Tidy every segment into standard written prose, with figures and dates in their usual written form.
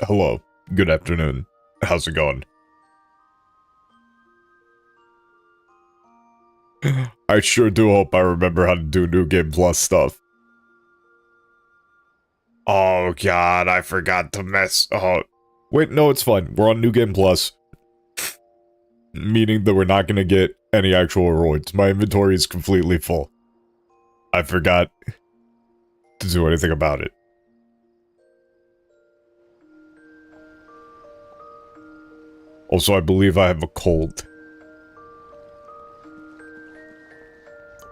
Hello. Good afternoon. How's it going? I sure do hope I remember how to do New Game Plus stuff. Oh god, I forgot to mess. Oh. Wait, no, it's fine. We're on New Game Plus. Meaning that we're not gonna get any actual rewards. My inventory is completely full. I forgot to do anything about it. Also, I believe I have a cold.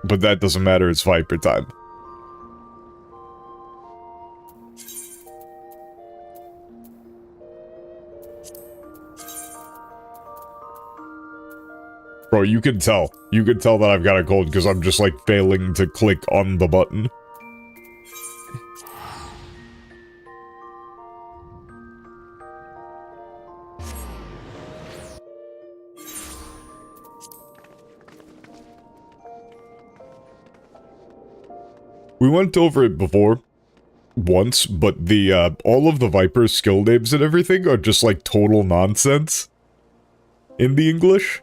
But that doesn't matter, it's Viper time. Bro, you can tell. You can tell that I've got a cold because I'm just like failing to click on the button. We went over it before, once, but the, all of the Viper's skill names and everything are just, like, total nonsense in the English.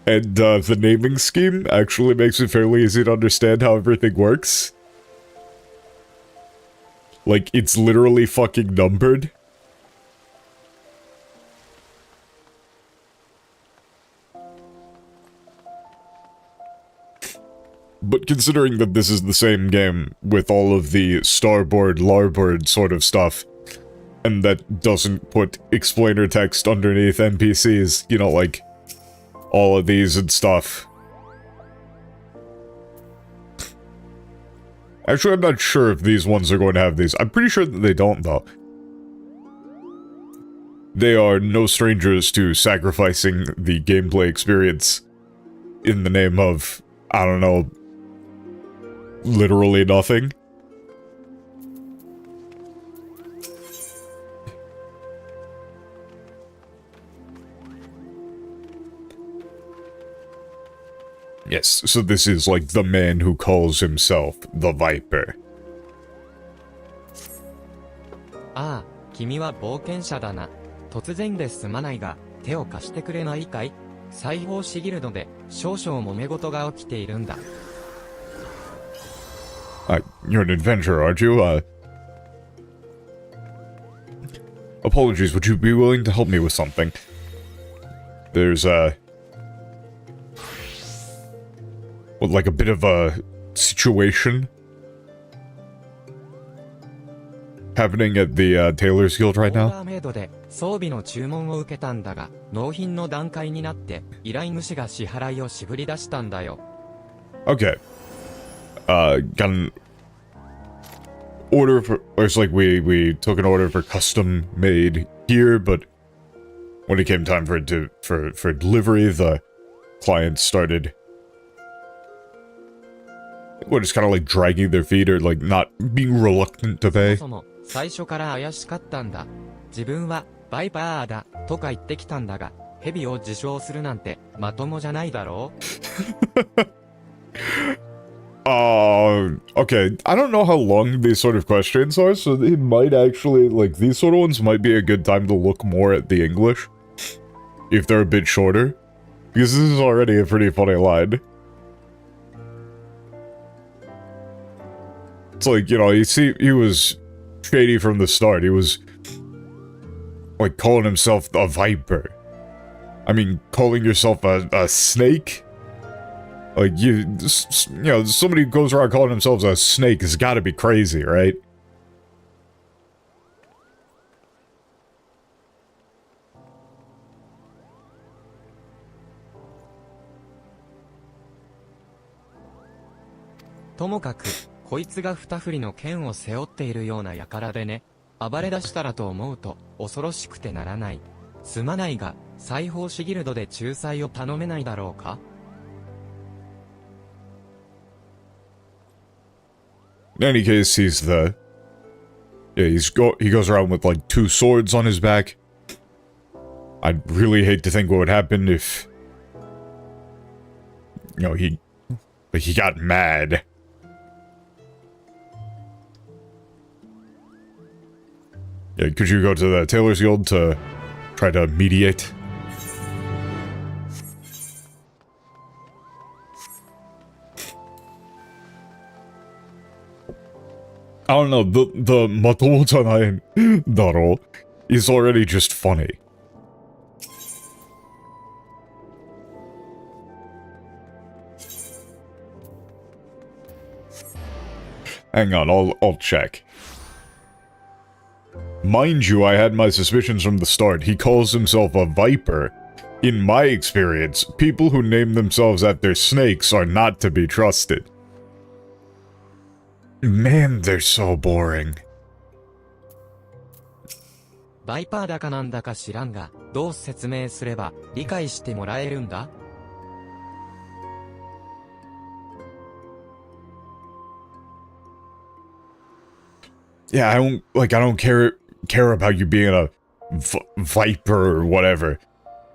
And, the naming scheme actually makes it fairly easy to understand how everything works. Like, it's literally fucking numbered. But considering that this is the same game with all of the starboard, larboard sort of stuff, and that doesn't put explainer text underneath NPCs, you know, like, all of these and stuff. Actually, I'm not sure if these ones are going to have these. I'm pretty sure that they don't, though. They are no strangers to sacrificing the gameplay experience in the name of, I don't know, literally nothing. Yes, so this is like the man who calls himself the Viper. ああ、君は冒険者だな。突然ですまないが、手を貸してくれないかい？裁縫士ギルドで少々揉め事が起きているんだ。You're an adventurer, aren't you? Apologies, would you be willing to help me with something? There's, well, like a bit of a situation happening at the, Tailor's Guild right オー now. ダーメイドで装備の注文を受けたんだが、納品の段階になって依頼主が支払いを渋り出したんだよ。Okay. Got an order for, or it's like we took an order for custom made gear, but when it came time for it to, for delivery, the client started, what, just kind of like dragging their feet or like not being reluctant to そも pay. そも最初から怪しかったんだ。自分はバイパーだとか言ってきたんだが、ヘビを自称するなんてまともじゃないだろう。Okay. I don't know how long these sort of questions are, so they might actually, like, these sort of ones might be a good time to look more at the English. If they're a bit shorter. Because this is already a pretty funny line. It's like, you know, you see, he was shady from the start. He was, like, calling himself a Viper. I mean, calling yourself a snake? Like, you know, somebody who goes around calling themselves a snake has gotta be crazy, right?「ともかく、こいつが二振りの剣を背負っているような輩でね、暴れ出したらと思うと恐ろしくてならない。すまないが、裁縫士ギルドで仲裁を頼めないだろうか？」In any case, he's the... Yeah, he goes around with, like, 2 swords on his back. I'd really hate to think what would happen if... You know, he got mad. Yeah, could you go to the Tailor's Guild to try to mediate? I don't know, the Matomo-chanai Daro is already just funny. Hang on, I'll check. Mind you, I had my suspicions from the start. He calls himself a viper. In my experience, people who name themselves after snakes are not to be trusted. Man, they're so boring. バイパーだかなんだか知らんが、どう説明すれば理解してもらえるんだ? Yeah, I don't care about you being a viper or whatever.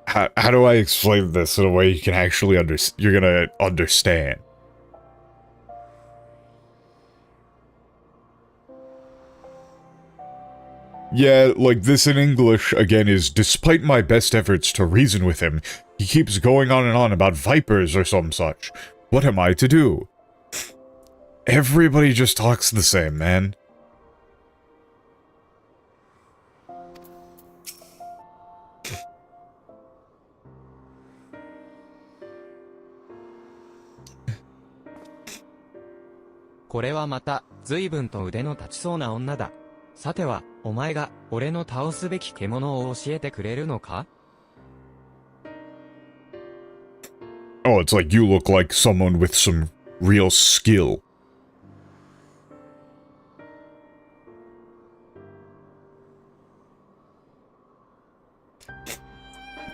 How do I explain this in a way you can actually you're gonna understand? Yeah, like this in English, again, is despite my best efforts to reason with him, he keeps going on and on about vipers or some such. What am I to do? Everybody just talks the same, man.これはまた、随分と腕の立ちそうな女だ。さては、お前が、俺の倒すべき獣を教えてくれるのか? Oh, it's like you look like someone with some real skill.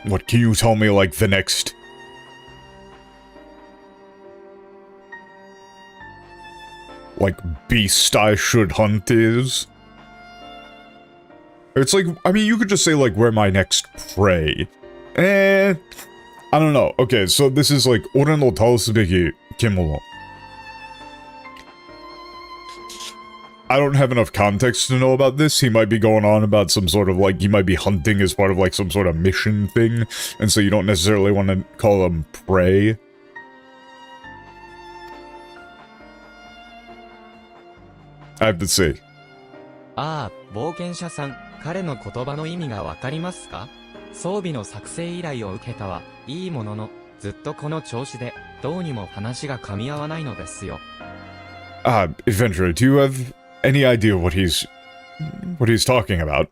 What, can you tell me, like, the next... like, beast I should hunt is? It's like, I mean, you could just say, like, where my next prey. I don't know. Okay, so this is, like, Ore no taosubeki kemono. I don't have enough context to know about this. He might be going on about some sort of, like, he might be hunting as part of, like, some sort of mission thing, and so you don't necessarily want to call him prey. I have to see. ああ、冒険者さん、彼の言葉の意味がわかりますか? 装備の作成依頼を受けたは、いいものの、ずっとこの調子で、どうにも話が噛み合わないのですよ。Adventurer, do you have any idea what he's talking about?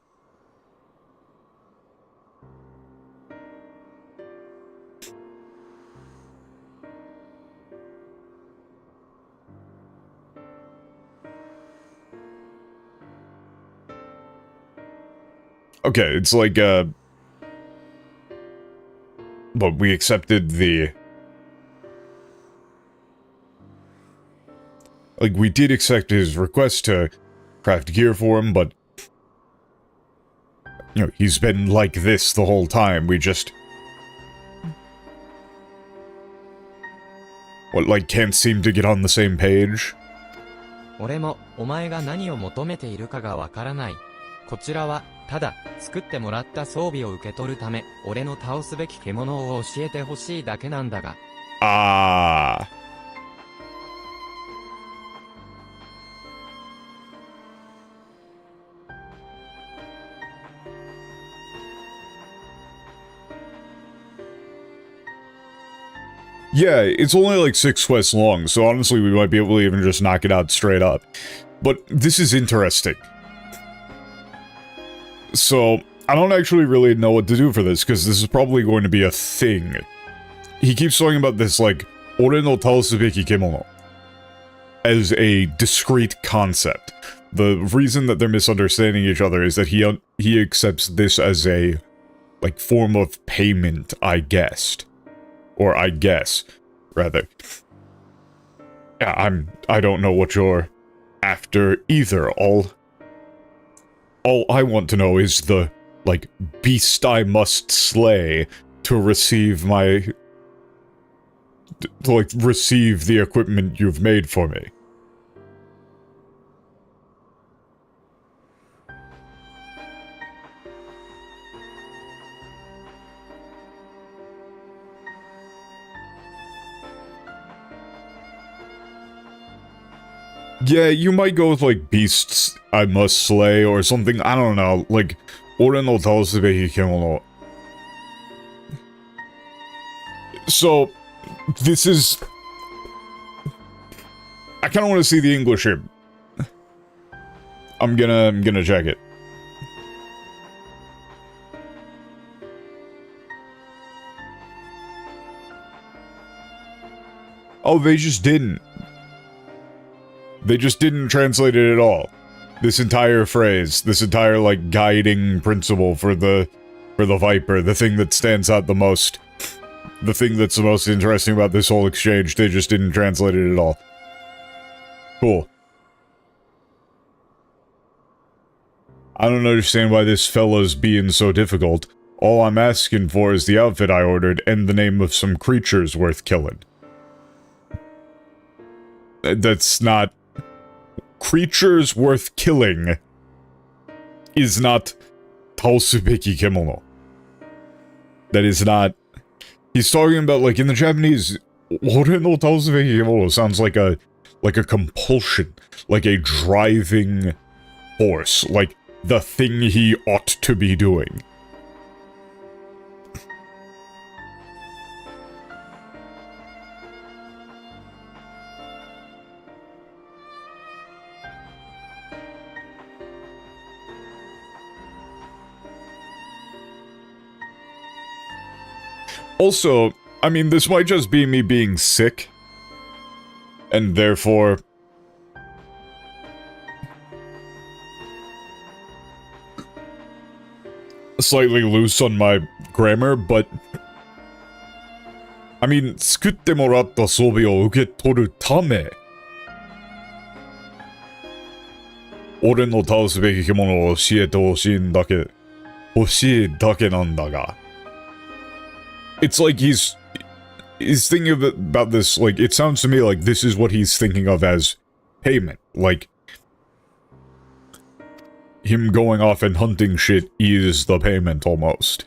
Okay, it's like, but we accepted the... like, we did accept his request to craft gear for him, but... you know, he's been like this the whole time, we just... what, like, can't seem to get on the same page? 俺も、お前が何を求めているかがわからない。こちらは、ただ、作ってもらった装備を受け取るため、俺の倒すべき獣を教えてほしいだけなんだが。Yeah, it's only like 6 quests long, so honestly we might be able to even just knock it out straight up. But this is interesting. So, I don't actually really know what to do for this, because this is probably going to be a thing. He keeps talking about this, like, Ore no taosubeki kemono, as a discrete concept. The reason that they're misunderstanding each other is that he accepts this as a, like, form of payment, I guessed. Or I guess, rather. Yeah, I don't know what you're after either. All I want to know is the, like, beast I must slay to receive my... to, like, receive the equipment you've made for me. Yeah, you might go with, like, beasts I must slay or something. I don't know. Like, ore no taosubeki kemono. So, this is... I kind of want to see the English here. I'm gonna check it. Oh, they just didn't. They just didn't translate it at all. This entire phrase, this entire, like, guiding principle for the Viper, the thing that stands out the most, the thing that's the most interesting about this whole exchange, they just didn't translate it at all. Cool. I don't understand why this fella's being so difficult. All I'm asking for is the outfit I ordered and the name of some creatures worth killing. That's not... Creatures worth killing is not taosubeki kemono. That is not... He's talking about, like, in the Japanese, ore no taosubeki kemono sounds like a compulsion, like a driving force, like the thing he ought to be doing. Also, I mean, this might just be me being sick, and therefore... slightly loose on my grammar, but... I mean, 作ってもらった装備を受け取るため、俺の倒すべき獣を教えてほしいだけなんだが。It's like he's thinking about this, like, it sounds to me like this is what he's thinking of as payment. Like, him going off and hunting shit is the payment, almost.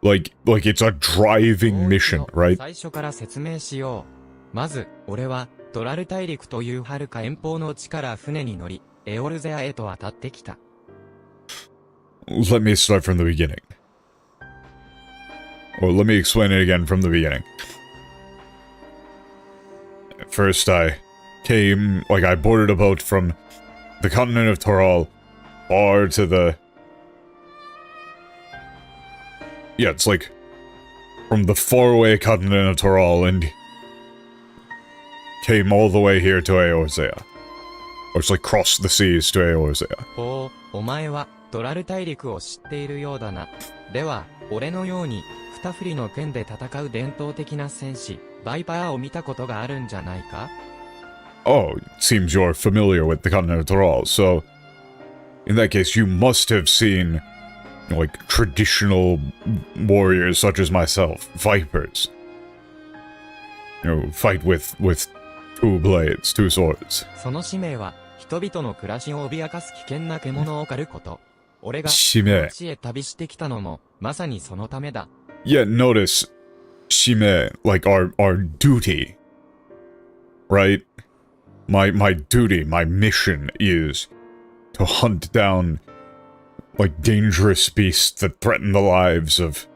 Like it's a driving mission, right? 最初から説明しよう。まず、俺は、ドラル大陸という遥か遠方の地から船に乗り、エオルゼアへと渡ってきた。Let me start from the beginning. Or let me explain it again from the beginning. First I came, like I boarded a boat from the continent of Toral far to the... Yeah, it's like from the faraway continent of Toral and came all the way here to Eorzea. Or it's like crossed the seas to Eorzea. お前はドラル大陸を知っているようだな。では、俺のように二振りの剣で戦う伝統的な戦士、バイパーを見たことがあるんじゃないか? Oh, it seems you're familiar with the continent of Toral, so in that case you must have seen, like, traditional warriors such as myself, Vipers. You know, fight with two blades, two swords. その使命は、人々の暮らしを脅かす危険な獣を狩ること。俺が、使命。地へ旅してきたのも、まさにそのためだ。Yeah, notice, 使命, like our duty, right? My duty, my mission is to hunt down, like, dangerous beasts that threaten the lives of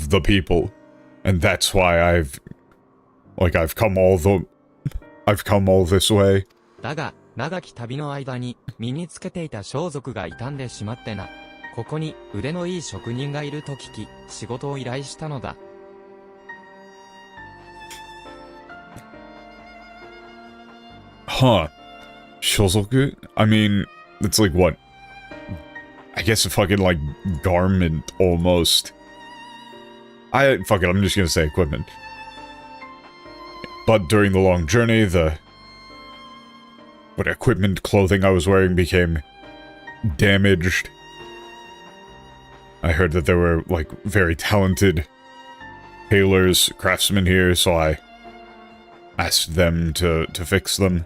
the people. And that's why I've come all this way. だが、長き旅の間に身につけていた装束が傷んでしまってな。ここに腕のいい職人がいると聞き、仕事を依頼したのだ。Huh. 所属? I mean, it's like what? I guess a fucking, like, garment, almost. Fuck it, I'm just gonna say equipment. But during the long journey, what equipment, clothing I was wearing became damaged. I heard that there were, like, very talented tailors, craftsmen here, so I asked them to fix them.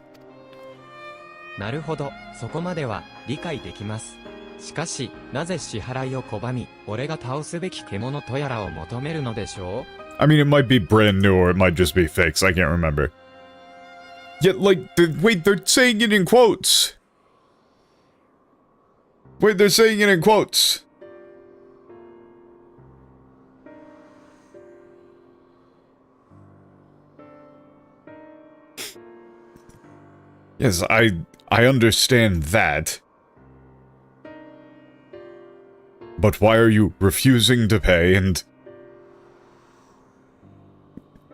なるほど、そこまでは理解できます。しかし、なぜ支払いを拒み、俺が倒すべき獣とやらを求めるのでしょう？ I mean, it might be brand new or it might just be fixed. I can't remember. Yet, like, wait, they're saying it in quotes. Wait, they're saying it in quotes. Yes, I understand that. But why are you refusing to pay and,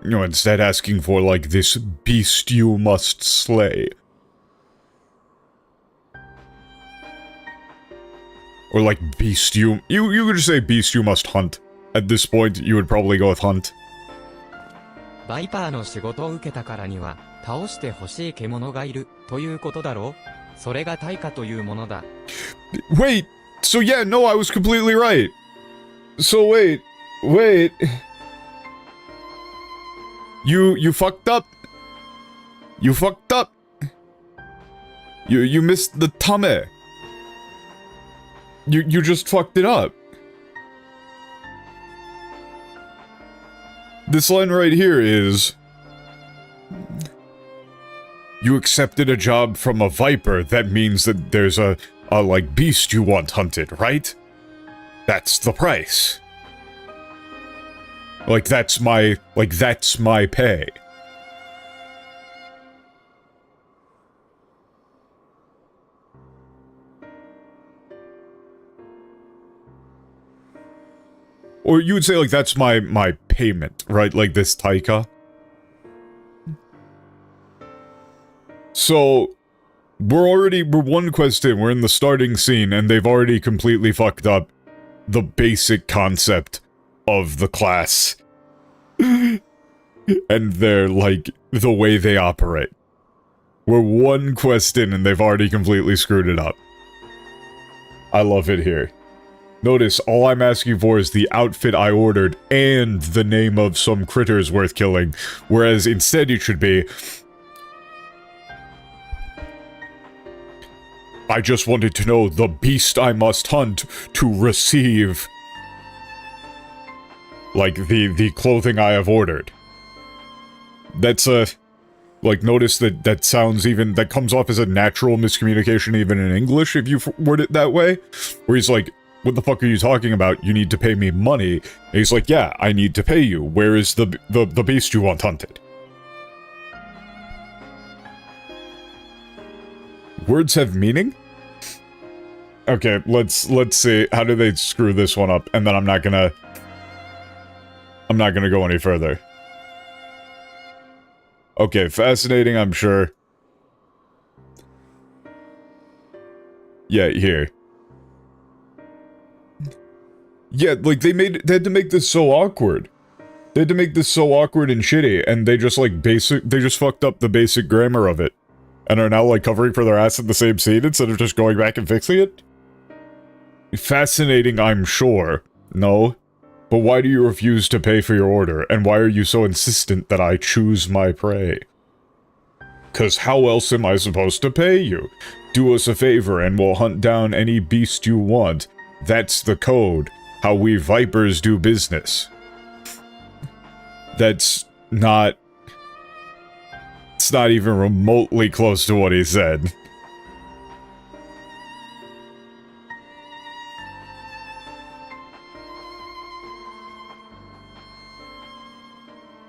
you know, instead asking for, like, this beast you must slay? Or, like, beast you could just say beast you must hunt. At this point, you would probably go with hunt. バイパーの仕事を受けたからには、倒して欲しい獣がいる、ということだろう？それが対価というものだ。Wait! So yeah, no, I was completely right. So wait. You fucked up. You fucked up. You missed the tame. You just fucked it up. This line right here is... You accepted a job from a viper, that means that there's a like, beast you want hunted, right? That's the price. Like, that's my pay. Or you would say, like, that's my payment, right? Like this taika. So, we're one quest in, we're in the starting scene, and they've already completely fucked up the basic concept of the class. And they're, like, the way they operate. We're one quest in, and they've already completely screwed it up. I love it here. Notice, all I'm asking for is the outfit I ordered and the name of some critters worth killing, whereas instead it should be... I just wanted to know the beast I must hunt to receive, like, the clothing I have ordered. That's like, notice that sounds even, that comes off as a natural miscommunication even in English if you word it that way, where he's like, what the fuck are you talking about? You need to pay me money. And he's like, yeah, I need to pay you. Where is the beast you want hunted? Words have meaning? Okay, let's see. How do they screw this one up? And then I'm not gonna go any further. Okay, fascinating, I'm sure. Yeah, here. Yeah, like, they had to make this so awkward. They had to make this so awkward and shitty, and they just, like, they just fucked up the basic grammar of it. And are now, like, covering for their ass in the same scene instead of just going back and fixing it? Fascinating, I'm sure. No. But why do you refuse to pay for your order, and why are you so insistent that I choose my prey? 'Cause how else am I supposed to pay you? Do us a favor and we'll hunt down any beast you want. That's the code. How we vipers do business. That's not... It's not even remotely close to what he said.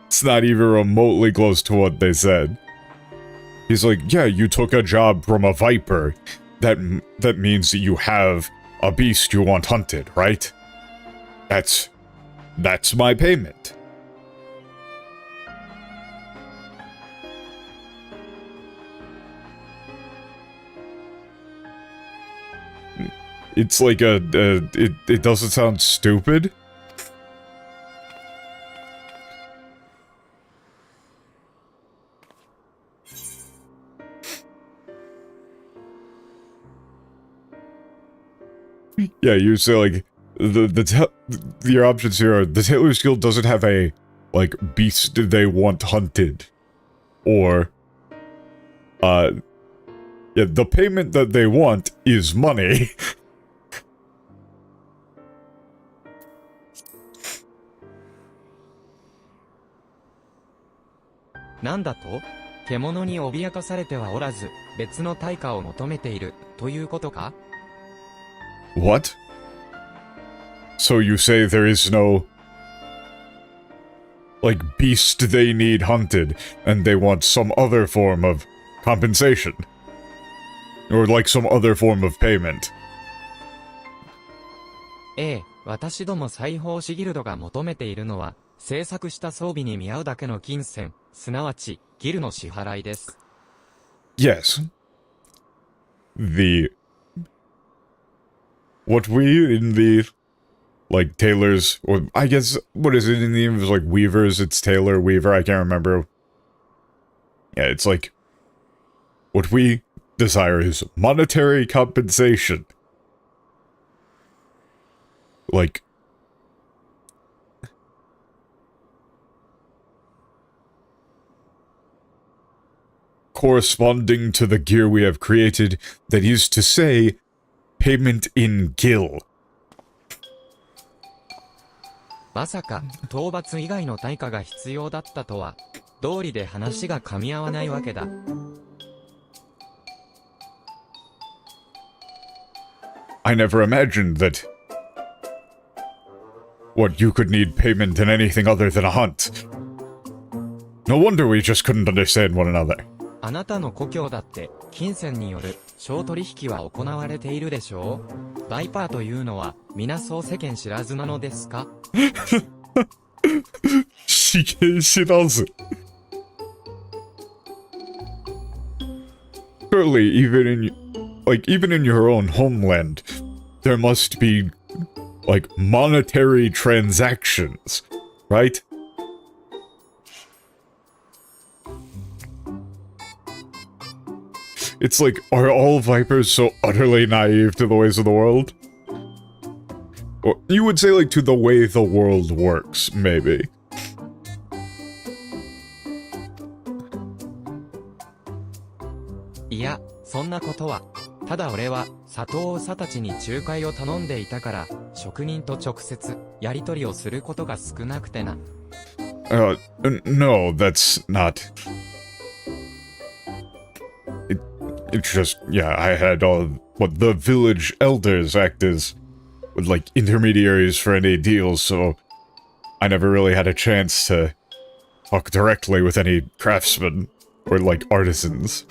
It's not even remotely close to what they said. He's like, yeah, you took a job from a viper. That means that you have a beast you want hunted, right? That's my payment. It's like it doesn't sound stupid. Yeah, you say, like, your options here are, the Tailor's Guild doesn't have a, like, beast they want hunted. Or, yeah, the payment that they want is money. なんだと？獣に脅かされてはおらず、別の対価を求めている、ということか？ What? So you say there is no, like, beast they need hunted, and they want some other form of compensation? Or like some other form of payment? ええ、私ども裁縫士ギルドが求めているのは、制作した装備に見合うだけの金銭、すなわち、ギルの支払いです。Yes. What we in the, like, tailors, or I guess, what is it in the English, like, weavers, it's tailor, weaver, I can't remember. Yeah, it's like, what we desire is monetary compensation. Like, corresponding to the gear we have created, that is to say, payment in gil. まさか、討伐以外の対価が必要だったとは、道理で話が噛み合わないわけだ。I never imagined that what you could need payment in anything other than a hunt. No wonder we just couldn't understand one another. あなたの故郷だって、金銭による商取引は行われているでしょう？バイパーというのは、皆そう世間知らずなのですか？世間知らず. Surely, even in your own homeland, there must be, like, monetary transactions, right? It's like, are all Vipers so utterly naive to the ways of the world? Or you would say, like, to the way the world works, maybe. いや、そんなことは。ただ俺は、佐藤長たちに仲介を頼んでいたから、職人と直接、やり取りをすることが少なくてな。No, that's not... It's just, yeah, I had all, what, the village elders act as, like, intermediaries for any deals, so I never really had a chance to talk directly with any craftsmen, or, like, artisans.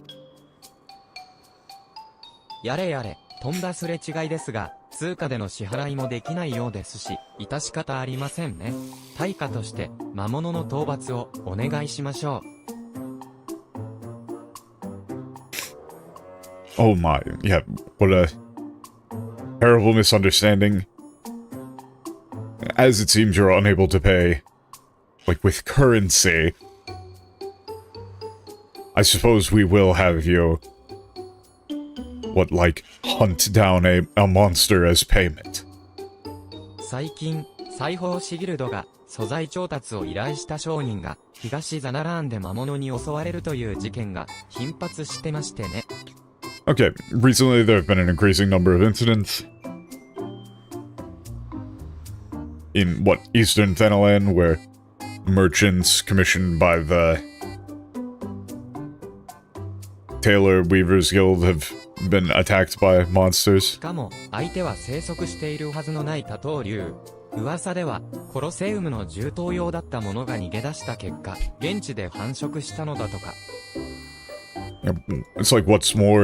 やれやれ、とんだすれ違いですが、通貨での支払いもできないようですし、致し方ありませんね。対価として、魔物の討伐をお願いしましょう。Oh my, yeah, what a terrible misunderstanding. As it seems you're unable to pay, like, with currency, I suppose we will have you, what, like, hunt down a monster as payment. 最近、裁縫士ギルドが素材調達を依頼した商人が東ザナラーンで魔物に襲われるという事件が頻発してましてね。Okay, recently there have been an increasing number of incidents in, what, Eastern Thanalan, where merchants commissioned by the Tailor Weavers Guild have been attacked by monsters. しかも、相手は生息しているはずのない多頭竜。噂では、コロセウムの銃刀用だったものが逃げ出した結果、現地で繁殖したのだとか。It's like, what's more,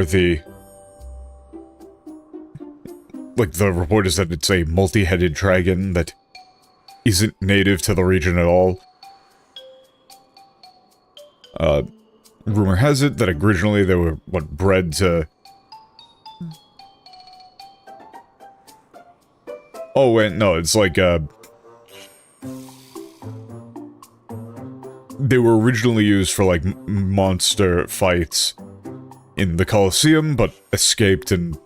like, the report is that it's a multi-headed dragon that isn't native to the region at all. Rumor has it that originally they were, what, bred to... Oh, wait, no, it's like, they were originally used for, like, monster fights in the Colosseum, but escaped and,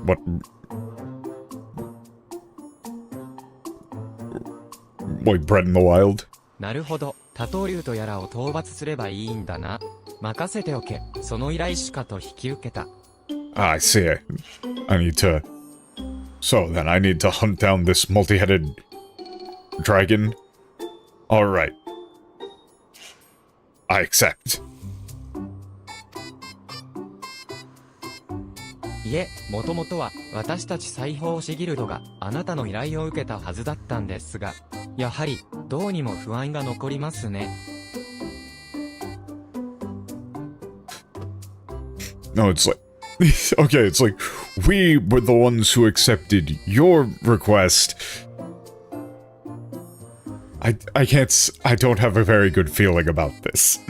what... like, bred in the wild. なるほど、多頭竜とやらを討伐すればいいんだな。任せておけ、その依頼しかと引き受けた。Ah, I see. I need to... So then, I need to hunt down this multi-headed dragon. Alright. I accept. いえ、もともとは私たち裁縫師ギルドがあなたの依頼を受けたはずだったんですが、やはりどうにも不安が残りますね。No, it's like, okay, it's like, we were the ones who accepted your request. I can't, I don't have a very good feeling about this.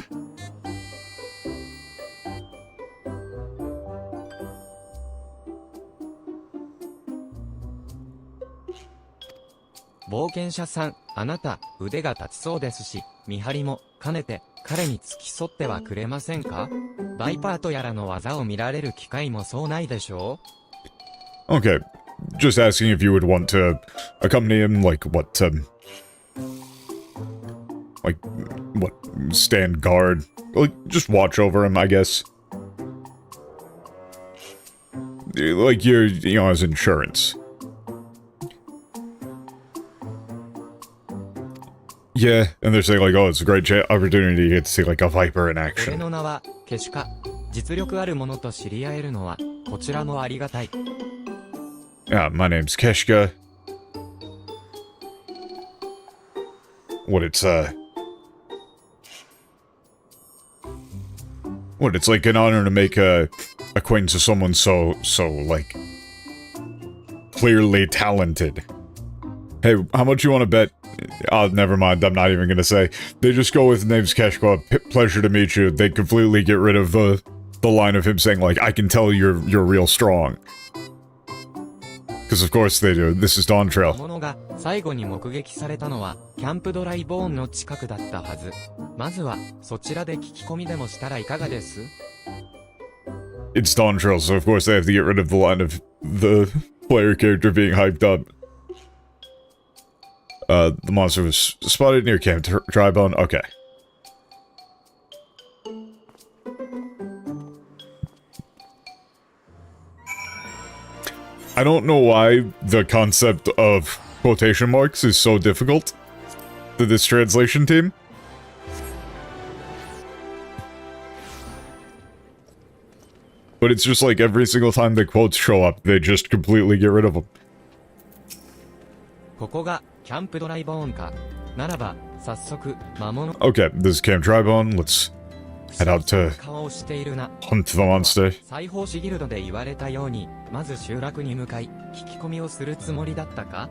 冒険者さん、あなた、腕が立ちそうですし、見張りも、兼ねて、彼に付き添ってはくれませんか？バイパートやらの技を見られる機会もそうないでしょう？ Okay, just asking if you would want to accompany him, like, like, what, stand guard? Like, just watch over him, I guess. Like, you're, you know, as insurance. Yeah, and they're saying like, oh, it's a great opportunity to get to see like a Viper in 俺 action. の名は、ケシカ。実力ある者と知り合えるのは、こちらもありがたい。Yeah, my name's Keshka. What it's like an honor to make a acquaintance with someone so like clearly talented. Hey, how much you want to bet? Oh, never mind. I'm not even gonna say. They just go with name's Keshka. Pleasure to meet you. They completely get rid of the line of him saying like, I can tell you're real strong. Because of course they do. This is Dawn Trail. 者が最後に目撃されたのは、キャンプドライボーンの近くだったはず。まずは、そちらで聞き込みでもしたらいかがです？ It's Dawn Trail, so of course they have to get rid of the line of the player character being hyped up. The monster was spotted near Camp Tribone. Okay. I don't know why the concept of quotation marks is so difficult to this translation team. But it's just like every single time the quotes show up, they just completely get rid of them. ここが、キャンプドライボーンか。ならば、早速、魔物。Okay, this is Camp Tribone. Let's head out to 顔をしているな。 hunt the monster. 裁縫師ギルドで言われたように、まず集落に向かい、聞き込みをするつもりだったか？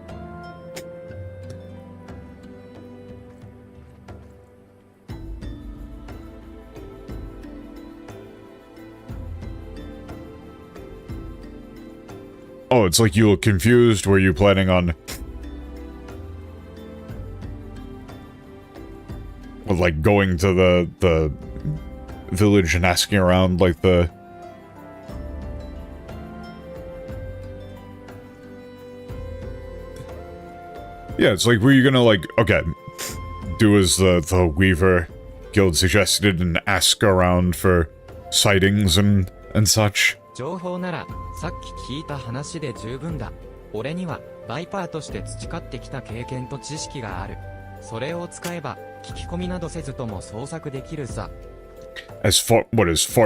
Oh, it's like you look confused. Were you planning on... well, like, going to the village and asking around, like, the... yeah, it's like, were you gonna, like, okay, do as the Weaver Guild suggested and ask around for sightings and such? 情報なら、さっき聞いた話で十分だ。俺には、バイパーとして培ってきた経験と知識がある。それを使えば、聞き込みなどせずとも捜索できるさ。As far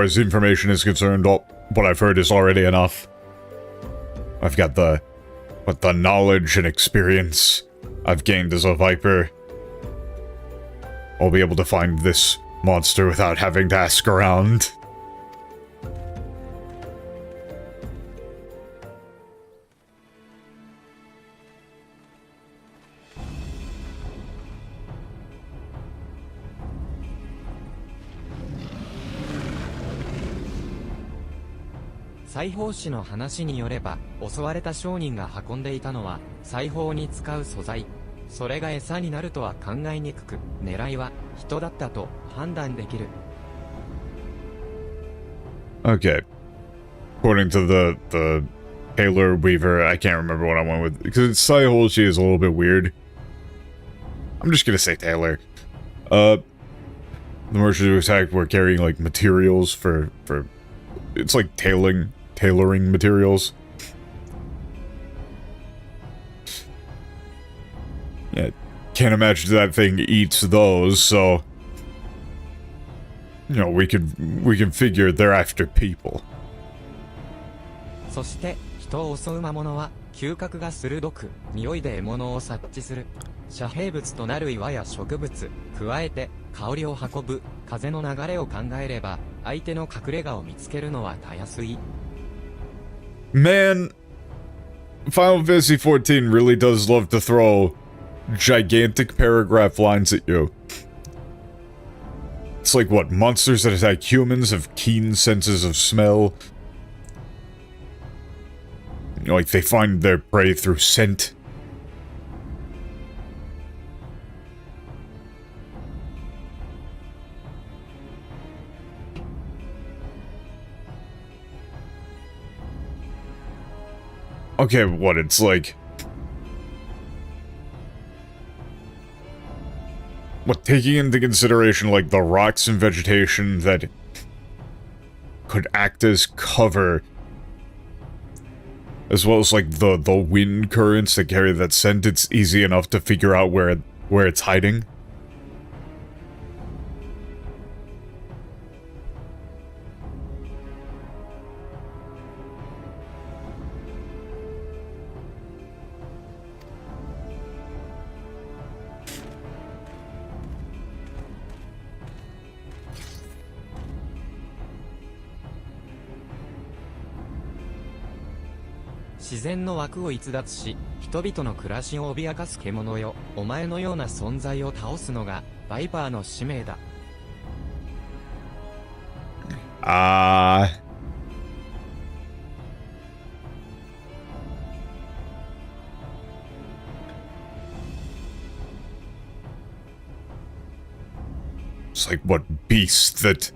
as information is concerned, all what I've heard is already enough. I've got the knowledge and experience I've gained as a Viper. I'll be able to find this monster without having to ask around.「裁縫師の話によれば、襲われた商人が運んでいたのは、裁縫に使う素材。それが餌になるとは考えにくく、狙いは人だったと判断できる。 Okay. According to the Taylor Weaver, I can't remember what I went with, because Saihoshi is a little bit weird. I'm just gonna say Taylor. The merchants who attacked were carrying, like, materials for it's like tailoring materials. Yeah, can't imagine that thing eats those, so... You know, we can figure they're after people. そして人を襲う魔物は嗅覚が鋭く匂いで獲物を察知する。遮蔽物となる岩や植物、加えて香りを運ぶ風の流れを考えれば相手の隠れ家を見つけるのはたやすい。 Man, Final Fantasy XIV really does love to throw gigantic paragraph lines at you. It's like, what, monsters that attack humans have keen senses of smell? You know, like, they find their prey through scent. Okay, what, it's like... What, taking into consideration, like, the rocks and vegetation that could act as cover, as well as, like, the wind currents that carry that scent, it's easy enough to figure out where it's hiding.「自然の枠を逸脱し、人々の暮らしを脅かす獣よ。お前のような存在を倒すのがバイパーの使命だ。」It's like, what beast that...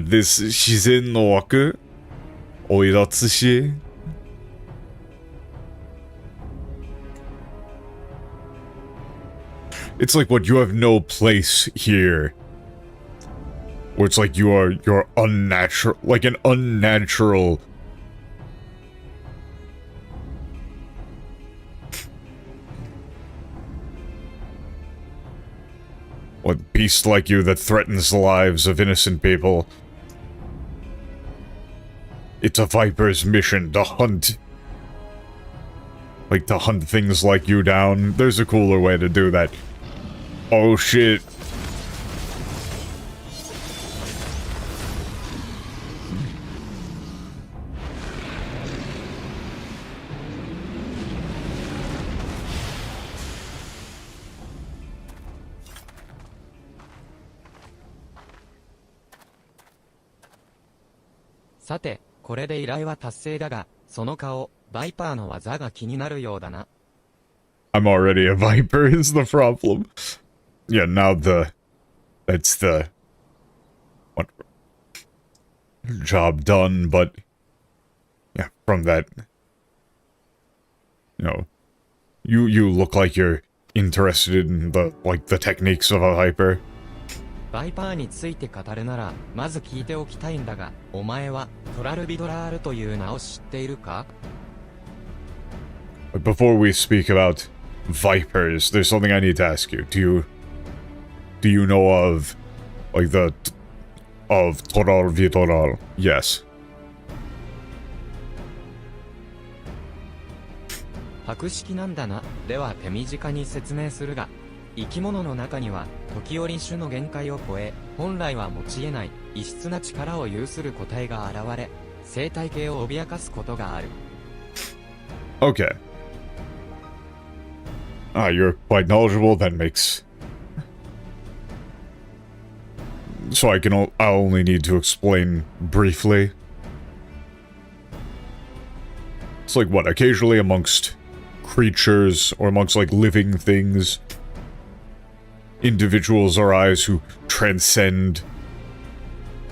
this 自然の枠追い脱し It's like, what, you have no place here. Where it's like you're unnatural, like an unnatural... What beast like you that threatens the lives of innocent people? It's a Viper's mission to hunt. Like, to hunt things like you down. There's a cooler way to do that. Oh shit.「さて、これで依頼は達成だが、その顔、バイパーの技が気になるようだな。」 I'm already a Viper is the problem. Yeah, now that's the... What? Job done, but... Yeah, from that... You know... You look like you're interested in the techniques of a Viper. バイパーについて語るなら、まず聞いておきたいんだが、お前はトラルビドラールという名を知っているか？ But before we speak about Vipers, there's something I need to ask you. Do you know of, like, of Toral Vidoral? Yes. 博識なんだな。では手短に説明するが、生き物の中には時折種の限界を超え、本来は持ち得ない異質な力を有する個体が現れ、生態系を脅かすことがある。 Okay. You're quite knowledgeable. That makes... So I'll only need to explain briefly. It's like, what, occasionally amongst creatures, or amongst, like, living things, individuals arise who transcend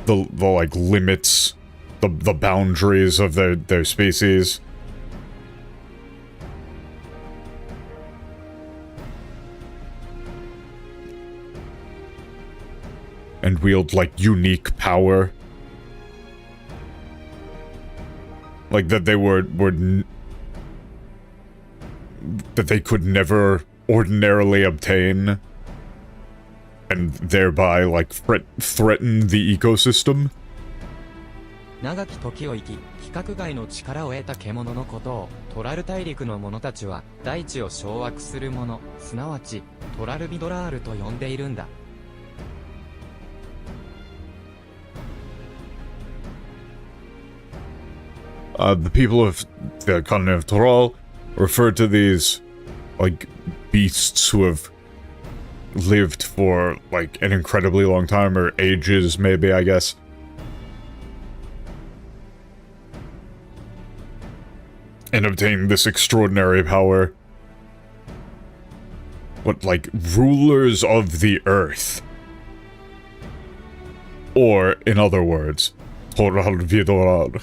the like, limits, the boundaries of their species. And wield, like, unique power. Like, that they that they could never ordinarily obtain and thereby, like, threaten the ecosystem. 長き時を生き、規格外の力を得た獣のことを、トラル大陸の者たちは、大地を掌握する者、すなわち、トラルビドラールと呼んでいるんだ。The people of the continent of Toral refer to these, like, beasts who have lived for, like, an incredibly long time, or ages, maybe, I guess. And obtain this extraordinary power. What, like, rulers of the earth. Or, in other words, Toral Vidorar.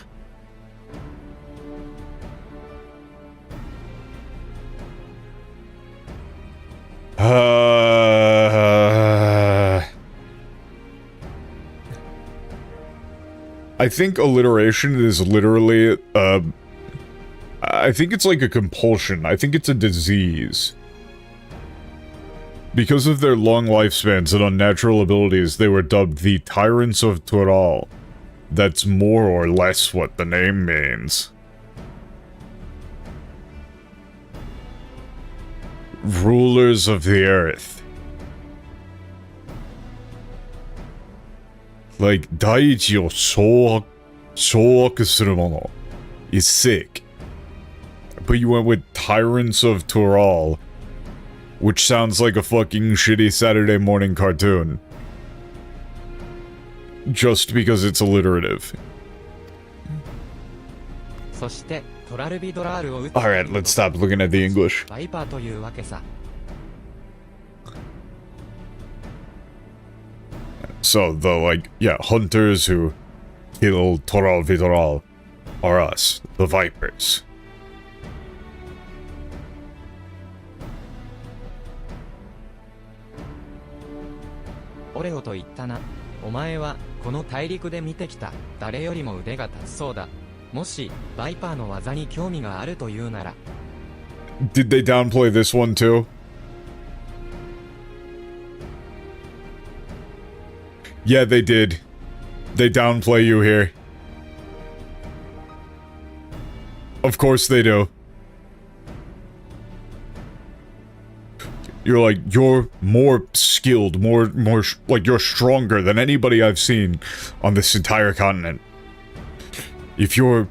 I think alliteration is literally, I think it's like a compulsion. I think it's a disease. Because of their long lifespans and unnatural abilities, they were dubbed the Tyrants of Toral. That's more or less what the name means. Rulers of the earth. Like, Daiichi o shouwaku suru mono is sick. But you went with Tyrants of Toral, which sounds like a fucking shitty Saturday morning cartoon. Just because it's alliterative. Alright, let's stop looking at the English. So, the, like, yeah, hunters who kill Toral Vidoral are us, the Vipers. Did they downplay this one too? Yeah, they did. They downplay you here. Of course they do. You're like, you're more skilled, like, you're stronger than anybody I've seen on this entire continent. If you're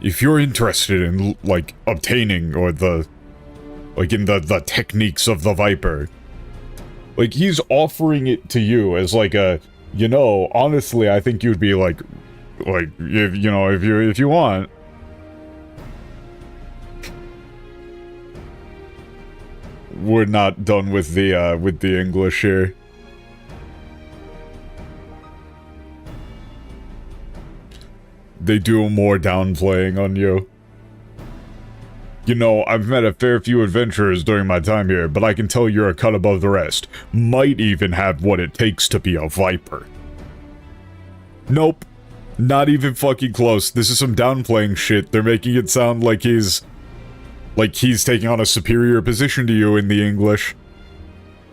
interested in, like, obtaining, or the, like, in the techniques of the Viper, like, he's offering it to you as, like, a, you know, honestly, I think you'd be, like, if, you know, if you want. We're not done with the English here. They do more downplaying on you. You know, I've met a fair few adventurers during my time here, but I can tell you're a cut above the rest. Might even have what it takes to be a Viper. Nope. Not even fucking close. This is some downplaying shit. They're making it sound like he's taking on a superior position to you in the English.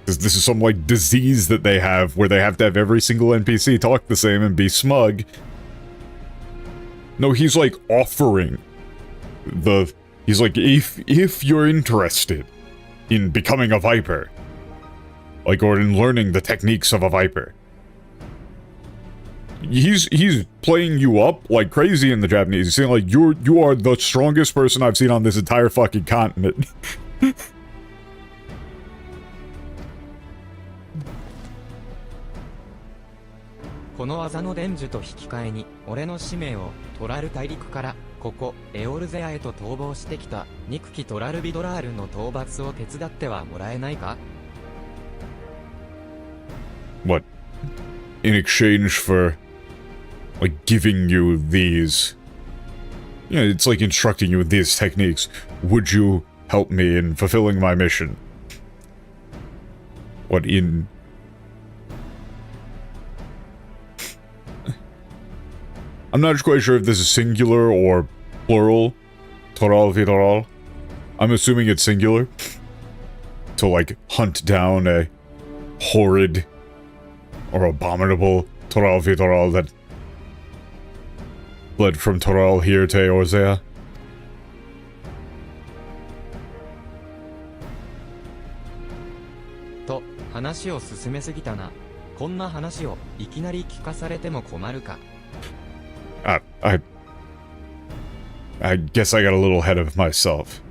This is some, like, disease that they have, where they have to have every single NPC talk the same and be smug. No, he's, like, offering the... He's like, if you're interested in becoming a Viper, like, or in learning the techniques of a Viper, he's playing you up like crazy in the Japanese. He's saying, like, you are the strongest person I've seen on this entire fucking continent. What? In exchange for, like, giving you these... Yeah, it's like instructing you with these techniques. Would you help me in fulfilling my mission? What, in... I'm not quite sure if this is singular or plural. Toral Vidoral. I'm assuming it's singular. to, like, hunt down a horrid or abominable Toral Vitoral that fled from Toral here to Eorzea? To, 話を進めすぎたな。こんな話をいきなり聞かされても困るか。I guess I got a little ahead of myself.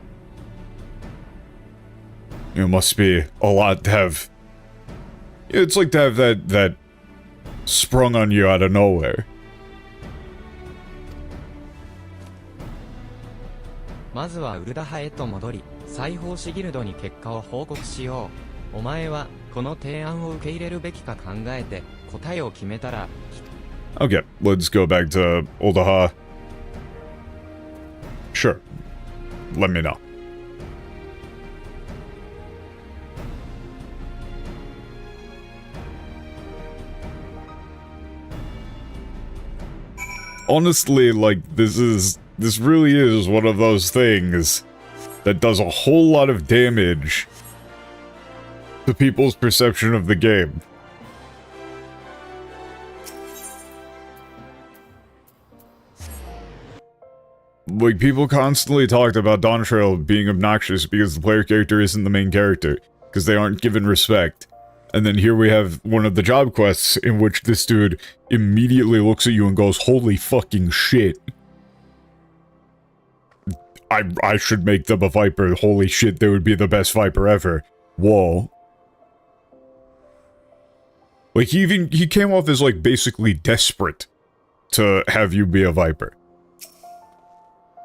It must be a lot to have. It's like to have that sprung on you out of nowhere. まずはウルダハへと戻り、裁縫師ギルドに結果を報告しよう。お前はこの提案を受け入れるべきか考えて答えを決めたら。Okay, let's go back to Uldaha. Sure. Let me know. Honestly, like, this really is one of those things that does a whole lot of damage to people's perception of the game. Like, people constantly talked about Dawn Trail being obnoxious because the player character isn't the main character, because they aren't given respect. And then here we have one of the job quests in which this dude immediately looks at you and goes, "Holy fucking shit. I should make them a Viper. Holy shit, they would be the best Viper ever. Whoa." Like, he came off as, like, basically desperate to have you be a Viper.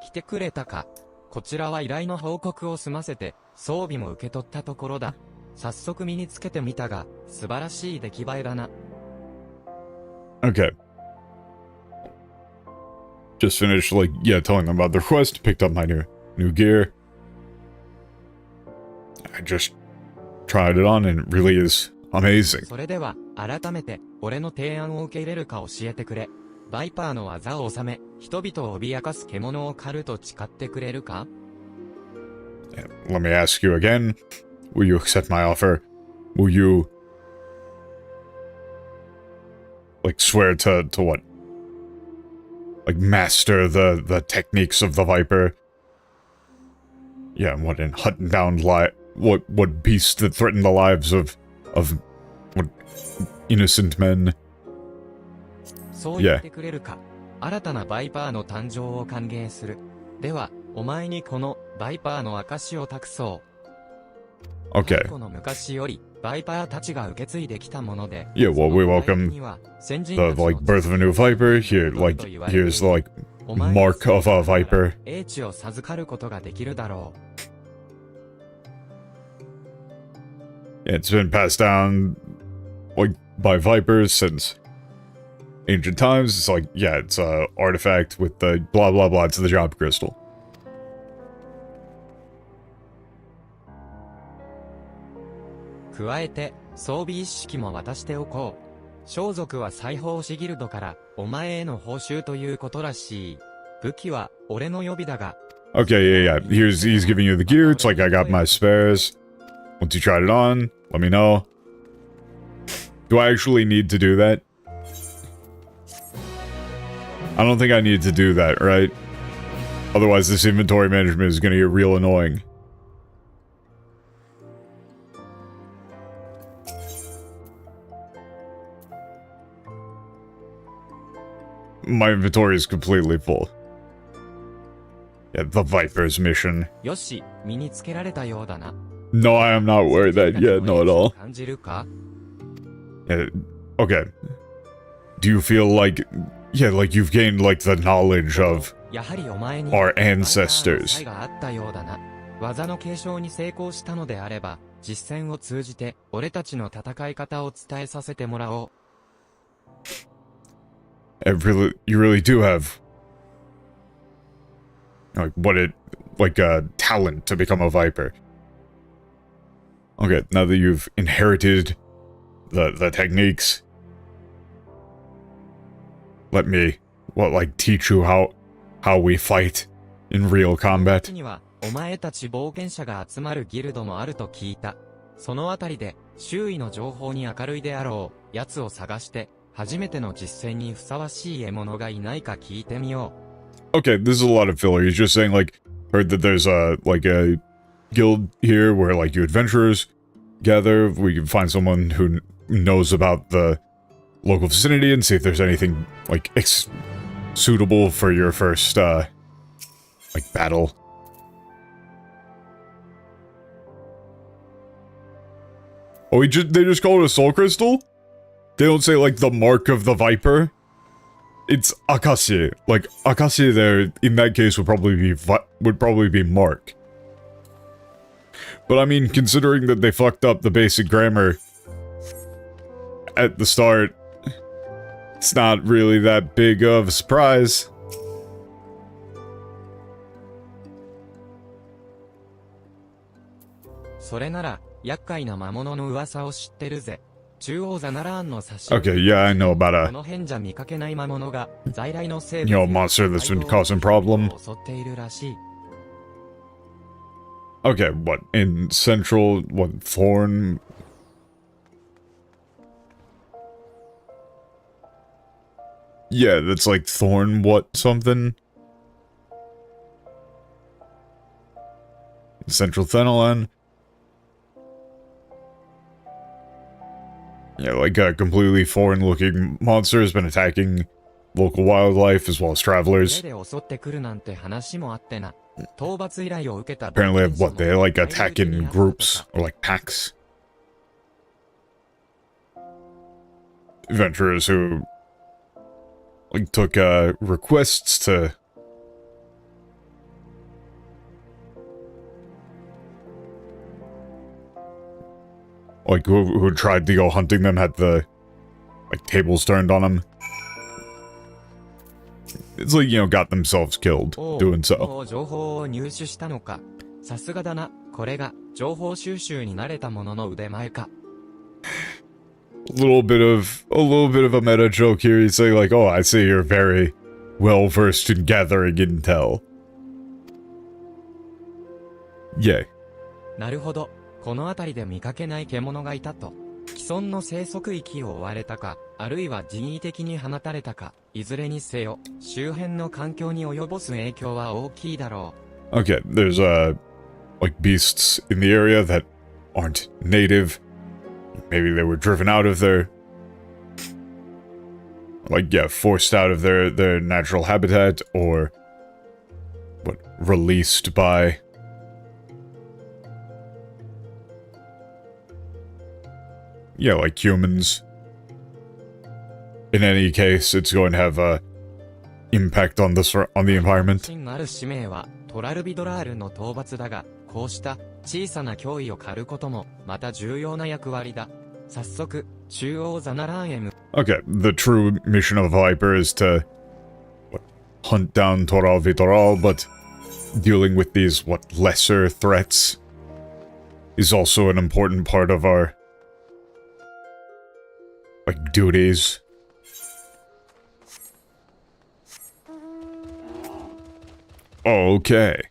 来てくれたか。こちらは依頼の報告を済ませて、装備も受け取ったところだ。早速身につけてみたが、素晴らしい出来栄えだな。Okay. Just finished, like, yeah, telling them about the request, picked up my new gear. I just tried it on and it really is amazing. それでは、改めて、俺の提案を受け入れるか教えてくれ。バイパーの技を収め、人々を脅かす獣を狩ると誓ってくれるか？ Let me ask you again. Will you accept my offer? Will you, like, swear to what? Like, master the techniques of the Viper? Yeah, what, in hunting down what beasts that threaten the lives of what innocent men? そう言ってくれるか。新たなバイパーの誕生を歓迎する。では、お前にこのバイパーの証を託そう。Okay. Yeah, well, we welcome the, like, birth of a new Viper. Here, like, here's the, like, mark of a Viper. Yeah, it's been passed down, like, by Vipers since ancient times. It's like, yeah, it's a artifact with the blah blah blah to the job crystal. 加えて、装備一式も渡しておこう。装束は裁縫師ギルドからお前への報酬ということらしい。武器は俺の予備だが。Okay, yeah. He's giving you the gear. It's like I got my spares. Once you tried it on, let me know. Do I actually need to do that? I don't think I need to do that, right? Otherwise, this inventory management is gonna get real annoying. My inventory is completely full. Yeah, the Viper's mission. よし、身につけられたようだな。No, I am not worried that yet, not at all. 感じるか? Yeah, okay. Do you feel like, yeah, like you've gained, like, the knowledge of our ancestors? 技の継承に成功したのであれば、実践を通じて俺たちの戦い方を伝えさせてもらおう。You really do have, like, a talent to become a Viper. Okay, now that you've inherited the techniques, let me, teach you how we fight in real combat. お前たち冒険者が集まるギルドもあると聞いた。そのあたりで、周囲の情報に明るいであろう、奴を探して、初めての実践にふさわしい獲物がいないか聞いてみよう。Okay, this is a lot of filler. He's just saying, like, heard that there's a guild here where, like, you adventurers gather. We can find someone who knows about the local vicinity and see if there's anything, like, suitable for your first, like, battle. Oh, they just call it a soul crystal? They don't say, like, the mark of the viper? It's Akashi. Like, Akashi there, in that case, would probably be Mark. But I mean, considering that they fucked up the basic grammar at the start, it's not really that big of a surprise. それなら、厄介な魔物の噂を知ってるぜ。中央ザナラーンの差し。Okay, yeah, I know about a, この辺じゃ見かけない魔物が在来の生 you know, monster that's been causing problem. 襲っているらしい。Okay, what, in central, what, Thorn? Yeah, that's like Thorn what something? Central Thenolan? Yeah, like a completely foreign-looking monster has been attacking local wildlife as well as travelers. Apparently, what, they like attack in groups or like packs. Adventurers who like took requests to like who tried to go hunting them had the like tables turned on them. It's like, you know, got themselves killed doing so. A little bit of a meta joke here. He's saying like, oh, I see you're very well versed in gathering intel. Yay. なるほど。この辺りで見かけない獣がいたと。既存の生息域を追われたか、あるいは人為的に放たれたか、いずれにせよ、周辺の環境に及ぼす影響は大きいだろう。Okay, there's like beasts in the area that aren't native. Maybe they were driven out of their, like, yeah, forced out of their natural habitat, or what, released by yeah, like humans. In any case, it's going to have a impact on the environment. ある使命はトラルビドラールの討伐だが、こうした小さな脅威を狩ることもまた重要な役割だ。早速、中央ザナラーンへ向。Okay, the true mission of Viper is to what, hunt down Toral Vitoral, but dealing with these what lesser threats is also an important part of our like duties. Okay.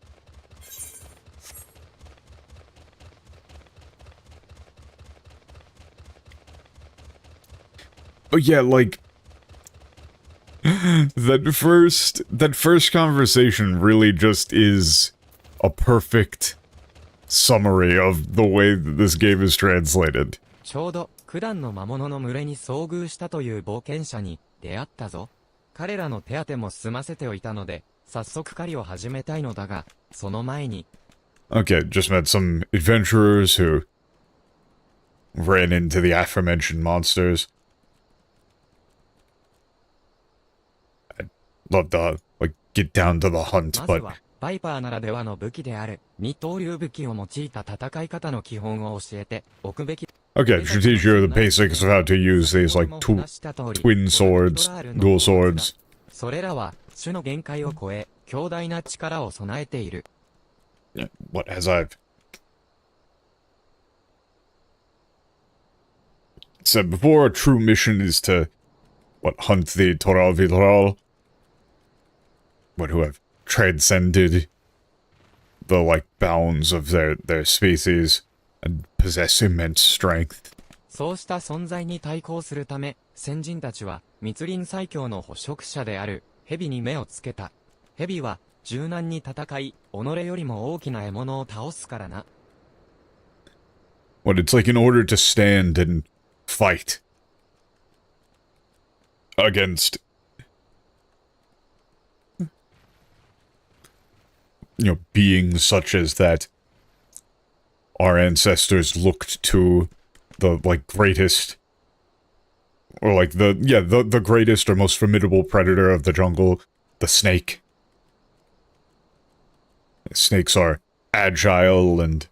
But yeah, like that first conversation really just is a perfect summary of the way that this game is translated. ちょうど九段の魔物の群れに遭遇したという冒険者に出会ったぞ。彼らの手当ても済ませておいたので、早速狩りを始めたいのだが、その前に。Okay, just met some adventurers who ran into the aforementioned monsters. I'd love to, like, get down to the hunt, but... バイパーならではの武器である二刀流武器を用いた戦い方の基本を教えておくべき。Okay, should teach you the basics of how to use these, like, twin swords, dual swords. それらは種の限界を超え、強大な力を備えている。What, as I've said before, a true mission is to, what, hunt the Toral Vitoral? What, who have transcended the, like, bounds of their species. and possess immense strength. そうした存在に対抗するため、先人たちは密林最強の捕食者である蛇に目をつけた。蛇は柔軟に戦い、己よりも大きな獲物を倒すからな。What, it's like in order to stand and fight against, beings such as that, our ancestors looked to the, greatest, or the greatest or most formidable predator of the jungle, the snake. Snakes are agile and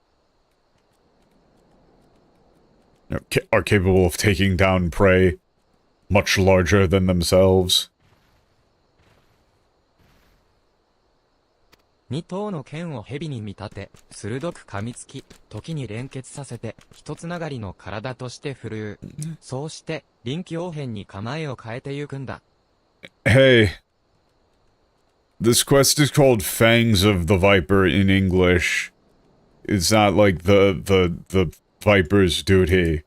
are capable of taking down prey much larger than themselves. 二頭の剣を蛇に見立て、鋭く噛みつき、時に連結させて、一つながりの体として振るう。そうして、臨機応変に構えを変えてゆくんだ。Hey. This quest is called Fangs of the Viper in English. It's not like the Viper's duty.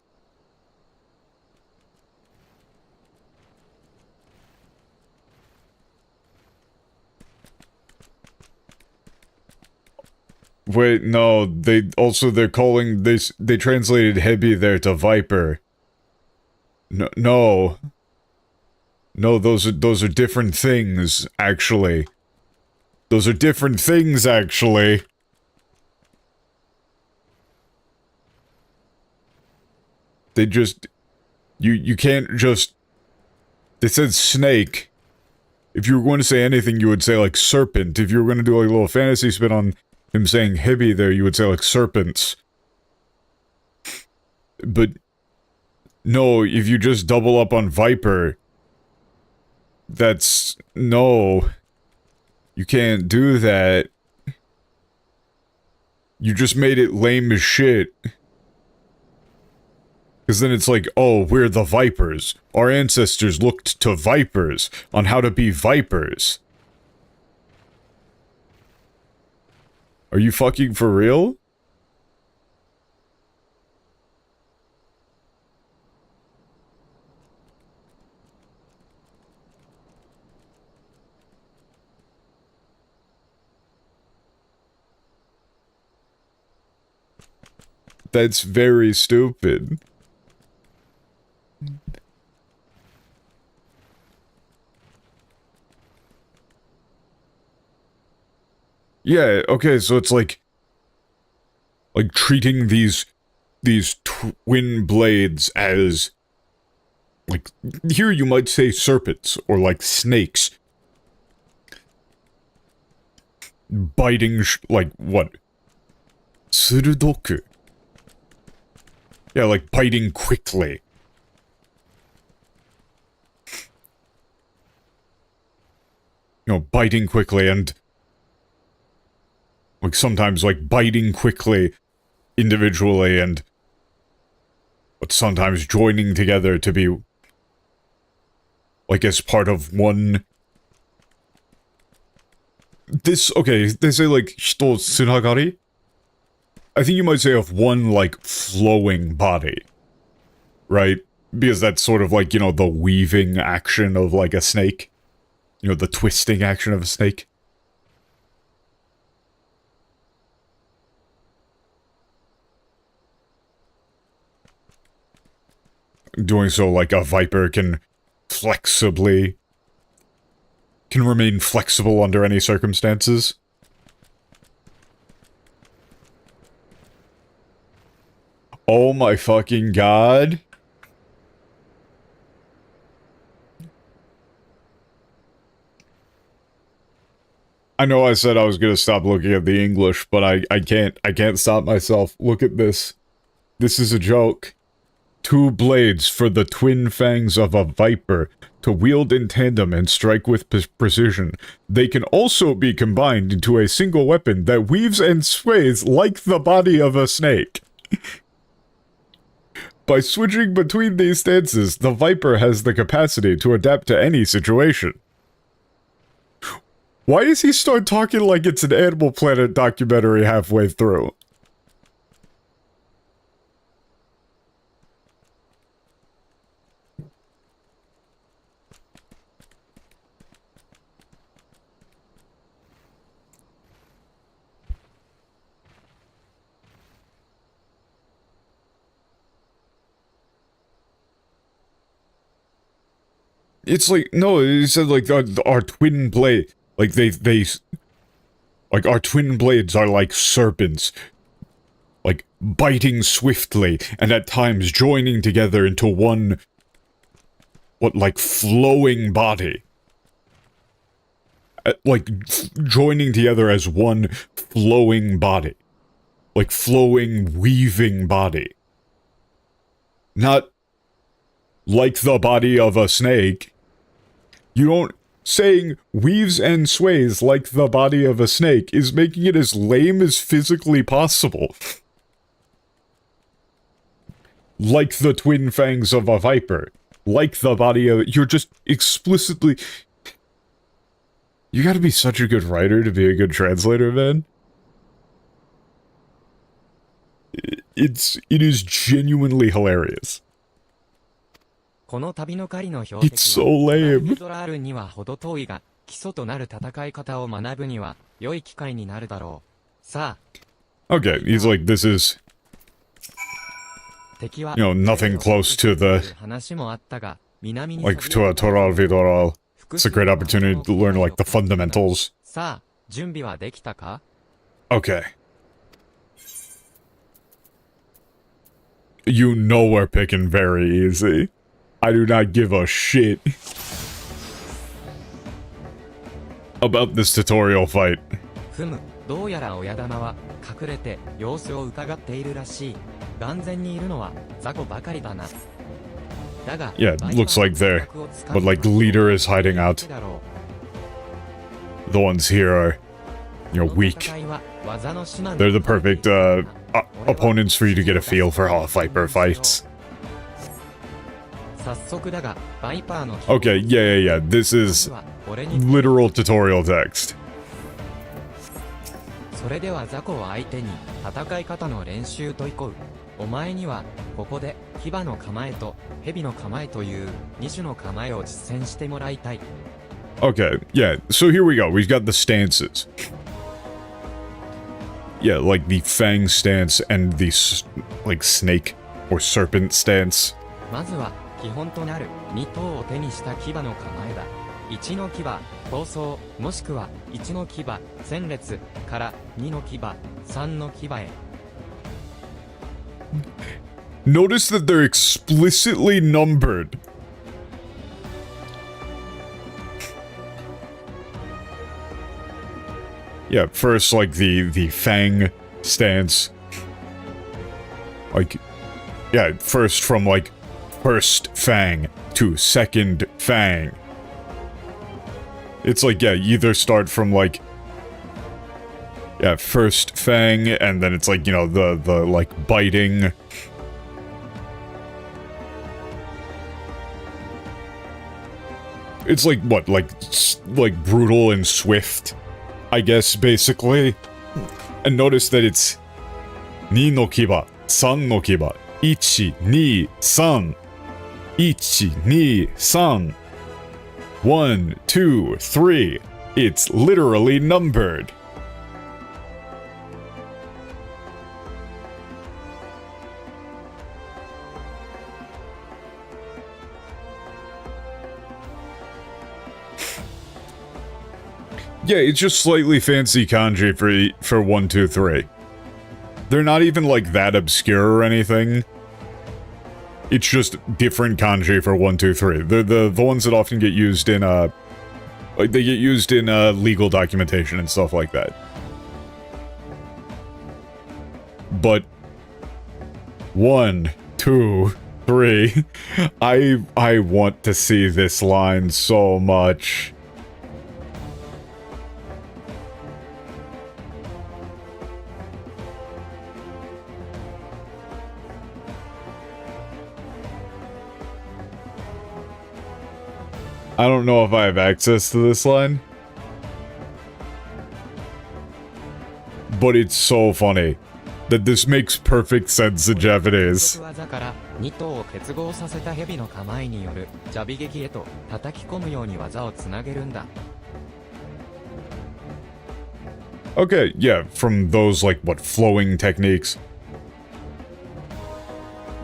Wait, no, they're calling this, they translated Hebi there to Viper. No. No, those are different things, actually. Those are different things, actually. They just, you can't just, they said snake. If you were going to say anything, you would say, like, serpent. If you were going to do, like, a little fantasy spin on him saying Hebi there, you would say, like, serpents. But, no, if you just double up on Viper, that's, no. You can't do that. You just made it lame as shit. Because then it's like, oh, we're the Vipers. Our ancestors looked to Vipers on how to be Vipers. Are you fucking for real? That's very stupid. Yeah, okay, so it's like treating these twin blades as, like, here you might say serpents, or like snakes. Biting, like, what? Surudoku. Yeah, like biting quickly. Biting quickly and, like, sometimes, like, biting quickly individually and, but sometimes joining together to be, like, as part of one. Okay, they say, like, hito tsunagari? I think you might say of one, like, flowing body. Right? Because that's sort of like, the weaving action of, like, a snake. The twisting action of a snake. Doing so, like, a viper can remain flexible under any circumstances. Oh my fucking god. I know I said I was gonna stop looking at the English, but I can't stop myself. Look at this. This is a joke. 2 blades for the twin fangs of a viper to wield in tandem and strike with precision. They can also be combined into a single weapon that weaves and sways like the body of a snake. By switching between these stances, the viper has the capacity to adapt to any situation. Why does he start talking like it's an Animal Planet documentary halfway through? It's like, no, it said like our twin blade, like like our twin blades are like serpents, like biting swiftly and at times joining together into one, like flowing body. Like joining together as one flowing body. Like flowing, weaving body. Not like the body of a snake. You don't... Saying weaves and sways like the body of a snake is making it as lame as physically possible. Like the twin fangs of a viper. Like the body of... You're just explicitly... You gotta be such a good writer to be a good translator, man. It is genuinely hilarious. It's so lame. Okay, he's like, this is... You know, nothing close to the... Like, to a Toral Vidoral. It's a great opportunity to learn, like, the fundamentals. Okay. You know we're picking very easy. I do not give a shit about this tutorial fight. Yeah, it looks like they're... But like, the leader is hiding out. The ones here are, you know, weak. They're the perfect, opponents for you to get a feel for how a Viper fights. Okay, yeah. This is literal tutorial text. Okay, yeah, so here we go. We've got the stances. Yeah, like the fang stance and the, like, snake or serpent stance. 1の牙、逃走、もしくは1の牙、前列から2の牙、3の牙へ。Notice that they're explicitly numbered. Yeah, first, like, the fang stance. Like, yeah, first from, like, first fang to second fang. It's like, yeah, you either start from, like, yeah, first fang, and then it's like, you know, the like, biting. It's like, what, like brutal and swift, I guess, basically. And notice that it's 2の牙、3の牙、1、2、3、1、2、3、1、2、3. It's literally numbered. Yeah, it's just slightly fancy kanji for 1, 2, 3. They're not even like that obscure or anything. It's just different kanji for 1, 2, 3. They're the ones that often get used in like they get used in legal documentation and stuff like that. But 1, 2, 3. I want to see this line so much. I don't know if I have access to this line. But it's so funny that this makes perfect sense in Japanese. Okay, yeah, from those, like, what, flowing techniques?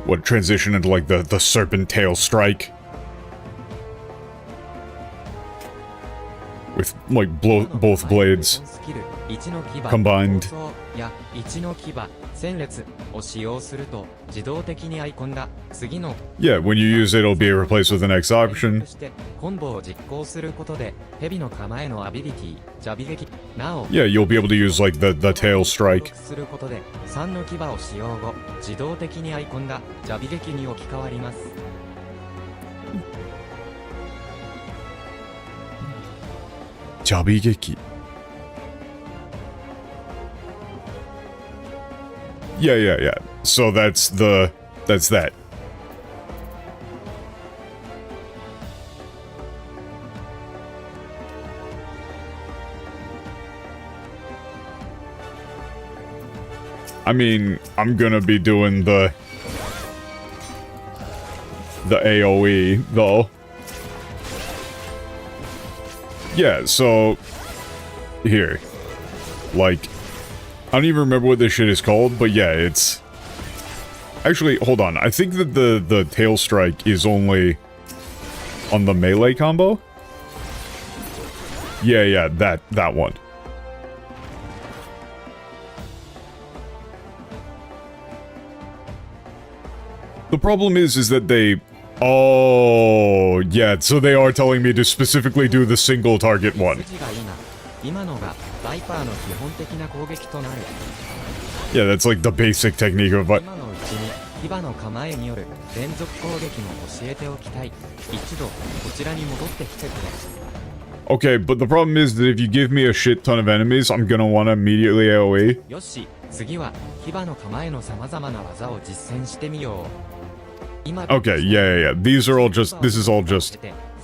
What, transition into, like, the serpent tail strike? with like both blades 1の牙 combined. 構想や1の牙戦列を使用すると自動的にアイコンが次の Yeah, when you use it, it'll be replaced with the next option. してコンボを実行することで蛇の構えのアビリティジャビ撃なお Yeah, you'll be able to use like the tail strike. することで3の牙を使用後自動的にアイコンがジャビ撃に置き換わります。Jabigeki. Yeah. So that's that. I mean, I'm gonna be doing the AoE though. Yeah, so here. Like, I don't even remember what this shit is called, but yeah, it's actually, hold on. I think that the tail strike is only on the melee combo. Yeah, that one. The problem is that they... Oh, yeah, so they are telling me to specifically do the single target one. 今のがバイパーの基本的な攻撃となる。 Yeah, that's like the basic technique of... 今のうちに牙の構えによる連続攻撃も教えておきたい。一度こちらに戻ってきてくれ。 Okay, but the problem is that if you give me a shit ton of enemies, I'm gonna want to immediately AoE. よし、次は牙の構えの様々な技を実践してみよう。 Okay, yeah. This is all just,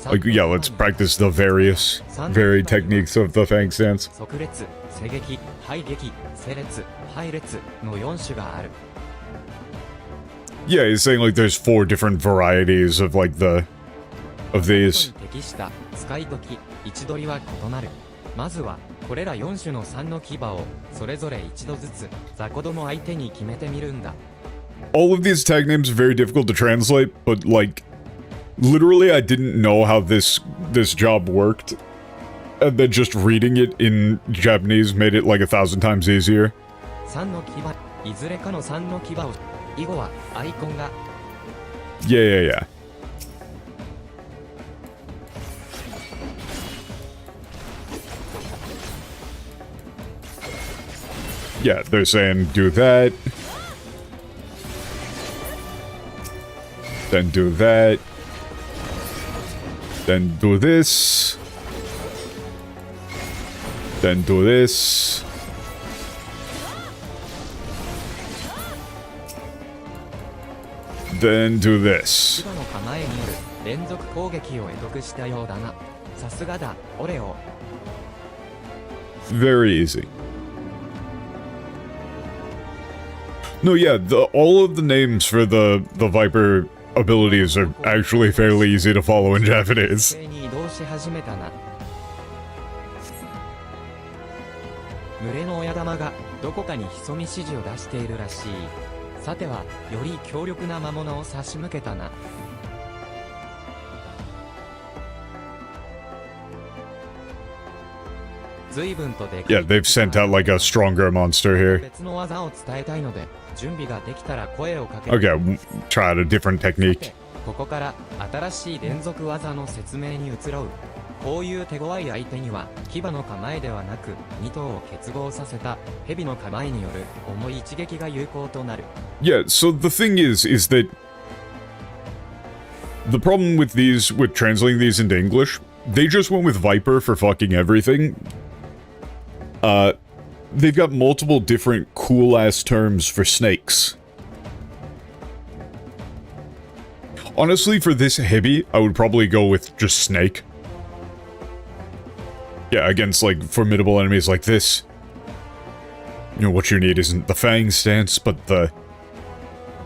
like, yeah, let's practice the various varied techniques of the Fang stance. 即列、射撃、排撃、セ列、配列の4種がある。 Yeah, he's saying like there's 4 different varieties of like of these. 適した使い時、位置取りは異なる。まずはこれら4種の3の牙をそれぞれ一度ずつ雑魚ども相手に決めてみるんだ。 All of these tag names are very difficult to translate, but like, literally I didn't know how this job worked. And then just reading it in Japanese made it like 1,000 times easier. 3の牙、いずれかの3の牙を、以後はアイコンが Yeah. Yeah, they're saying do that. Then do that. Then do this. Then do this. Then do this. 牙の構えによる連続攻撃を得得したようだな。さすがだ、オレオ。 Very easy. No, yeah, all of the names for the Viper abilities are actually fairly easy to follow in Japanese. に移動し始めたな。群れの親玉がどこかに潜み指示を出しているらしい。さては、より強力な魔物を差し向けたな。随分とでかい。Yeah, they've sent out like a stronger monster here. 別の技を伝えたいので、準備ができたら声をかける。Okay, try out a different technique. ここから新しい連続技の説明に移ろう。こういう手強い相手には牙の構えではなく2頭を結合させた蛇の構えによる重い一撃が有効となる。Yeah, so the thing is that the problem with translating these into English, they just went with Viper for fucking everything. They've got multiple different cool-ass terms for snakes. Honestly, for this heavy, I would probably go with just snake. Yeah, against, like, formidable enemies like this. You know, what you need isn't the Fang stance, but the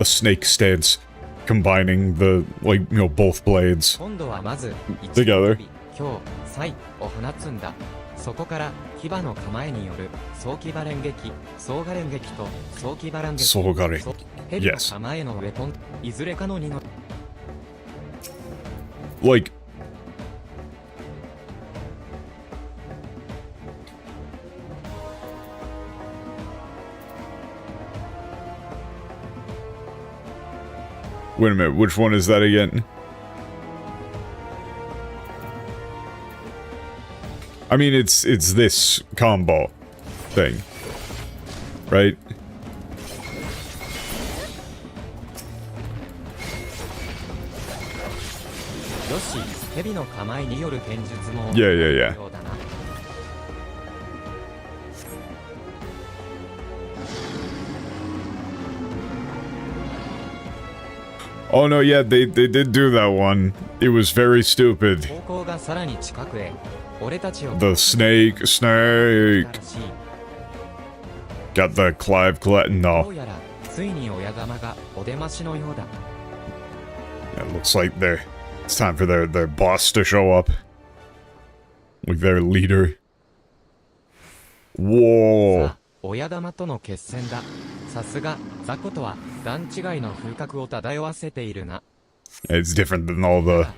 snake stance, combining the, like, you know, both blades 今度はまず together. 強、才を放つんだ。そこから牙の構えによる早期馬連撃、総画連撃と早期馬連撃、総画連撃蛇の Yes. 構えのウェポン、いずれかの2の Like, Wait a minute, which one is that again? I mean, it's this combo thing, right? Yeah, yeah, yeah. Oh no, yeah, they did do that one. It was very stupid. The snake. Got the Clive Cletton, no. It looks like it's time for their boss to show up. Like their leader. Whoa. It's different than all the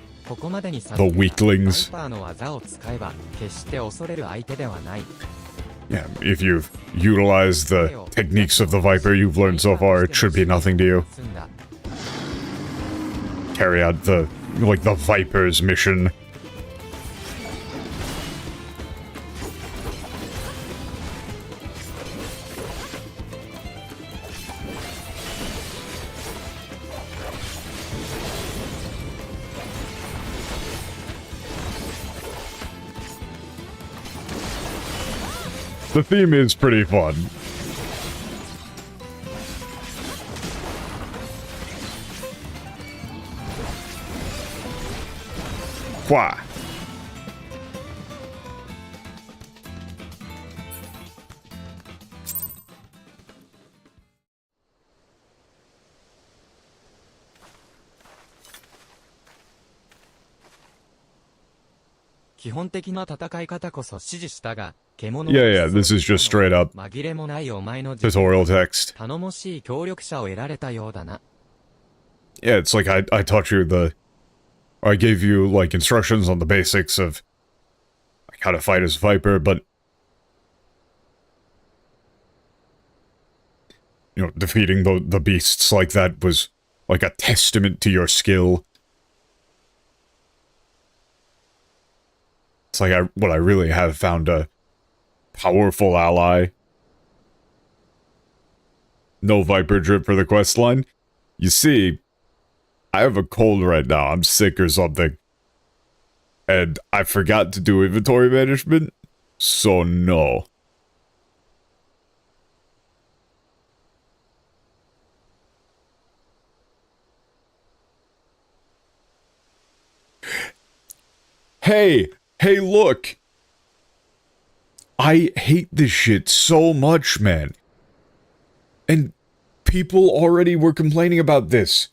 weaklings. Yeah, if you've utilized the techniques of the Viper you've learned so far, it should be nothing to you. Carry out the Viper's mission. The theme is pretty fun. Why? Yeah, this is just straight up tutorial text. Yeah, it's like I taught you I gave you, like, instructions on the basics of how to fight as a Viper, but you know, defeating the beasts like that was like a testament to your skill. It's like what I really have found a powerful ally. No Viper drip for the quest line. You see, I have a cold right now. I'm sick or something. And I forgot to do inventory management, so no. Hey, look! I hate this shit so much, man. And people already were complaining about this.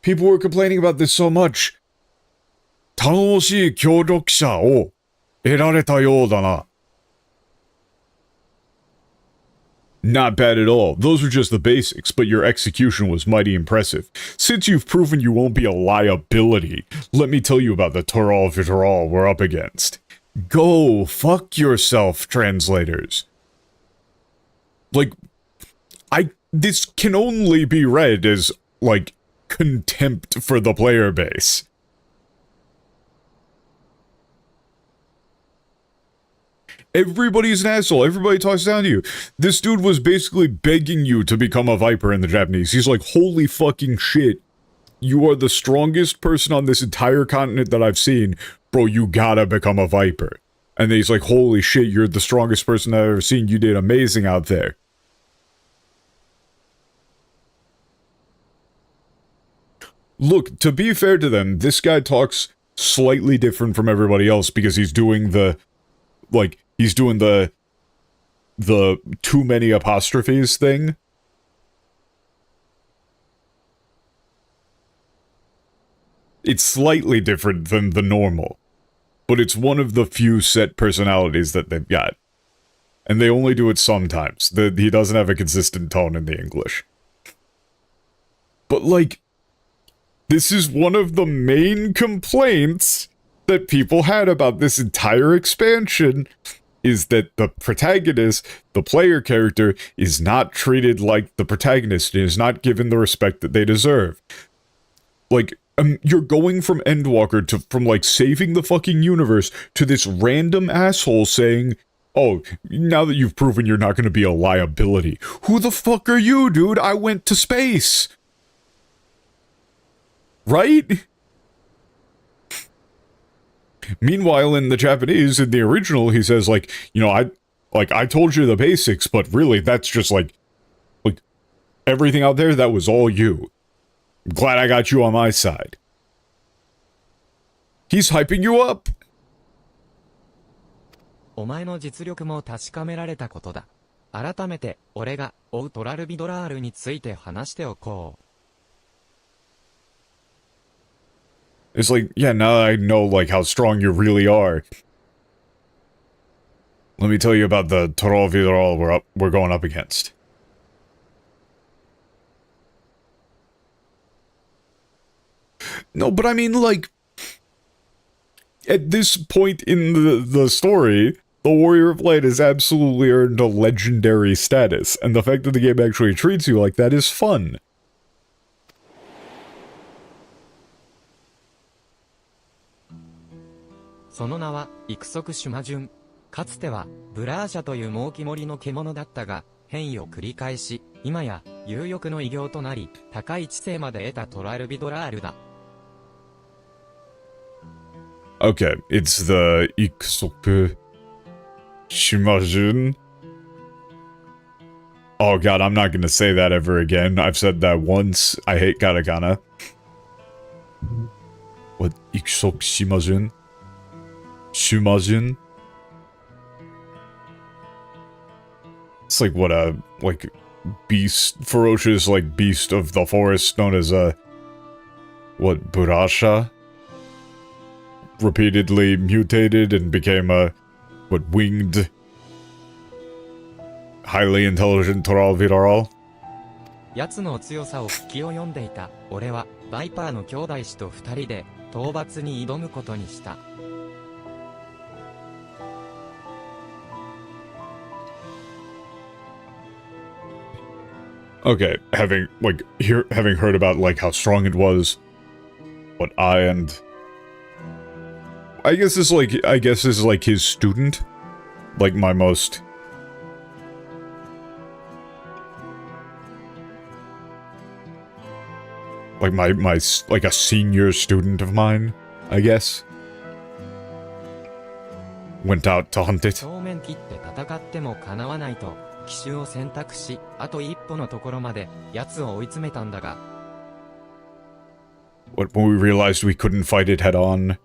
People were complaining about this so much. 頼もしい協力者を得られたようだな. Not bad at all. Those were just the basics, but your execution was mighty impressive. Since you've proven you won't be a liability, let me tell you about the Tural Vitoral we're up against. Go fuck yourself, translators. Like, this can only be read as, like, contempt for the player base. Everybody's an asshole. Everybody talks down to you. This dude was basically begging you to become a Viper in the Japanese. He's like, holy fucking shit. You are the strongest person on this entire continent that I've seen. Bro, you gotta become a Viper. And then he's like, holy shit, you're the strongest person I've ever seen. You did amazing out there. Look, to be fair to them, this guy talks slightly different from everybody else because he's doing the too many apostrophes thing. It's slightly different than the normal, but it's one of the few set personalities that they've got. And they only do it sometimes. He doesn't have a consistent tone in the English. But, like, this is one of the main complaints that people had about this entire expansion, is that the protagonist, the player character, is not treated like the protagonist and is not given the respect that they deserve. Like, you're going from Endwalker from, like, saving the fucking universe to this random asshole saying, oh, now that you've proven you're not going to be a liability. Who the fuck are you, dude? I went to space. Right? Meanwhile, in the Japanese, in the original, he says, like, you know, I told you the basics, but really, that's just, like, everything out there, that was all you. I'm glad I got you on my side. He's hyping you up. お前の実力も確かめられたことだ。改めて、俺が追うトラルビドラールについて話しておこう。It's like, yeah, now I know, like, how strong you really are. Let me tell you about the Toral Vidral we're going up against. No, but I mean, like, at this point in the story, the Warrior of Light has absolutely earned a legendary status, and the fact that the game actually treats you like that is fun. その名は、育足シュマジュン。かつては、ブラーシャという猛気盛りの獣だったが、変異を繰り返し、今や、有力の偉業となり、高い知性まで得たトラルビドラールだ。Okay, it's the Iksoku Shimajun. Oh god, I'm not gonna say that ever again. I've said that once. I hate katakana. What? Iksoku Shimajun? Shumajun? It's like what a, like, beast, ferocious, like, beast of the forest known as, what, Burasha? Repeatedly mutated and became a, what, winged, highly intelligent Toral Viral? 奴の強さを気を読んでいた。俺は、バイパーの兄弟子と二人で、討伐に挑むことにした。Okay, having heard about, like, how strong it was, what I guess this is like his student, like my most, like my like a senior student of mine, I guess, went out to hunt it. 正面切って戦っても叶わないと、奇襲を選択し、あと一歩のところまで、奴を追い詰めたんだが。When we realized we couldn't fight it head on,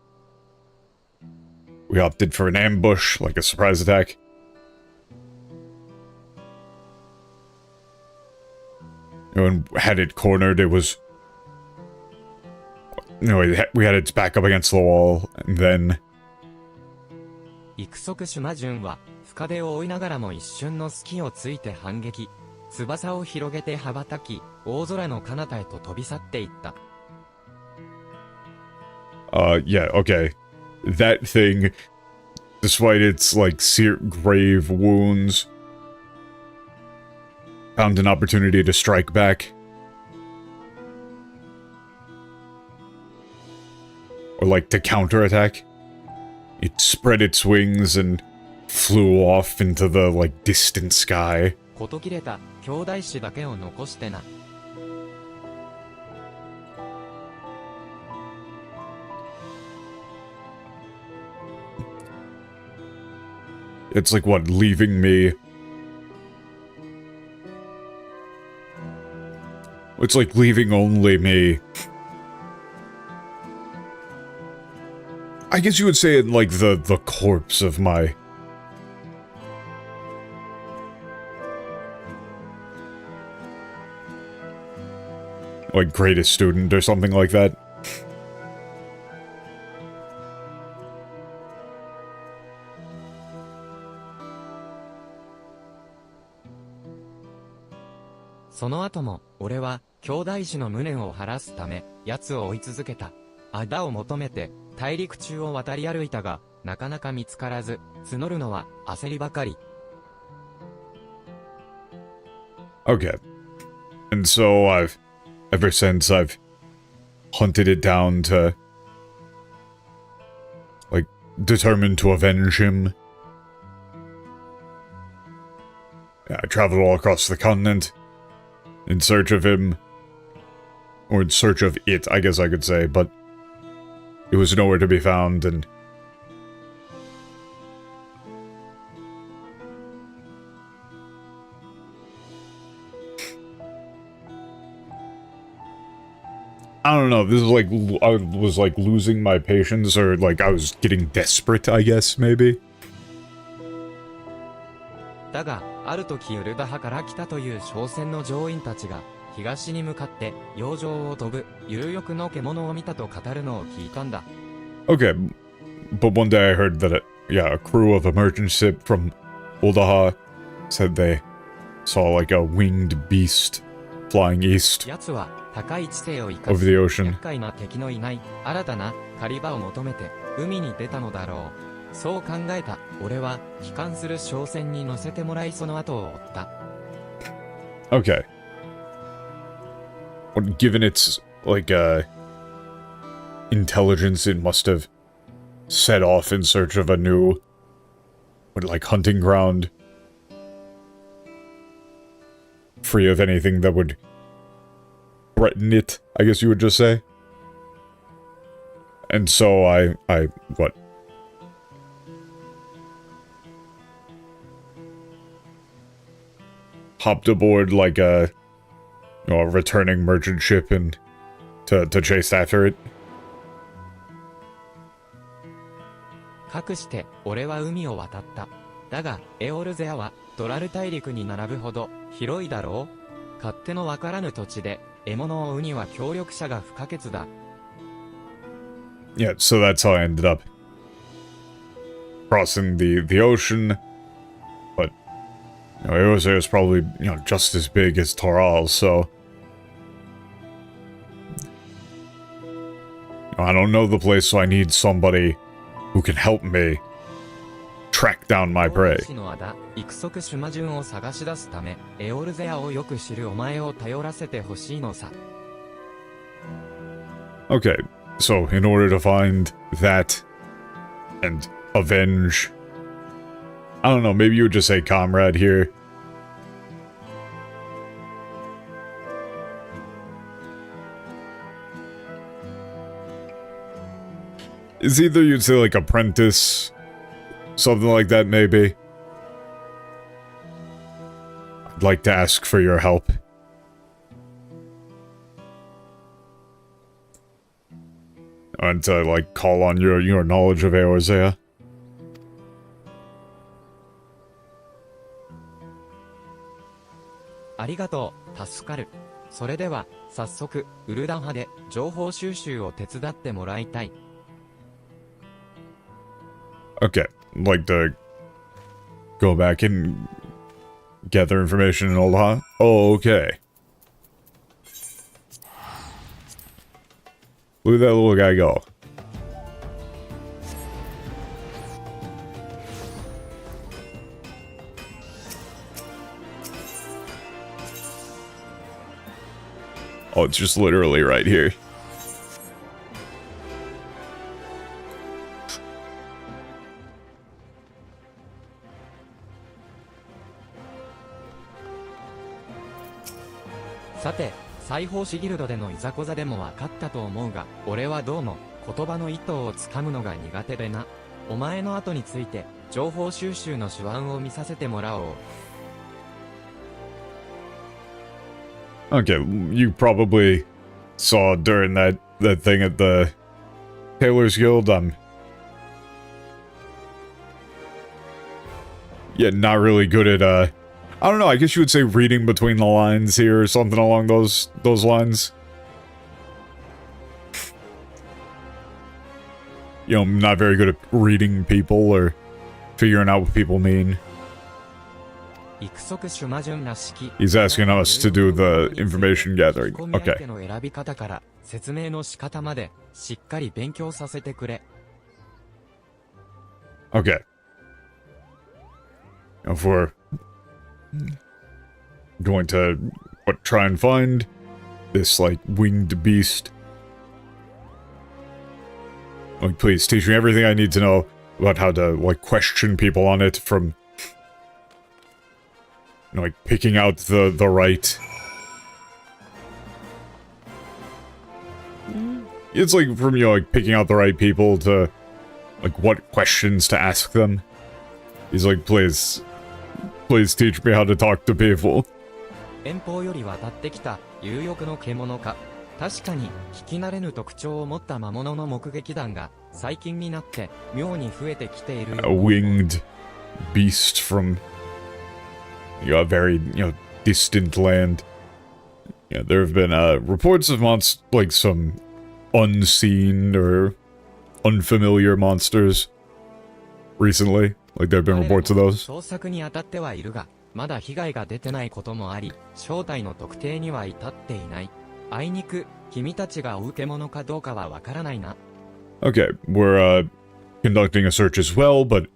we opted for an ambush, like a surprise attack. And had it cornered, it was... No, we had its back up against the wall, and then... 育足シュマジュンは、深手を追いながらも一瞬の隙をついて反撃。翼を広げて羽ばたき、大空の彼方へと飛び去っていった。Yeah, okay. That thing, despite its, like, grave wounds, found an opportunity to strike back. Or, like, to counterattack. It spread its wings and flew off into the, like, distant sky. こと切れた兄弟子だけを残してな。It's like, what, leaving me? It's like leaving only me. I guess you would say it like the corpse of my... like, greatest student or something like that. その後も、俺は、兄弟児の無念を晴らすため、奴を追い続けた。仇を求めて、大陸中を渡り歩いたが、なかなか見つからず、募るのは、焦りばかり。Okay. And so ever since I've hunted it down to, like, determined to avenge him. Yeah, I traveled all across the continent in search of him. Or in search of it, I guess I could say, but it was nowhere to be found, and I don't know, this is like, I was like losing my patience, or like I was getting desperate, I guess, maybe? だが、ある時ウルダ派から来たという商船の乗員たちが、東に向かって洋上を飛ぶ有翼の獣を見たと語るのを聞いたんだ。Okay, but one day I heard that, a crew of a merchant ship from Uldaha said they saw like a winged beast flying east 奴は高い知性を生か over し、 the ocean. 厄介な敵のいない新たな狩り場を求めて海に出たのだろう。そう考えた俺は帰還する商船に乗せてもらいその後を追った。Okay. Well, given its, like, intelligence, it must have set off in search of a new, like, hunting ground. Free of anything that would threaten it, I guess you would just say. And so what? Hopped aboard like a returning merchant ship and to chase after it. かくして俺は海を渡った。だがエオルゼアはドラル大陸に並ぶほど広いだろう。勝手のわからぬ土地で獲物を追うには協力者が不可欠だ。Yeah, so that's how I ended up crossing the ocean. But Eorzea is probably just as big as Taral, so I don't know the place, so I need somebody who can help me track down my prey. の間、育足シュマジュンを探し出すため、エオルゼアをよく知るお前を頼らせてほしいのさ。Okay, so in order to find that and avenge, I don't know, maybe you would just say comrade here. It's either you'd say like apprentice, something like that maybe. I'd like to ask for your help. And to like call on your knowledge of Eorzea. ありがとう、助かる。それでは、早速、ウルダン派で情報収集を手伝ってもらいたい。Okay, like to go back and gather information and all that? Oh, okay. Look at that little guy go. Oh, it's just literally right here. Sate, 裁縫師ギルドでのいざこざでも分かったと思うが、俺はどうも言葉の意図をつかむのが苦手でな。お前の後について情報収集の手腕を見させてもらおう。Okay, you probably saw during that thing at the Tailor's Guild, yeah, not really good at, I don't know, I guess you would say reading between the lines here or something along those lines. Not very good at reading people or figuring out what people mean. He's asking us to do the information gathering. Okay. Okay. If we're going to try and find this like winged beast, Like, please teach me everything I need to know about how to, like, question people on it from, you know, like, picking out the right. It's like from, you know, like, picking out the right people to, like, what questions to ask them. He's like, please teach me how to talk to people. 遠方より渡ってきた有力の獣か。確かに聞き慣れぬ特徴を持った魔物の目撃談が最近になって妙に増えてきているよ。A winged beast from, you know, a very, you know, distant land. Yeah, there have been reports of like some unseen or unfamiliar monsters recently. Like there have been reports of those. 捜索に当たってはいるが、まだ被害が出てないこともあり、正体の特定には至っていない。あいにく、君たちが追う獣かどうかはわからないな。Okay, we're conducting a search as well, but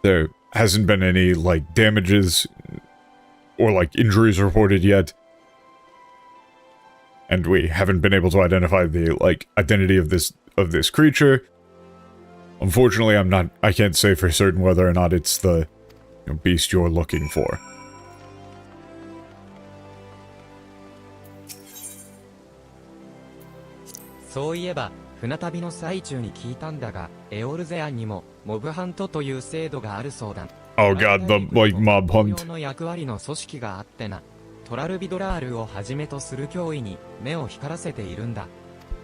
there hasn't been any like damages or like injuries reported yet. And we haven't been able to identify the like identity of this creature. Unfortunately, I can't say for certain whether or not it's the, you know, beast you're looking for. そういえば、船旅の最中に聞いたんだが、エオルゼアンにもモブハントという制度があるそうだ。Oh god, the like mob hunt. の役割の組織があってな。トラルビドラールをはじめとする脅威に目を光らせているんだ。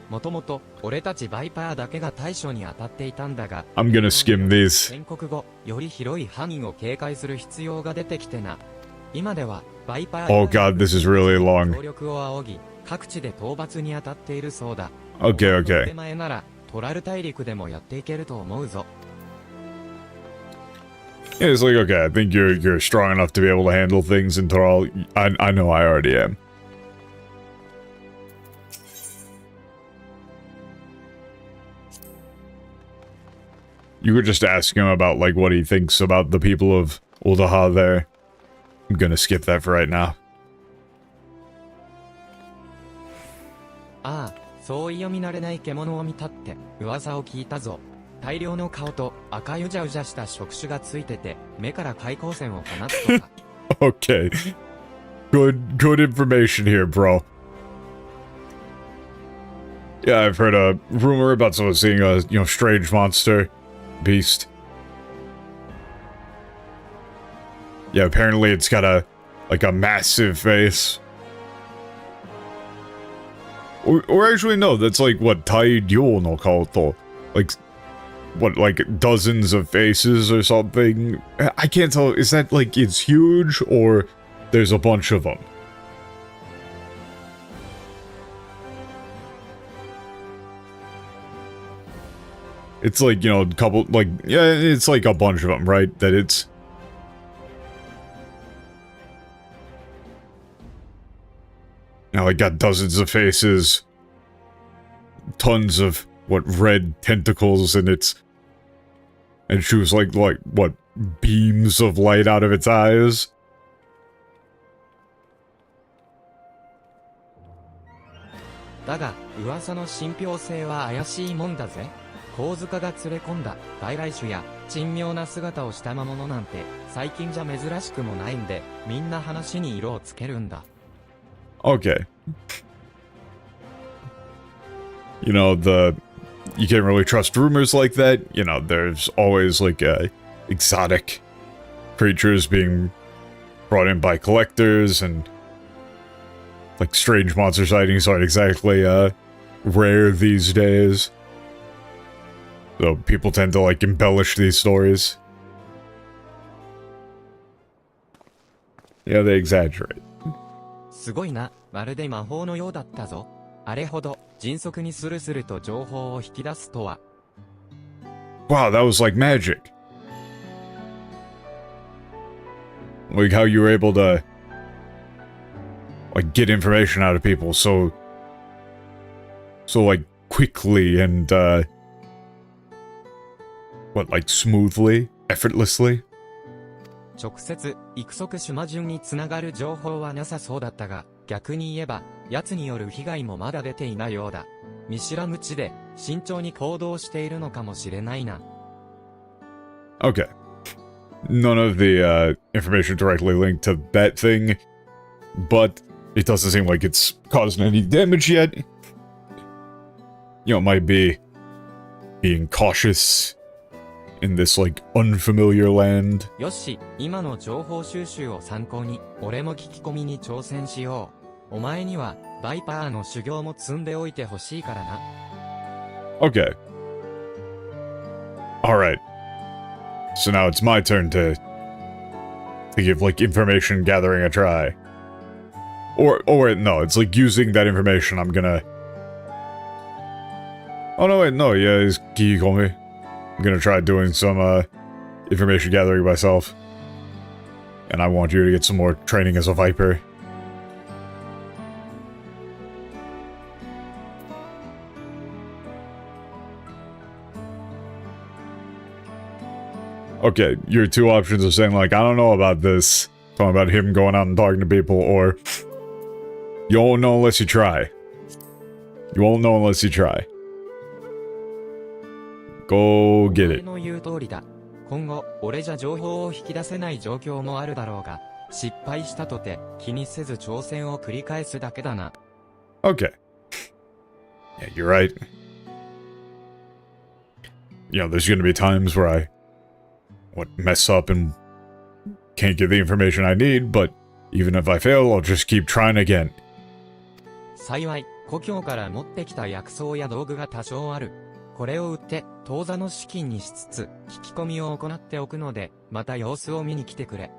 もともと俺たちバイパーだけが対処に当たっていたんだが、I'm gonna skim these. 建国後、より広い範囲を警戒する必要が出てきてな。今ではバイパー Oh god, this is really long. 協力を仰ぎ、各地で討伐に当たっているそうだ。Okay, okay. 手前ならトラル大陸でもやっていけると思うぞ。Yeah, it's like, okay, I think you're strong enough to be able to handle things in Toral. I know I already am. You could just ask him about, like, what he thinks about the people of Uldaha there. I'm gonna skip that for right now. ああ、そう読み慣れない獣を見たって噂を聞いたぞ。大量の顔と赤いうじゃうじゃした触手がついてて、目から開光線を放つとか。Okay. Good information here, bro. Yeah, I've heard a rumor about someone seeing a, you know, strange monster. Beast. Yeah, apparently it's got a massive face. Or actually no, that's like what Taidyo no Kaoto. Like what, like dozens of faces or something? I can't tell, is that like it's huge or there's a bunch of them? It's like, you know, a couple, like, yeah, it's like a bunch of them, right? That it's... You know, like, got dozens of faces. Tons of, what, red tentacles, and it's... And shoots like, what, beams of light out of its eyes? Daga, 噂の信憑性は怪しいもんだぜ。神塚が連れ込んだ外来種や珍妙な姿をした魔物なんて最近じゃ珍しくもないんで、みんな話に色をつけるんだ。Okay. You know, you can't really trust rumors like that. You know, there's always like exotic creatures being brought in by collectors, and like strange monster sightings aren't exactly rare these days. So people tend to like embellish these stories. Yeah, they exaggerate. すごいな、まるで魔法のようだったぞ。あれほど迅速にスルスルと情報を引き出すとは。Wow, that was like magic. Like how you were able to like get information out of people so like quickly and what, like smoothly, effortlessly? 直接、育足種魔順につながる情報はなさそうだったが、逆に言えば、奴による被害もまだ出ていないようだ。見知らぬ地で慎重に行動しているのかもしれないな。Okay. None of the information directly linked to that thing, but it doesn't seem like it's causing any damage yet. You know, it might be being cautious in this, like, unfamiliar land. よし、今の情報収集を参考に、俺も聞き込みに挑戦しよう。お前には、バイパーの修行も積んでおいてほしいからな。Okay. Alright. So now it's my turn to give, like, information gathering a try. Or wait, no, it's like using that information, I'm gonna... Oh, no, wait, no, yeah, he's Kikikomi. I'm gonna try doing some, information gathering myself. And I want you to get some more training as a Viper. Okay, your two options are saying, like, I don't know about this. Talking about him going out and talking to people, or... You won't know unless you try. You won't know unless you try. Go get it. 俺の言う通りだ。今後、俺じゃ情報を引き出せない状況もあるだろうが、失敗したとて気にせず挑戦を繰り返すだけだな。Okay. Yeah, you're right. You know, there's gonna be times where I... mess up and can't get the information I need, but even if I fail, I'll just keep trying again. 幸い、故郷から持ってきた薬草や道具が多少ある。これを売って、当座の資金にしつつ、聞き込みを行っておくので、また様子を見に来てくれ。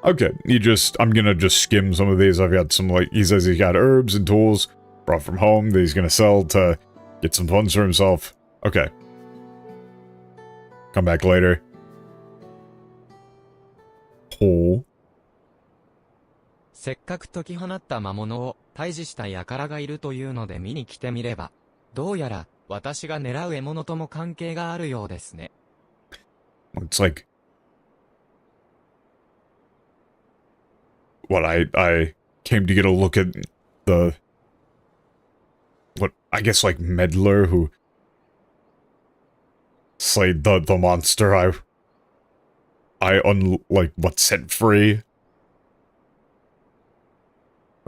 Okay, I'm gonna just skim some of these. I've got some, like, he says he's got herbs and tools brought from home that he's gonna sell to get some funds for himself. Okay. Come back later. Oh. せっかく解き放った魔物を退治した輩がいるというので見に来てみれば、どうやら私が狙う獲物とも関係があるようですね。It's like... What, I came to get a look at the... What, I guess, like, meddler who... slayed the monster set free.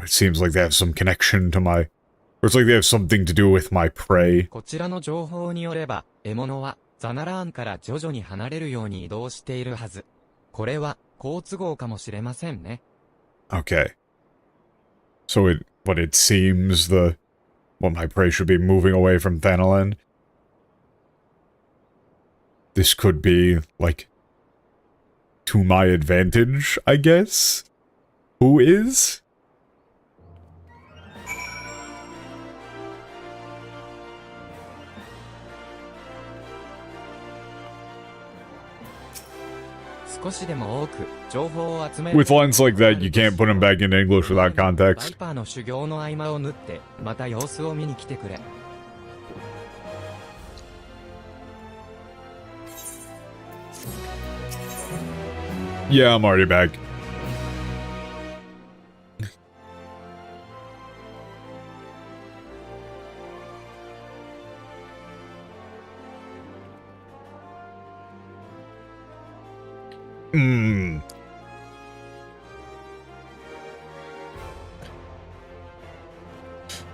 It seems like they have some connection to my... Or it's like they have something to do with my prey. こちらの情報によれば、獲物はザナラーンから徐々に離れるように移動しているはず。これは好都合かもしれませんね。Okay. So it seems my prey should be moving away from Thanalan. This could be, like, to my advantage, I guess? Who is? With lines like that, you can't put them back in English without context. Yeah, I'm already back.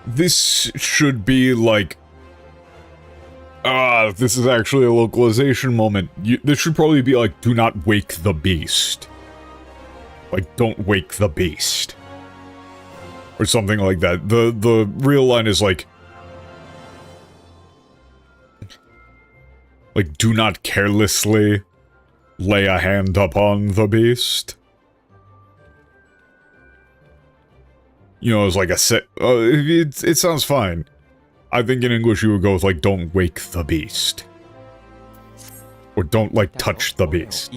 This should be like... this is actually a localization moment. This should probably be like, do not wake the beast. Like, don't wake the beast. Or something like that. The real line is like... Like, do not carelessly lay a hand upon the beast. You know, it's like a set... it sounds fine. I think in English you would go with, like, don't wake the beast. Or don't, like, touch the beast.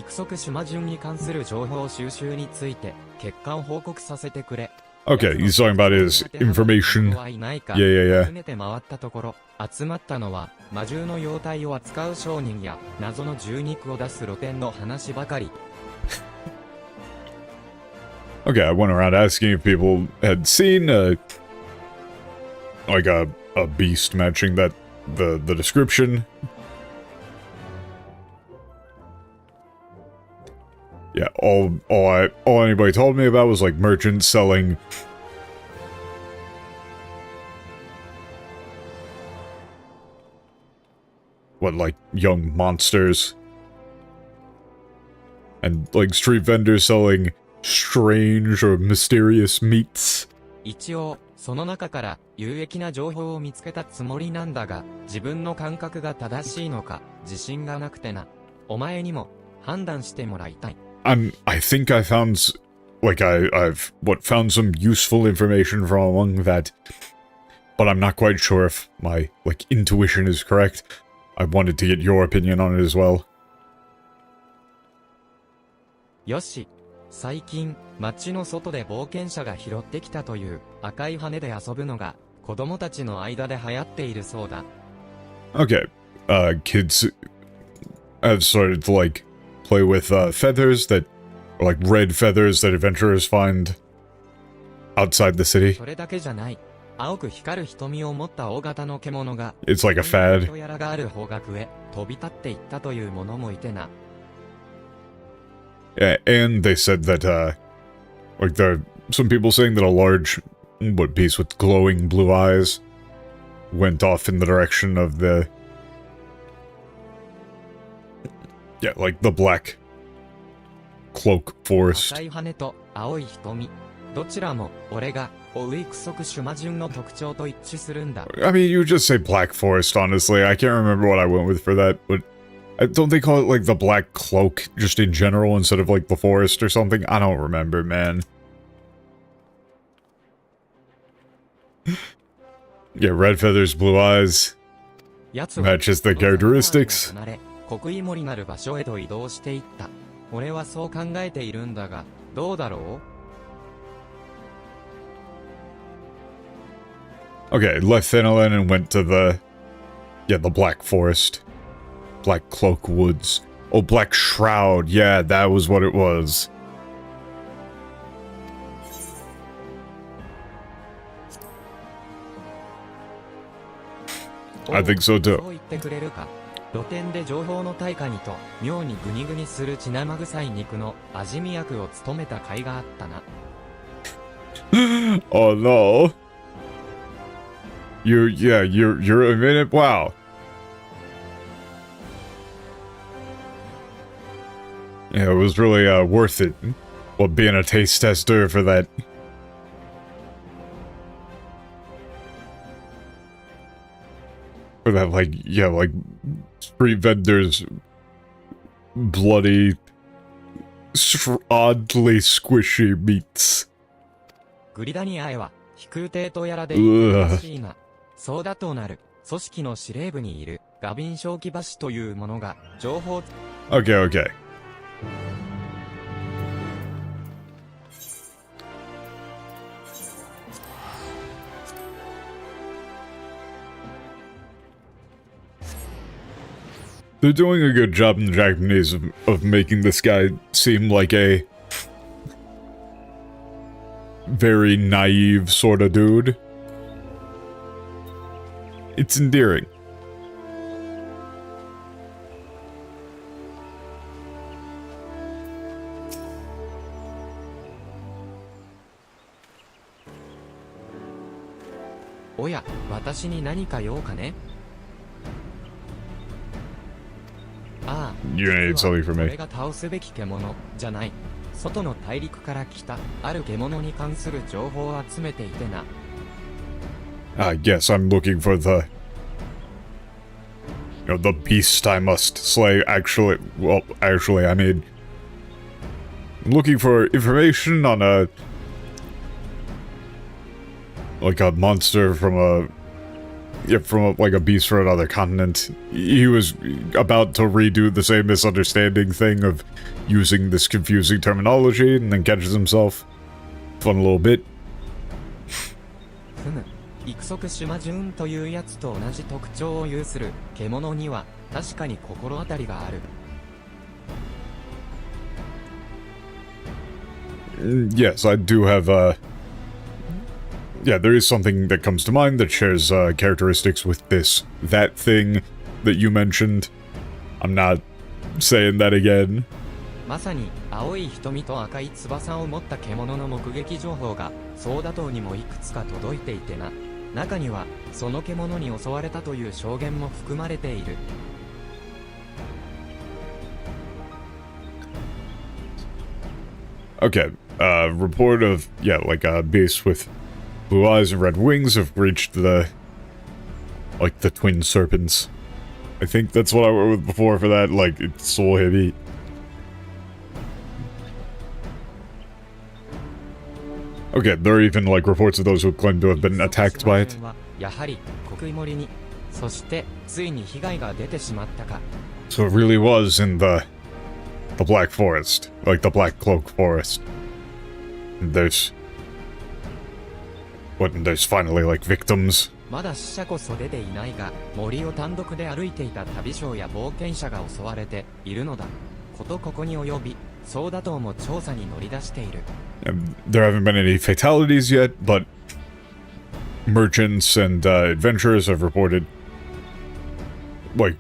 Okay, he's talking about his information. Yeah. 集まったのは魔獣の妖体を扱う商人や謎の獣肉を出す露店の話ばかり。Okay, I went around asking if people had seen like a beast matching that the description. Yeah, all anybody told me about was like merchants selling what, like young monsters, and like street vendors selling strange or mysterious meats. 一応、その中から有益な情報を見つけたつもりなんだが、自分の感覚が正しいのか自信がなくてな。お前にも判断してもらいたい。I think I found, like, I've found some useful information from among that, but I'm not quite sure if my, like, intuition is correct. I wanted to get your opinion on it as well. よし。最近、街の外で冒険者が拾ってきたという赤い羽で遊ぶのが子供たちの間で流行っているそうだ。Okay, kids have started to, like, play with, feathers that, or, like, red feathers that adventurers find outside the city. それだけじゃない。青く光る瞳を持った大型の獣が、It's like a fad. 人やらがある方角へ飛び立っていったという者もいてな。Yeah, and they said that, like, there are some people saying that a large, beast with glowing blue eyes went off in the direction of the... Yeah, like, the black cloak forest. 赤い羽と青い瞳。どちらも俺が追う育足シュマジュンの特徴と一致するんだ。I mean, you just say black forest, honestly. I can't remember what I went with for that, but... Don't they call it, like, the black cloak, just in general, instead of, like, the forest or something? I don't remember, man. Yeah, red feathers, blue eyes. Matches the characteristics. 刻印森なる場所へと移動していった。俺はそう考えているんだが、どうだろう? Okay, left Thanalan and went to the... Yeah, the Black Forest. Black Cloak Woods. Oh, Black Shroud. Yeah, that was what it was. I think so too. そう言ってくれるか。露店で情報の対価にと、妙にグニグニする血生臭い肉の味見役を務めた甲斐があったな。Oh no. You're a minute. Wow. Yeah, it was really worth it. Well, being a taste tester for that. For that, like, yeah, like, street vendors, bloody, oddly squishy meats. グリダニアへは、飛空艇とやらで行くらしいな。そうだとなる。組織の司令部にいる、ガビン正気橋というものが、情報... Okay, okay. They're doing a good job in the Japanese of making this guy seem like a very naive sort of dude. It's endearing. Oya, 私に何か用かね? You're gonna need something for me. 俺が倒すべき獣じゃない。外の大陸から来たある獣に関する情報を集めていてな。Yes, I'm looking for the... You know, the beast I must slay. Actually, I mean... I'm looking for information on a... Like a monster from a... Yeah, like a beast from another continent. He was about to redo the same misunderstanding thing of using this confusing terminology and then catches himself. Fun a little bit. ふむ、育足シュマジュンというやつと同じ特徴を有する獣には確かに心当たりがある。Yes, I do have yeah, there is something that comes to mind that shares characteristics with that thing that you mentioned. I'm not saying that again. まさに青い瞳と赤い翼を持った獣の目撃情報がソーダ島にもいくつか届いていてな。中にはその獣に襲われたという証言も含まれている。Okay, report of, yeah, like a beast with blue eyes and red wings have reached the twin serpents. I think that's what I went with before for that, like, it's so heavy. Okay, there are even, like, reports of those who claim to have been attacked by it. やはり国森に、そしてついに被害が出てしまったか。So it really was in the Black Forest, like the Black Cloak Forest. And there's finally, like, victims. まだ死者こそ出ていないが、森を単独で歩いていた旅商や冒険者が襲われているのだ。ことここに及び、ソーダ島も調査に乗り出している。There haven't been any fatalities yet, but merchants and adventurers have reported, like,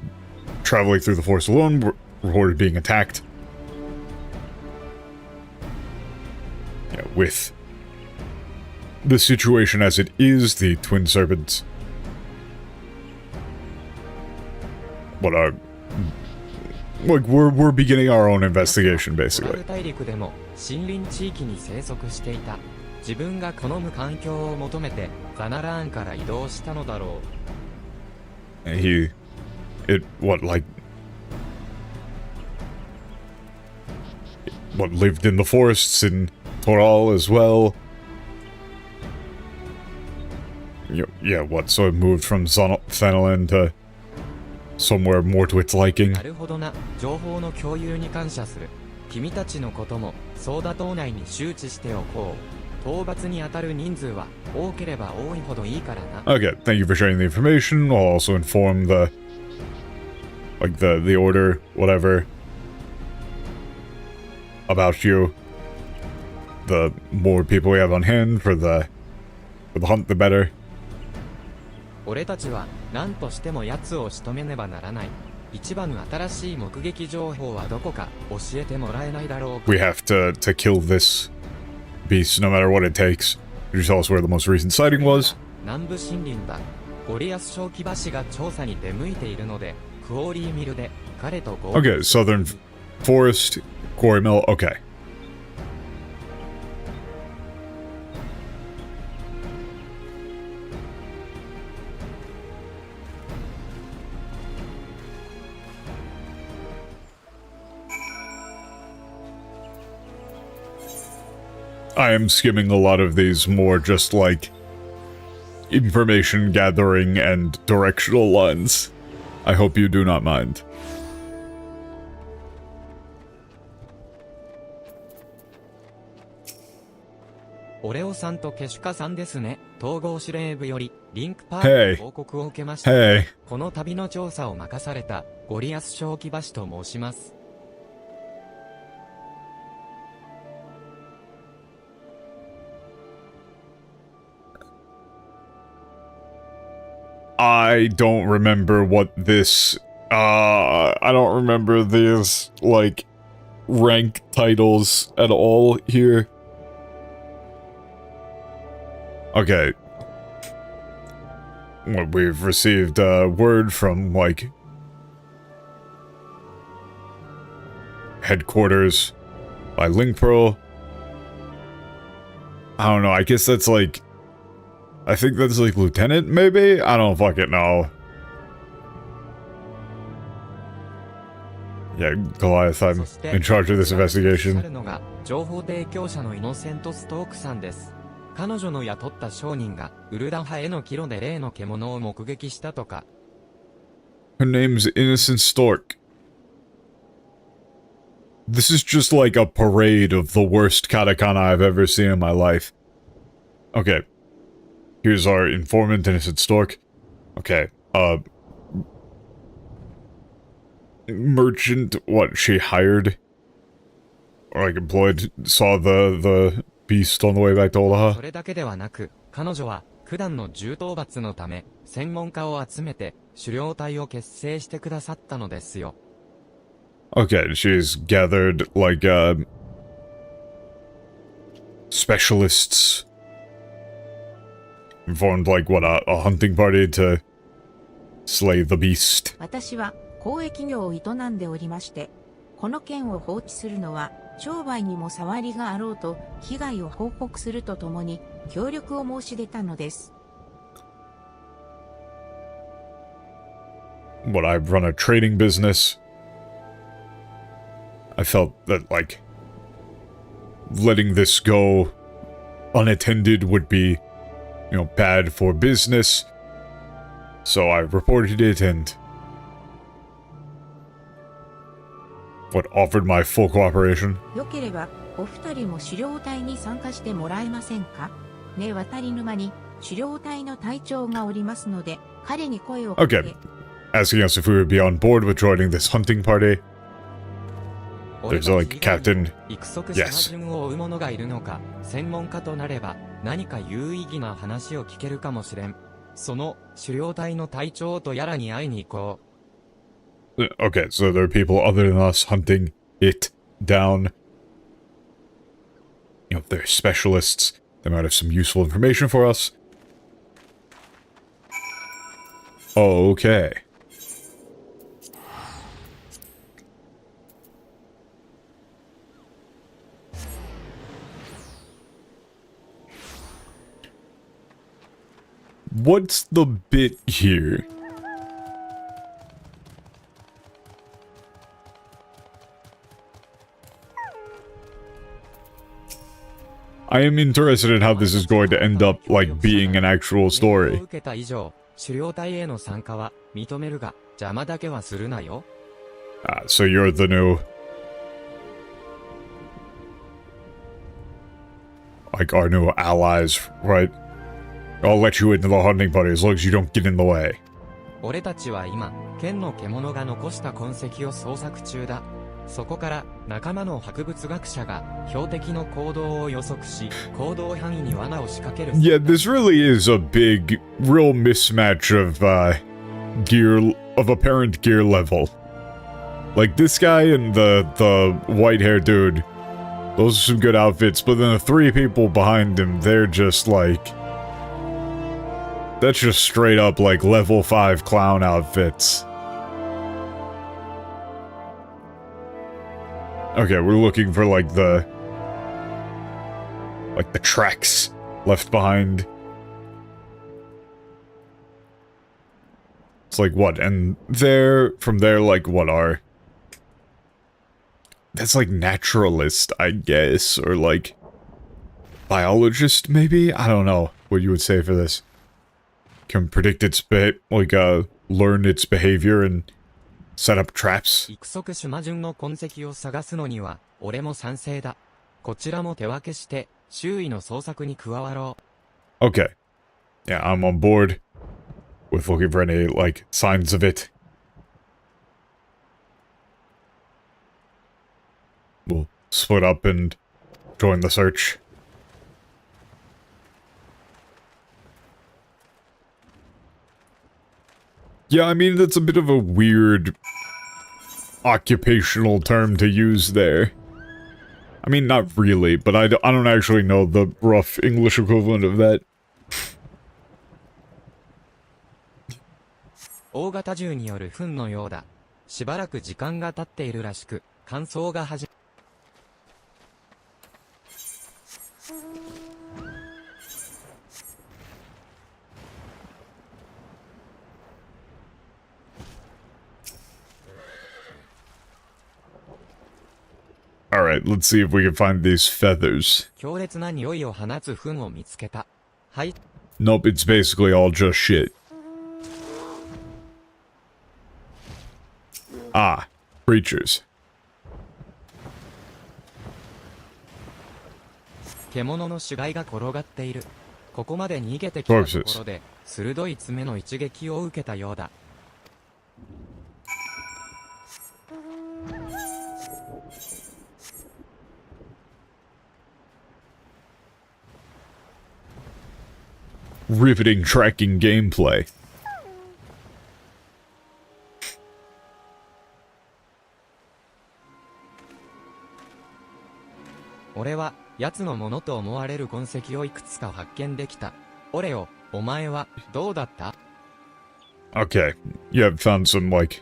traveling through the forest alone, reported being attacked. Yeah, with the situation as it is, the twin serpents. What are... Like, we're beginning our own investigation, basically. 大陸でも森林地域に生息していた。自分が好む環境を求めてザナラーンから移動したのだろう。Lived in the forests in Toral as well. Yeah, so it moved from Fenelon to somewhere more to its liking. なるほどな。情報の共有に感謝する。君たちのこともソーダ島内に周知しておこう。討伐に当たる人数は多ければ多いほどいいからな。Okay, thank you for sharing the information. I'll also inform the order, whatever, about you. The more people we have on hand for the hunt, the better. 俺たちは何としても奴を仕留めねばならない。一番の新しい目撃情報はどこか教えてもらえないだろうか。 We have to kill this beast no matter what it takes. Could you tell us where the most recent sighting was? 南部森林だ。ゴリアス小騎馬氏が調査に出向いているので、クオーリーミルで彼と合流。 Okay, Southern Forest, Quarry Mill, okay. I am skimming a lot of these more just like information gathering and directional lines. I hope you do not mind. Oreo さんとケシュカさんですね。統合司令部よりリンクパークの報告を受けました。Hey. この旅の調査を任されたゴリアス小騎馬氏と申します。I don't remember what this, I don't remember these, like, rank titles at all here. Okay. Well, we've received word from, like, headquarters by Link Pearl. I don't know, I guess that's, like, I think that's like lieutenant, maybe? I don't fucking know. Yeah, Goliath, I'm in charge of this investigation. 情報提供者のイノセント・ストークさんです。彼女の雇った商人がウルダハへの帰路で例の獣を目撃したとか。Her name's Innocent Stork. This is just like a parade of the worst katakana I've ever seen in my life. Okay. Here's our informant, Innocent Stork. Okay, merchant, what, she hired? Or, like, employed, saw the beast on the way back to Olaha? それだけではなく、彼女は、九段の銃討伐のため、専門家を集めて、狩猟隊を結成してくださったのですよ。Okay, she's gathered, like, specialists. Formed, like, what, a hunting party to slay the beast. 私は交易業を営んでおりまして、この件を放置するのは商売にも触りがあろうと被害を報告するとともに協力を申し出たのです。What, I run a trading business. I felt that, like, letting this go unattended would be, you know, bad for business. So I reported it and what, offered my full cooperation. よければお二人も狩猟隊に参加してもらえませんかね、渡り沼に狩猟隊の隊長がおりますので、彼に声をかけ。Okay. Asking us if we would be on board with joining this hunting party. There's like a captain. 育足した順を追う者がいるのか、専門家となれば何か有意義な話を聞けるかもしれん。その狩猟隊の隊長とやらに会いに行こう。Okay, so there are people other than us hunting it down. You know, they're specialists. They might have some useful information for us. Okay. What's the bit here? I am interested in how this is going to end up, like, being an actual story. So you're the new... like, our new allies, right? I'll let you into the hunting party as long as you don't get in the way. 俺たちは今、剣の獣が残した痕跡を捜索中だ。そこから仲間の博物学者が標的の行動を予測し、行動範囲に罠を仕掛ける。Yeah, this really is a big, real mismatch of, gear, of apparent gear level. Like, this guy and the white-haired dude, those are some good outfits, but then the three people behind him, they're just like... that's just straight up, like, level 5 clown outfits. Okay, we're looking for, like, the tracks left behind. It's like, what? And there, from there, like, what are... that's, like, naturalist, I guess, or, like, biologist, maybe? I don't know what you would say for this. Can predict its learn its behavior and set up traps. 育足種魔順の痕跡を探すのには、俺も賛成だ。こちらも手分けして、周囲の捜索に加わろう。Okay. Yeah, I'm on board with looking for any, like, signs of it. We'll split up and join the search. Yeah, I mean, that's a bit of a weird occupational term to use there. I mean, not really, but I don't actually know the rough English equivalent of that. 大型銃による糞のようだ。しばらく時間が経っているらしく、乾燥が始まる。Alright, let's see if we can find these feathers. 強烈な匂いを放つ糞を見つけた。はい。Nope, it's basically all just shit. Ah, creatures. 獣の死骸が転がっている。ここまで逃げてきたところで、鋭い爪の一撃を受けたようだ。riveting tracking gameplay. 俺は奴のものと思われる痕跡をいくつか発見できた。オレオ、お前はどうだった？ Okay, yeah, found some, like,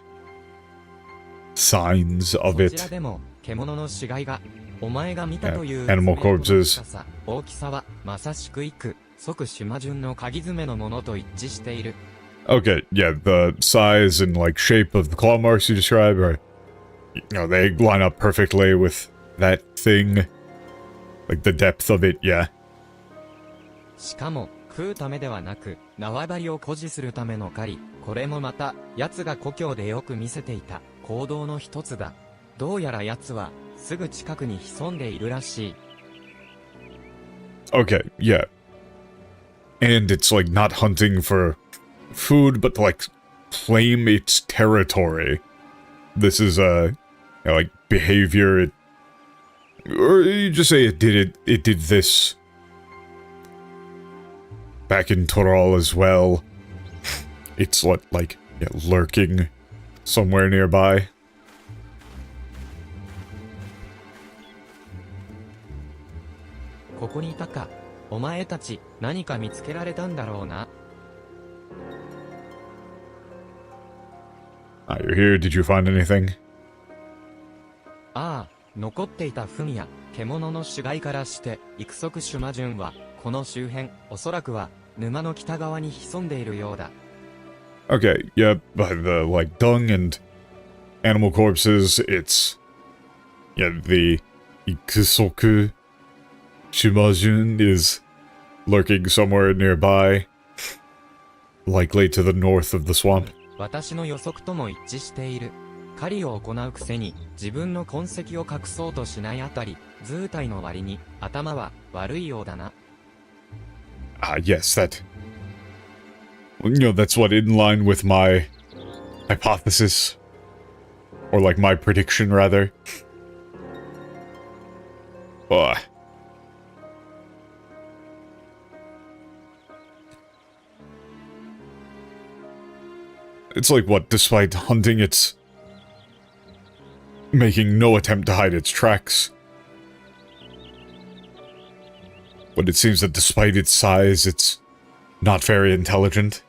signs of そち it. らでも獣の死骸がお前が見たという Animal corpses. 大きさはまさしく幾即島順の鍵爪のものと一致している。 Okay, yeah, the size and, like, shape of the claw marks you describe are, you know, they line up perfectly with that thing. Like, the depth of it, yeah. しかも食うためではなく縄張りを誇示するための狩り。これもまた奴が故郷でよく見せていた行動の一つだ。どうやら奴はすぐ近くに潜んでいるらしい。 Okay, yeah. And it's, like, not hunting for food, but to, like, claim its territory. This is, you know, like, behavior. Or you just say it did this back in Toral as well. It's, like, yeah, lurking somewhere nearby. ここにいたか。お前たち何か見つけられたんだろうな。 Ah, you're here. Did you find anything? ああ、残っていた糞や獣の死骸からして幾足島順はこの周辺、おそらくは沼の北側に潜んでいるようだ。 Okay, yeah, by the, like, dung and animal corpses, it's, yeah, the Ikusoku Shimajun is lurking somewhere nearby, likely to the north of the swamp. 私の予測とも一致している。狩りを行うくせに自分の痕跡を隠そうとしないあたり、図体の割に頭は悪いようだな。 Ah, yes, that... You know, that's what, in line with my hypothesis. Or, like, my prediction, rather. Ugh. It's like, what, despite hunting, it's making no attempt to hide its tracks. But it seems that despite its size, it's not very intelligent.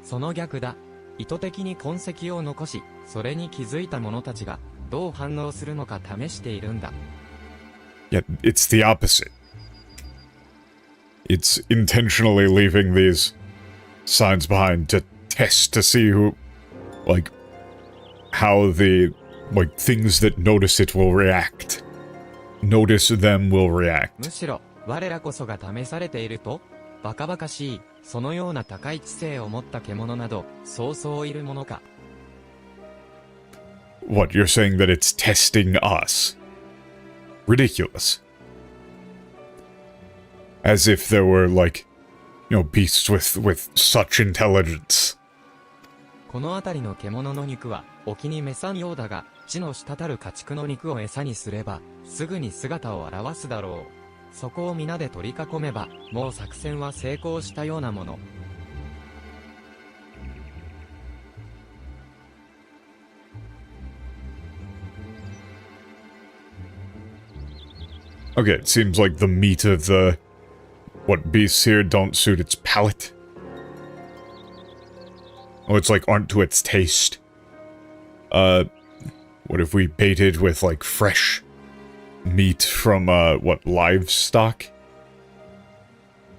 その逆だ。意図的に痕跡を残し、それに気づいた者たちがどう反応するのか試しているんだ。 Yet it's the opposite. It's intentionally leaving these signs behind to test to see who, like, how the, like, things that notice it will react. Notice them will react. むしろ我らこそが試されていると、バカバカしい。そのような高い知性を持った獣などそうそういるものか。 What, you're saying that it's testing us? Ridiculous. As if there were, like, you know, beasts with such intelligence. この辺りの獣の肉はお気に召さんようだが、地の滴る家畜の肉を餌にすればすぐに姿を現すだろう。そこを皆で取り囲めばもう作戦は成功したようなもの。 Okay, it seems like the meat of the... what beasts here don't suit its palate. Oh, it's like aren't to its taste. What if we baited with, like, fresh meat from, what, livestock?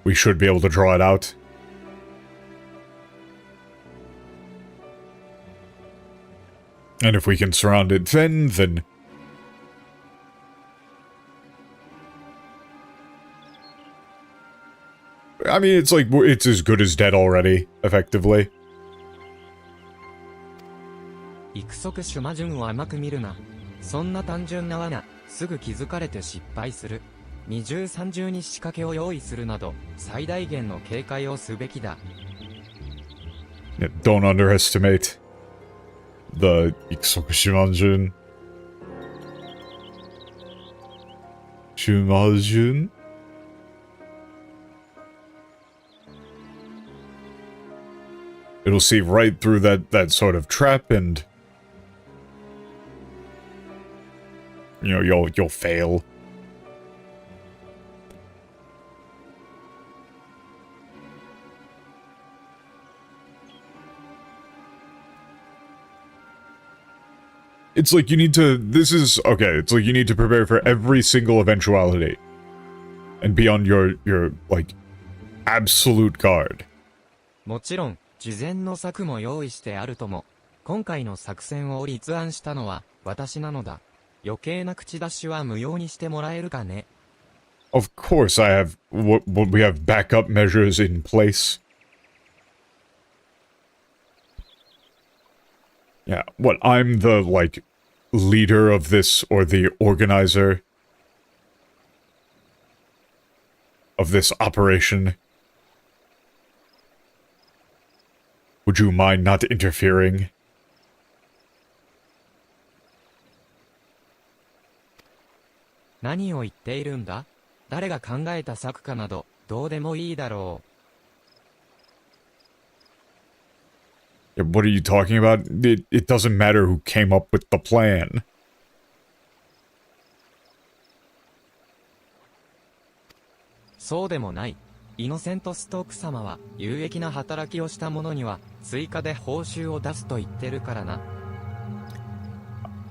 We should be able to draw it out. And if we can surround it then... I mean, it's like, it's as good as dead already, effectively. 幾足島順を甘く見るな。そんな単純な罠、すぐ気づかれて失敗する。二重三重に仕掛けを用意するなど、最大限の警戒をすべきだ。 Yeah, don't underestimate the Ikusokushimanjun. Shumajun? It'll see right through that sort of trap and... You know, you'll fail. It's like you need to, it's like you need to prepare for every single eventuality. And be on your like, absolute guard. もちろん、事前の策も用意してあるとも。今回の作戦を立案したのは、私なのだ。余計な口出しは無用にしてもらえるかね。Of course I have, we have backup measures in place. Yeah, what, I'm the, like, leader of this, or the organizer of this operation. Would you mind not interfering? 何を言っているんだ？誰が考えた策かなど、どうでもいいだろう。Yeah, what are you talking about? It doesn't matter who came up with the plan. そうでもない。イノセントストーク様は有益な働きをした者には追加で報酬を出すと言ってるからな。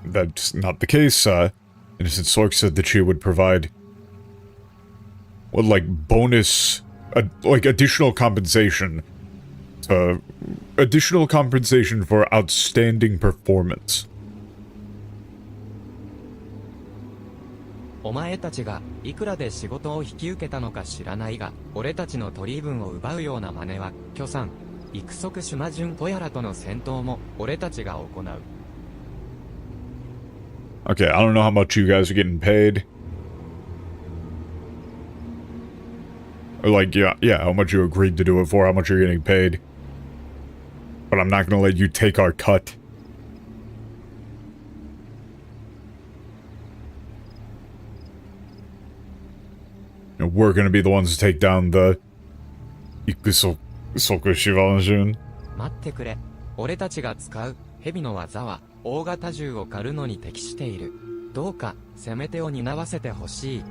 That's not the case, Innocent Sork said that she would provide... Well, like, bonus... like, additional compensation... additional compensation for outstanding performance. お前たちがいくらで仕事を引き受けたのか知らないが、俺たちの取り分を奪うような真似は、巨産、育足シュマジュントヤラとの戦闘も俺たちが行う。Okay, I don't know how much you guys are getting paid. Or like, yeah, how much you agreed to do it for, how much you're getting paid. But I'm not gonna let you take our cut. You know, we're gonna be the ones to take down the... Ikusokushivanjun. 待ってくれ。俺たちが使う蛇の技は大型銃を狩るのに適している。どうか攻め手を担わせてほしい。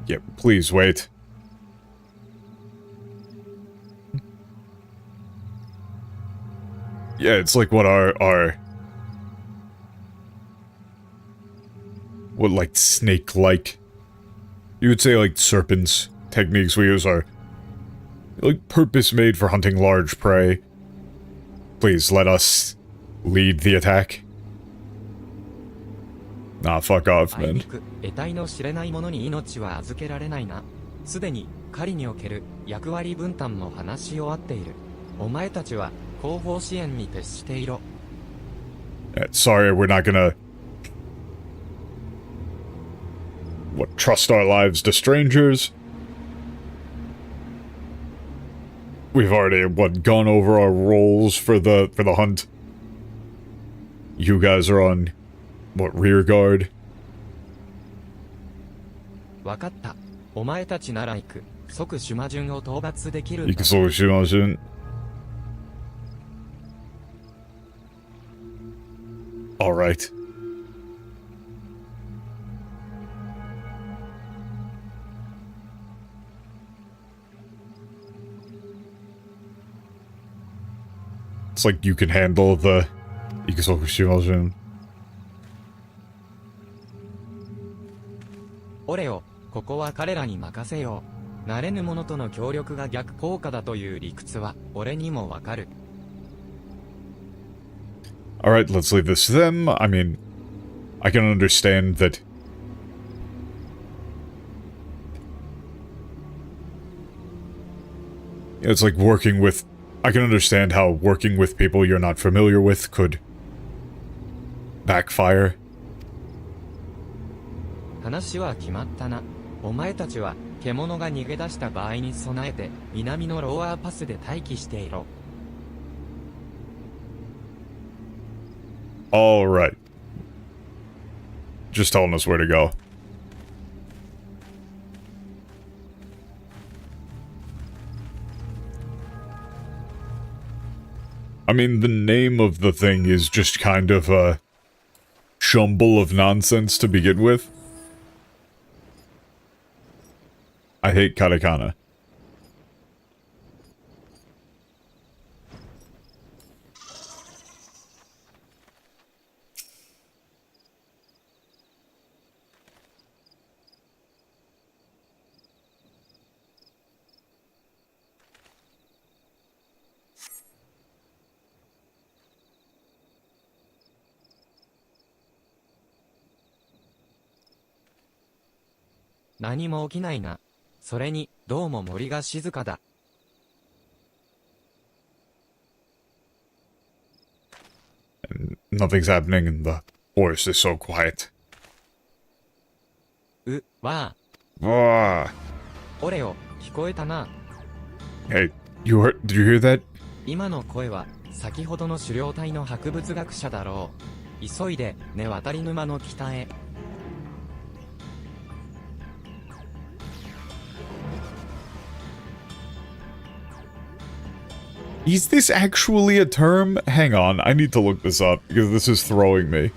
Yeah, please wait. Yeah, it's like what our what, like, snake-like, you would say, like, serpents techniques we use are, like, purpose-made for hunting large prey. Please let us lead the attack. Nah, fuck off, man. 得体の知れない者に命は預けられないな。すでに狩りにおける役割分担も話し終わっている。お前たちは後方支援に徹していろ。Sorry, we're not gonna... What, trust our lives to strangers? We've already, what, gone over our roles for the hunt? You guys are on, what, rear guard? わかった。お前たちなら行く。即シュマジュンを討伐できるんだ。行くそうしません。Alright. It's like you can handle the Ikusokushimasen. 俺よ、ここは彼らに任せよう。慣れぬ者との協力が逆効果だという理屈は俺にもわかる。Alright, let's leave this to them. I mean, I can understand that... It's like working with... I can understand how working with people you're not familiar with could... backfire. 話は決まったな。お前たちは獣が逃げ出した場合に備えて南のローアーパスで待機していろ。Alright. Just telling us where to go. I mean, the name of the thing is just kind of a jumble of nonsense to begin with. I hate katakana. "何も起きないな。それに、どうも森が静かだ。Nothing's happening and the forest is so quiet. わ Ah. あ、オレオ、聞こえたな。Hey, did you hear that? 今の声は、先ほどの狩猟隊の博物学者だろう。急いで、ね、渡り沼の北へ。Is this actually a term? Hang on, I need to look this up, because this is throwing me.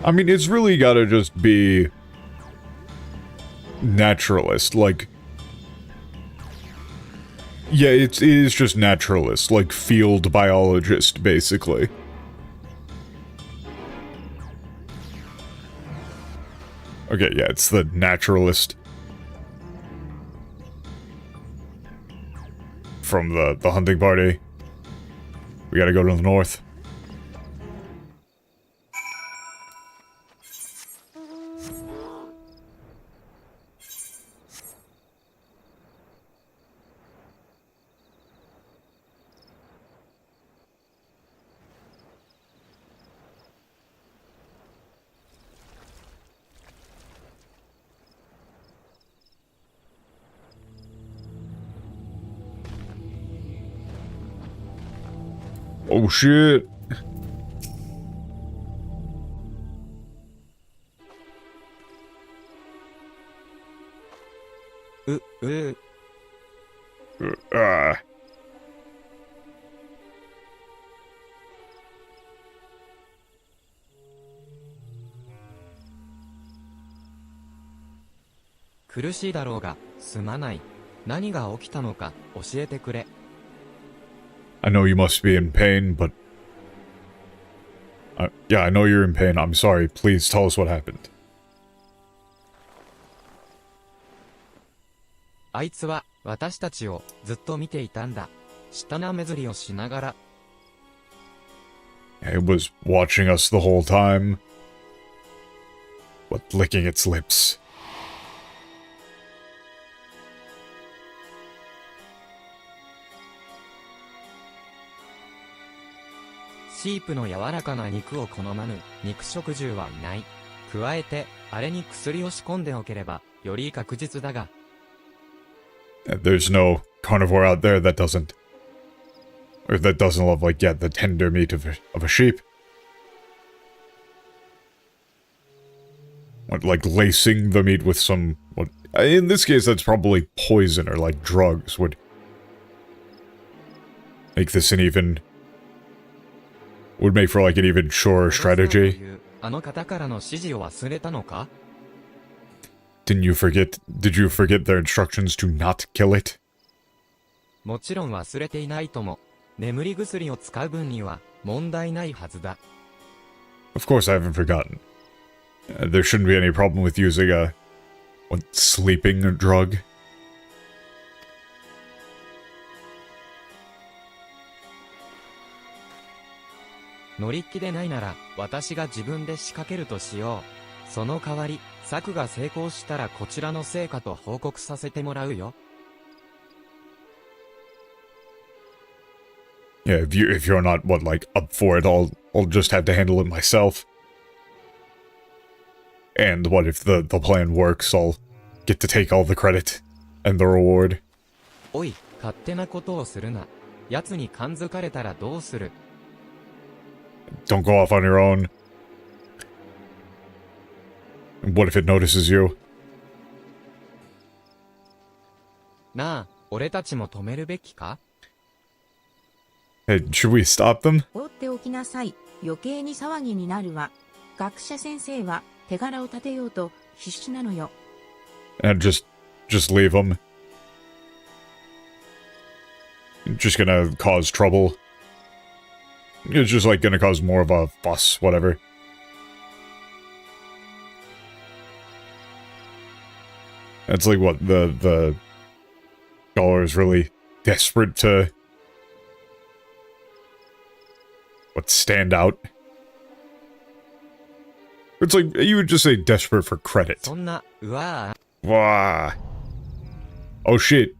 I mean, it's really gotta just be naturalist, like... Yeah, it is just naturalist, like field biologist, basically. Okay, yeah, it's the naturalist. From the hunting party. We gotta go to the north. Oh shit. Ah. 苦しいだろうが、すまない。何が起きたのか、教えてくれ。I know you must be in pain, but... yeah, I know you're in pain. I'm sorry. Please tell us what happened. あいつは、私たちを、ずっと見ていたんだ。舌なめずりをしながら。It was watching us the whole time. But licking its lips. シープの柔らかな肉を好まぬ肉食獣はいない。加えて、あれに薬を仕込んでおければ、より確実だが。There's no carnivore out there that doesn't... Or that doesn't love, like, yeah, the tender meat of a sheep. What, like, lacing the meat with some... What, in this case, that's probably poison or, like, drugs would... make this an even... would make for, like, an even surer strategy. あの方からの指示を忘れたのか? Did you forget their instructions to not kill it? もちろん忘れていないとも。眠り薬を使う分には問題ないはずだ。Of course I haven't forgotten. There shouldn't be any problem with using a... what, sleeping drug? 乗り気でないなら、私が自分で仕掛けるとしよう。その代わり、策が成功したらこちらの成果と報告させてもらうよ。Yeah, if you're not, what, like, up for it, I'll just have to handle it myself. And what if the plan works, I'll get to take all the credit and the reward. おい、勝手なことをするな。奴に感づかれたらどうする？ Don't go off on your own. What if it notices you? なあ、俺たちも止めるべきか？ Hey, should we stop them? 放っておきなさい。余計に騒ぎになるわ。学者先生は手柄を立てようと必死なのよ。And just leave them. Just gonna cause trouble. It's just like gonna cause more of a fuss, whatever. That's like what the scholar is really desperate to stand out. It's like you would just say desperate for credit. そんな、うわぁ。 Wow. Oh shit.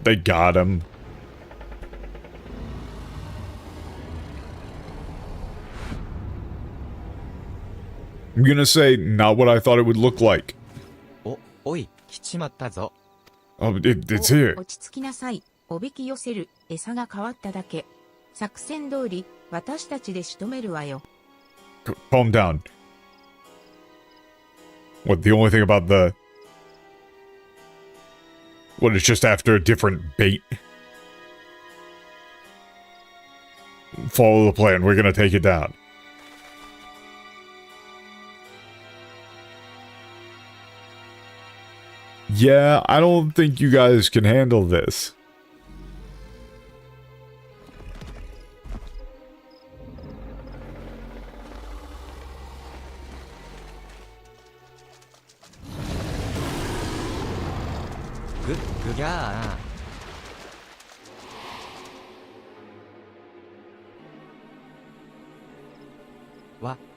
They got him. I'm gonna say not what I thought it would look like. おい、来ちまったぞ。Oh, it's here. 落ち着きなさい。おびき寄せる餌が変わっただけ。作戦通り私たちで仕留めるわよ。Calm down. What, the only thing about the... What, it's just after a different bait? Follow the plan, we're gonna take it down. Yeah, I don't think you guys can handle this. Good girl.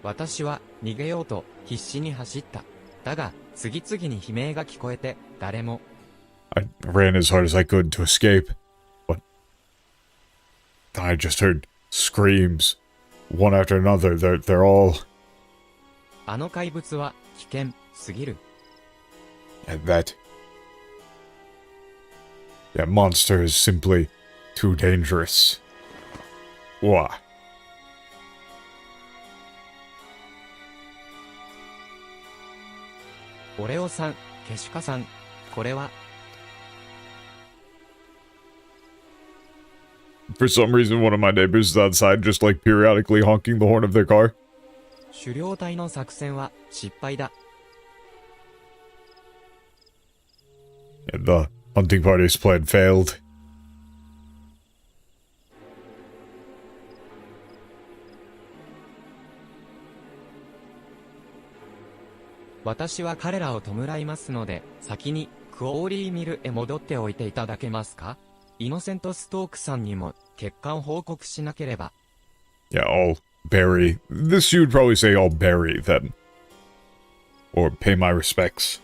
私は逃げようと必死に走った。だが、次々に悲鳴が聞こえて、誰も。I ran as hard as I could to escape, but I just heard screams, one after another. They're all... あの怪物は危険すぎる。And that monster is simply too dangerous. Why? オレオさん、ケシカさん、これは。For some reason, one of my neighbors is outside just like periodically honking the horn of their car. 狩猟隊の作戦は失敗だ。And the hunting party's plan failed. 私は彼らを弔いますので、先にクオーリーミルへ戻っておいていただけますか？イノセント・ストークさんにも結果を報告しなければ。Yeah, I'll bury... This you would probably say I'll bury them. Or pay my respects.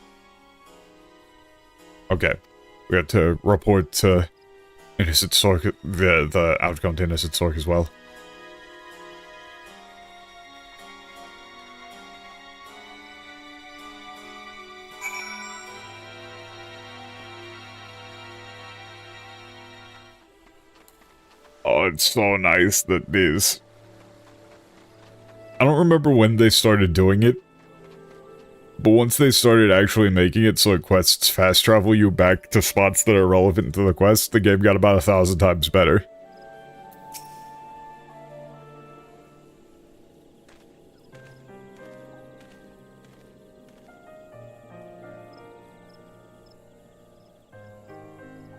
Okay. We have to report to Innocent Stork, the outcome to Innocent Stork as well. Oh, it's so nice that these... I don't remember when they started doing it, but once they started actually making it so quests fast travel you back to spots that are relevant to the quest, the game got about 1,000 times better.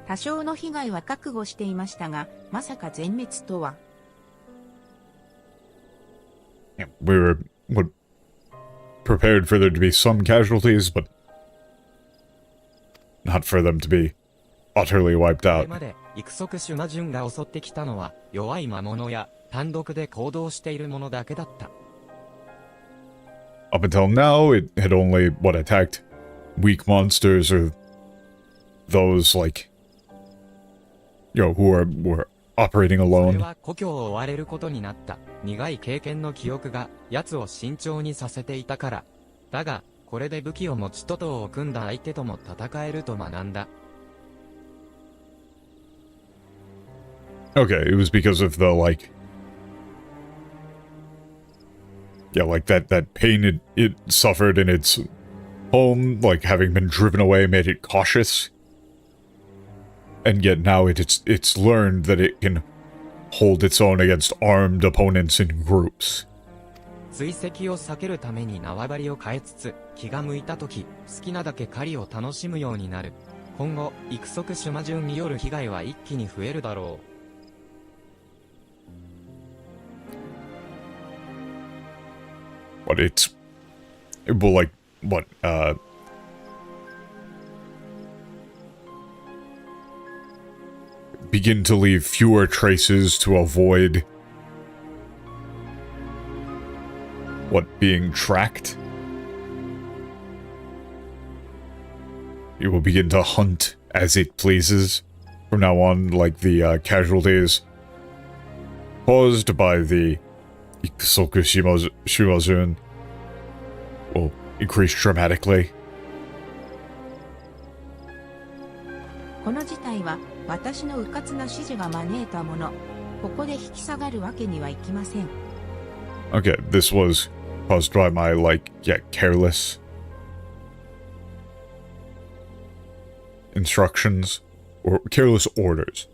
多少の被害は覚悟していましたが、まさか全滅とは。Yeah, we were prepared for there to be some casualties, but not for them to be utterly wiped これ out. まで、育足シュナジュンが襲ってきたのは、弱い魔物や、単独で行動しているものだけだった。Up until now, it had only, attacked weak monsters or those, like, who were operating それ alone. は故郷を追われることになった。苦い経験の記憶が、奴を慎重にさせていたから。だが、これで武器を持ち徒党を組んだ相手とも戦えると学んだ。Okay, it was because of the, like... Yeah, like that pain it suffered in its home, like having been driven away made it cautious. And yet now it's learned that it can hold its own against armed opponents in groups. 追跡を避けるために縄張りを変えつつ、気が向いた時、好きなだけ狩りを楽しむようになる。今後、育足種魔順による被害は一気に増えるだろう。But it's... Well, like, what, begin to leave fewer traces to avoid... What, being tracked? It will begin to hunt as it pleases. From now on, like the casualties caused by the Ikusoku Shimazun will increase dramatically. この事態は私の迂闊な指示が招いたもの。ここで引き下がるわけにはいきません。Okay, this was caused by my, like, yeah, careless instructions or careless orders.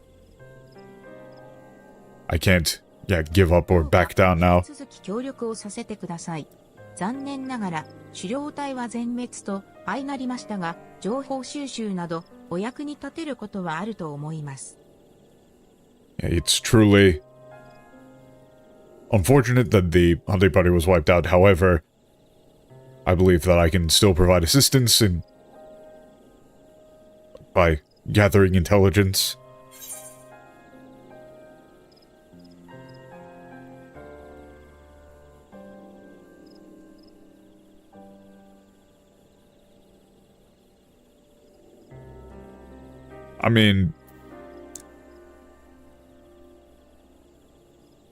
I can't, yeah, give up or back down now. 引き続き協力をさせてください。残念ながら狩猟隊は全滅と相なりましたが、情報収集などお役に立てることはあると思います。Yeah, it's truly unfortunate that the hunting party was wiped out. However, I believe that I can still provide assistance by gathering intelligence. I mean,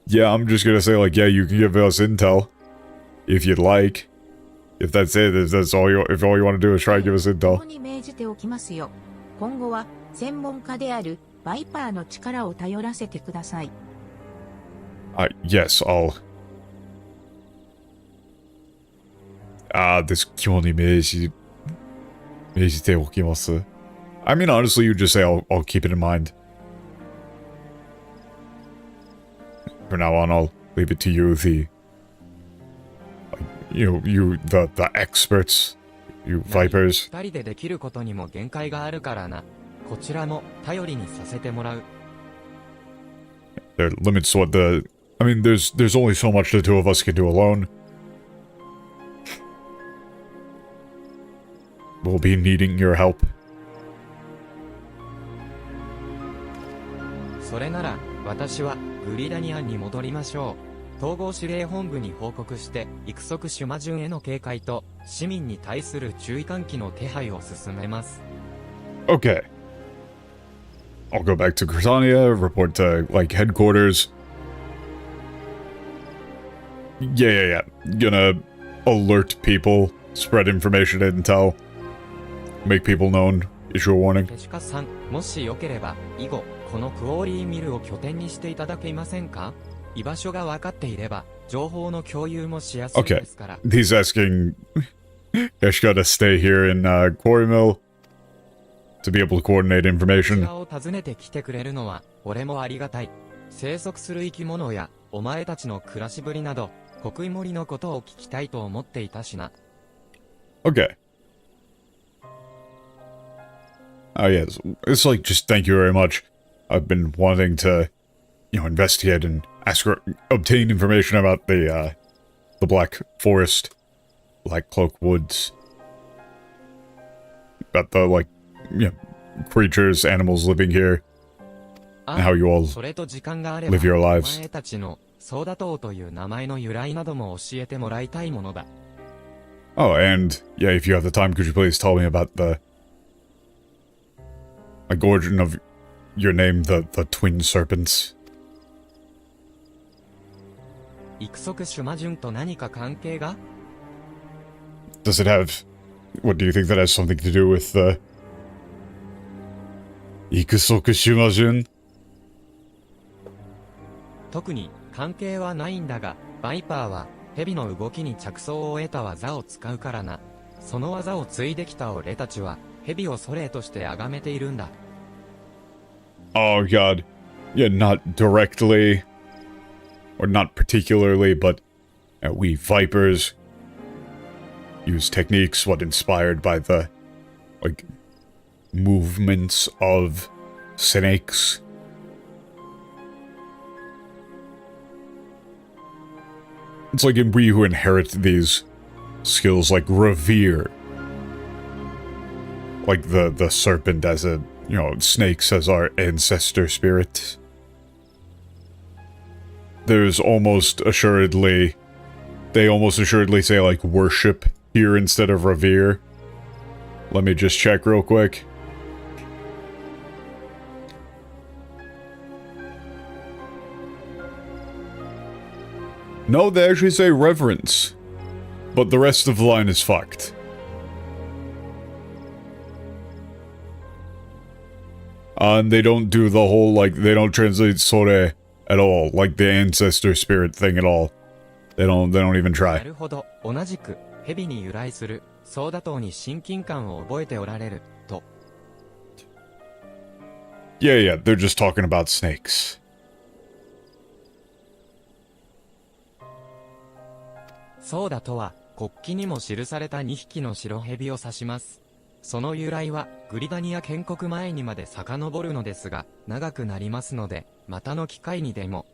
yeah, I'm just gonna say, like, yeah, you can give us intel if you'd like. If that's it, if all you want to do is try and give us こ intel. こに命じておきますよ。今後は専門家であるバイパーの力を頼らせてください。Yes, I'll. This 肝に命じておきます. I mean, honestly, you just say I'll keep it in mind. From now on, I'll leave it to you, the experts, you vipers. 二人でできることにも限界があるからな。こちらも頼りにさせてもらう。There are limits to what the... I mean, there's only so much the two of us can do alone. We'll be needing your help. それなら、私はグリダニアに戻りましょう。統合指令本部に報告して、育足種魔順への警戒と、市民に対する注意喚起の手配を進めます。Okay. I'll go back to Grisania, report to, like, headquarters. Yeah. Gonna alert people, spread information, intel, make people known, issue a warning. ケシカさん、もしよければ、以後、このクオーリーミルを拠点にしていただけませんか？居場所が分かっていれば、情報の共有もしやすいですから。Okay. He's asking Keshka to stay here in Quarry Mill to be able to coordinate こち information. らを訪ねてきてくれるのは、俺もありがたい。生息する生き物や、お前たちの暮らしぶりなど、国井森のことを聞きたいと思っていたしな。Okay. Yes. It's like, just thank you very much. I've been wanting to, investigate and obtain information about the Black Forest, Black Cloak Woods. About the, creatures, animals living here, and how you all それと時間があれば、 live your お lives. 前たちのソーダ島という名前の由来なども教えてもらいたいものだ。Oh, and, yeah, if you have the time, could you please tell me about the origin of your name, the Twin Serpents? 育足種魔順と何か関係が？ Does it have What, do you think that has something to do with the... Ikusokushimajun? 特に関係はないんだが、バイパーは蛇の動きに着想を得た技を使うからな。その技を継いできた俺たちは蛇を祖霊として崇めているんだ。Oh god. Yeah, not directly, or not particularly, but we vipers use techniques, what, inspired by the, like, movements of snakes. It's like we who inherit these skills, like revere. Like the serpent as a, you know, snakes as our ancestor spirit. There's almost assuredly, they almost assuredly say, like, worship here instead of revere. Let me just check real quick. No, they actually say reverence. But the rest of the line is fucked. And they don't do the whole, like, they don't translate sore at all, like the ancestor spirit thing at all. They don't even try. なるほど、同じく蛇に由来するソーダ島に親近感を覚えておられると。Yeah, they're just talking about snakes. ソーダとは国旗にも記された2匹の白蛇を指します。その由来はグリダニア建国前にまで遡るのですが、長くなりますので、またの機会にでも。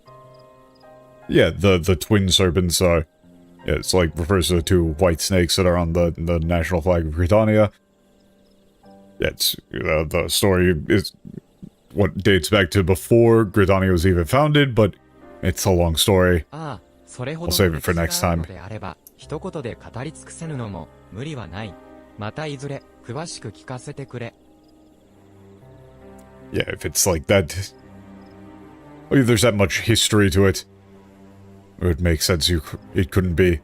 Yeah, the twin serpents are, yeah, it's like refers to the two white snakes that are on the national flag of Britannia. Yeah, it's, the story is what dates back to before Britannia was even founded, but it's a long story. ああ、それほど I'll save it for next time. であれば、一言で語り尽くせぬのも無理はない。またいずれ詳しく聞かせてくれ。Yeah, if it's like that, if there's that much history to it, it would make sense it couldn't be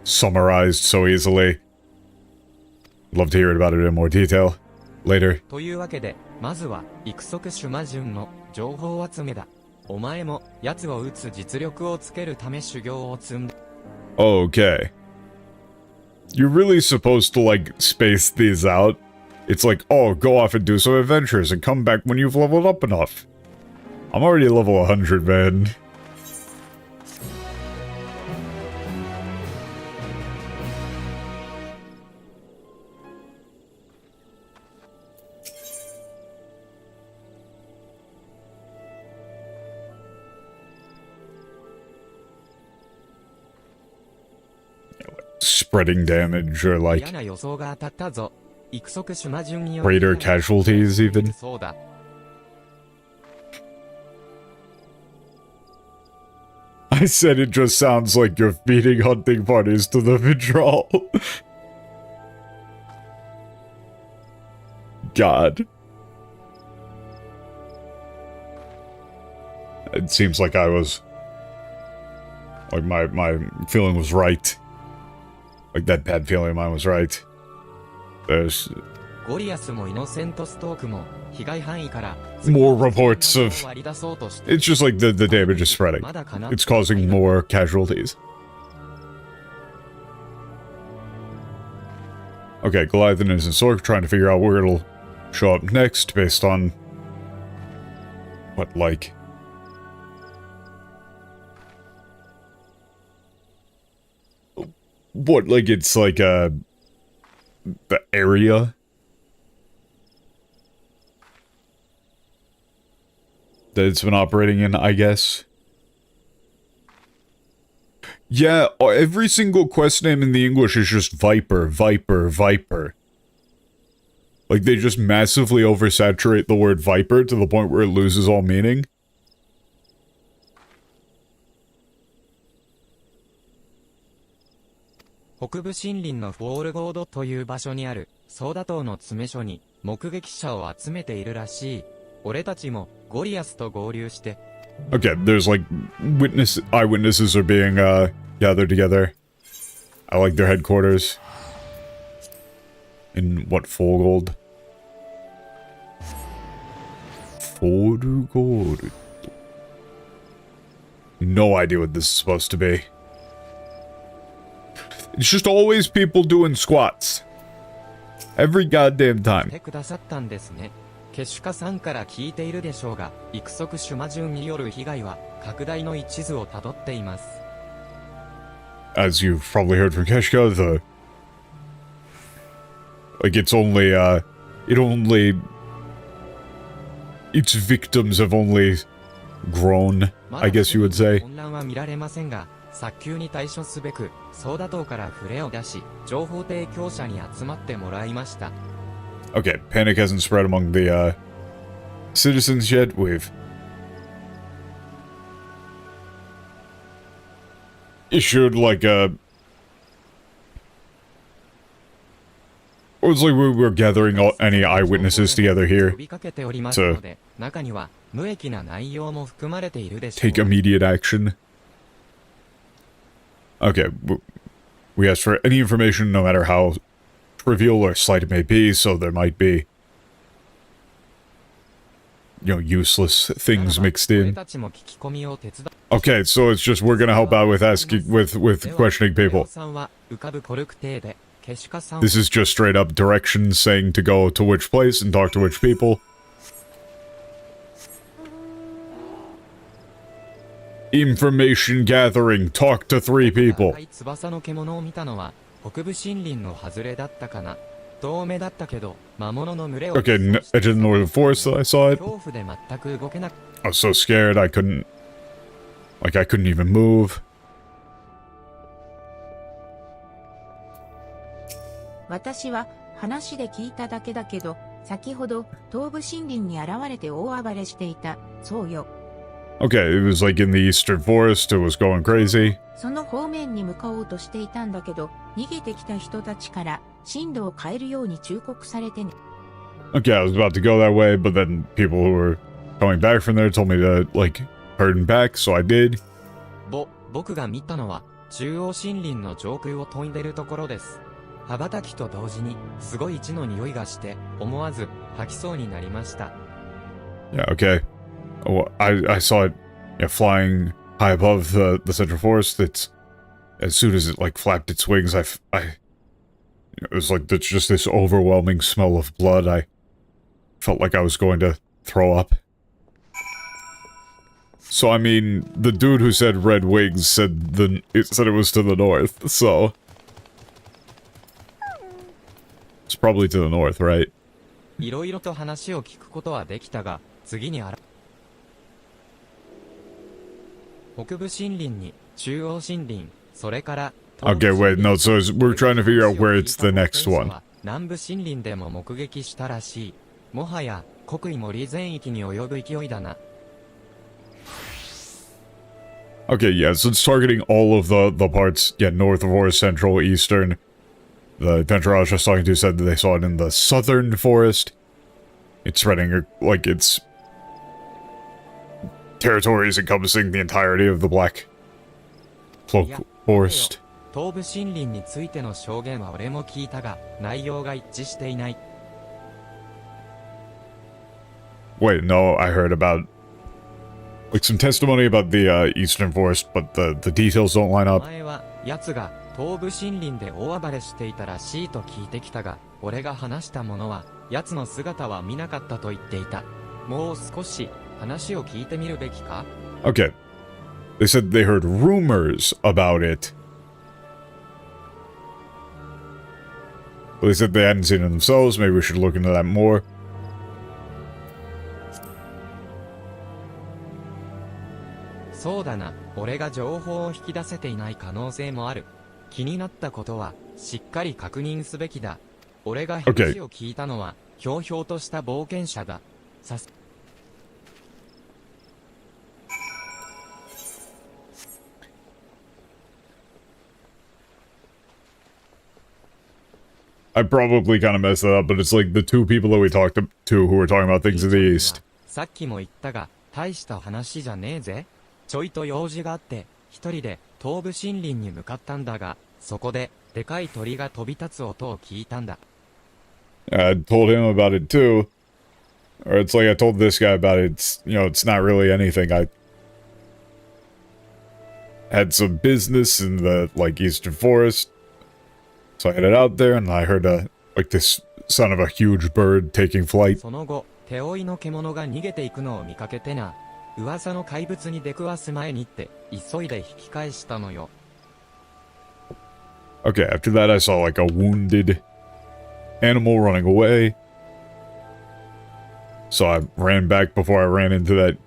summarized so easily. Love to hear about it in more detail later. というわけで、まずは育足シュマジュンの情報集めだ。お前も奴を撃つ実力をつけるため修行を積んで。Okay. You're really supposed to, like, space these out. It's like, oh, go off and do some adventures and come back when you've leveled up enough. I'm already level 100, man. Spreading damage or, like, 嫌な予想が当たったぞ。育足シュマジュンによ greater casualties even. そうだ。I said it just sounds like you're feeding hunting parties to the Vidral. God. It seems like I was... like my feeling was right. Like that bad feeling of mine was right. There's... ゴリアスもイノセントストークも被害範囲から more reports of... It's just like the damage is spreading. It's causing more casualties. Okay, Goliath and Innocent Sork trying to figure out where it'll show up next based on... what, like... what, like, it's like, the area that it's been operating in, I guess. Yeah, every single quest name in the English is just Viper, Viper, Viper. Like, they just massively oversaturate the word Viper to the point where it loses all meaning. 北部森林のフォールゴードという場所にあるソーダ島の詰め所に目撃者を集めているらしい。俺たちもゴリアスと合流して。Okay, there's like eyewitnesses are being gathered together. I like their headquarters. In what, 4 gold? 4 gold. No idea what this is supposed to be. It's just always people doing squats. Every goddamn time. くださったんですね。ケシュカさんから聞いているでしょうが、育足種魔獣による被害は拡大の一途をたどっています。As you've probably heard from Keshka, its victims have only grown, I guess you would say. 混乱は見られませんが、早急に対処すべく、ソーダ島から触れを出し、情報提供者に集まってもらいました。Okay, panic hasn't spread among the, citizens yet. We've issued, like, it was like we were gathering any eyewitnesses together here to take immediate action. Okay, we asked for any information, no matter how trivial or slight it may be, so there might be, you know, useless things mixed in. Okay, so it's just we're gonna help out with asking, with questioning people. This is just straight up directions saying to go to which place and talk to which people. Information gathering, talk to 3 people. Okay, edge of the northern forest, I saw it. I was so scared I couldn't even move. 私は話で聞いただけだけど、先ほど東部森林に現れて大暴れしていた。そうよ。Okay, it was like in the eastern forest, it was going crazy. その方面に向かおうとしていたんだけど、逃げてきた人たちから進路を変えるように忠告されてね。Okay, I was about to go that way, but then people who were coming back from there told me to, like, turn back, so I did. 僕が見たのは中央森林の上空を飛んでるところです。羽ばたきと同時にすごい血の匂いがして思わず吐きそうになりました。Yeah, okay. Oh, I saw it, yeah, flying high above the central forest. It's, as soon as it, like, flapped its wings, it was like, it's just this overwhelming smell of blood. I felt like I was going to throw up. So, I mean, the dude who said red wings said it was to the north, so it's probably to the north, right? いろいろと話を聞くことはできたが、次に北部森林に中央森林、それから Okay, wait, no, so we're trying to figure out where it's the next one. 南部森林でも目撃したらしい。もはや国威森全域に及ぶ勢いだな。Okay, yeah, so it's targeting all of the parts, yeah, north of forest, central, eastern. The adventurer I was just talking to said that they saw it in the southern forest. It's spreading, like, it's territories encompassing the entirety of the Black Cloak Forest. 東部森林についての証言は俺も聞いたが、内容が一致していない。Wait, no, I heard about, like, some testimony about the eastern forest, but the details don't line up. 前は奴が東部森林で大暴れしていたらしいと聞いてきたが、俺が話したものは奴の姿は見なかったと言っていた。もう少し話を聞いてみるべきか? Okay. They said they heard rumors about it. Well, they said they hadn't seen it themselves. Maybe we should look into that more. そうだな。俺が情報を引き出せていない可能性もある。気になったことはしっかり確認すべきだ。俺が話を聞いたのはひょうひょうとした冒険者だ。I probably kind of messed that up, but it's like the 2 people that we talked to who were talking about things in the east. さっきも言ったが、大した話じゃねえぜ。ちょいと用事があって、一人で東部森林に向かったんだが、そこででかい鳥が飛び立つ音を聞いたんだ。I told him about it too. Or it's like I told this guy about it. It's, you know, it's not really anything. I had some business in the, like, eastern forest. So I headed out there and I heard like this sound of a huge bird taking flight. その後、手負いの獣が逃げていくのを見かけてな。噂の怪物に出くわす前にって、急いで引き返したのよ。Okay, after that I saw like a wounded animal running away. So I ran back before I ran into that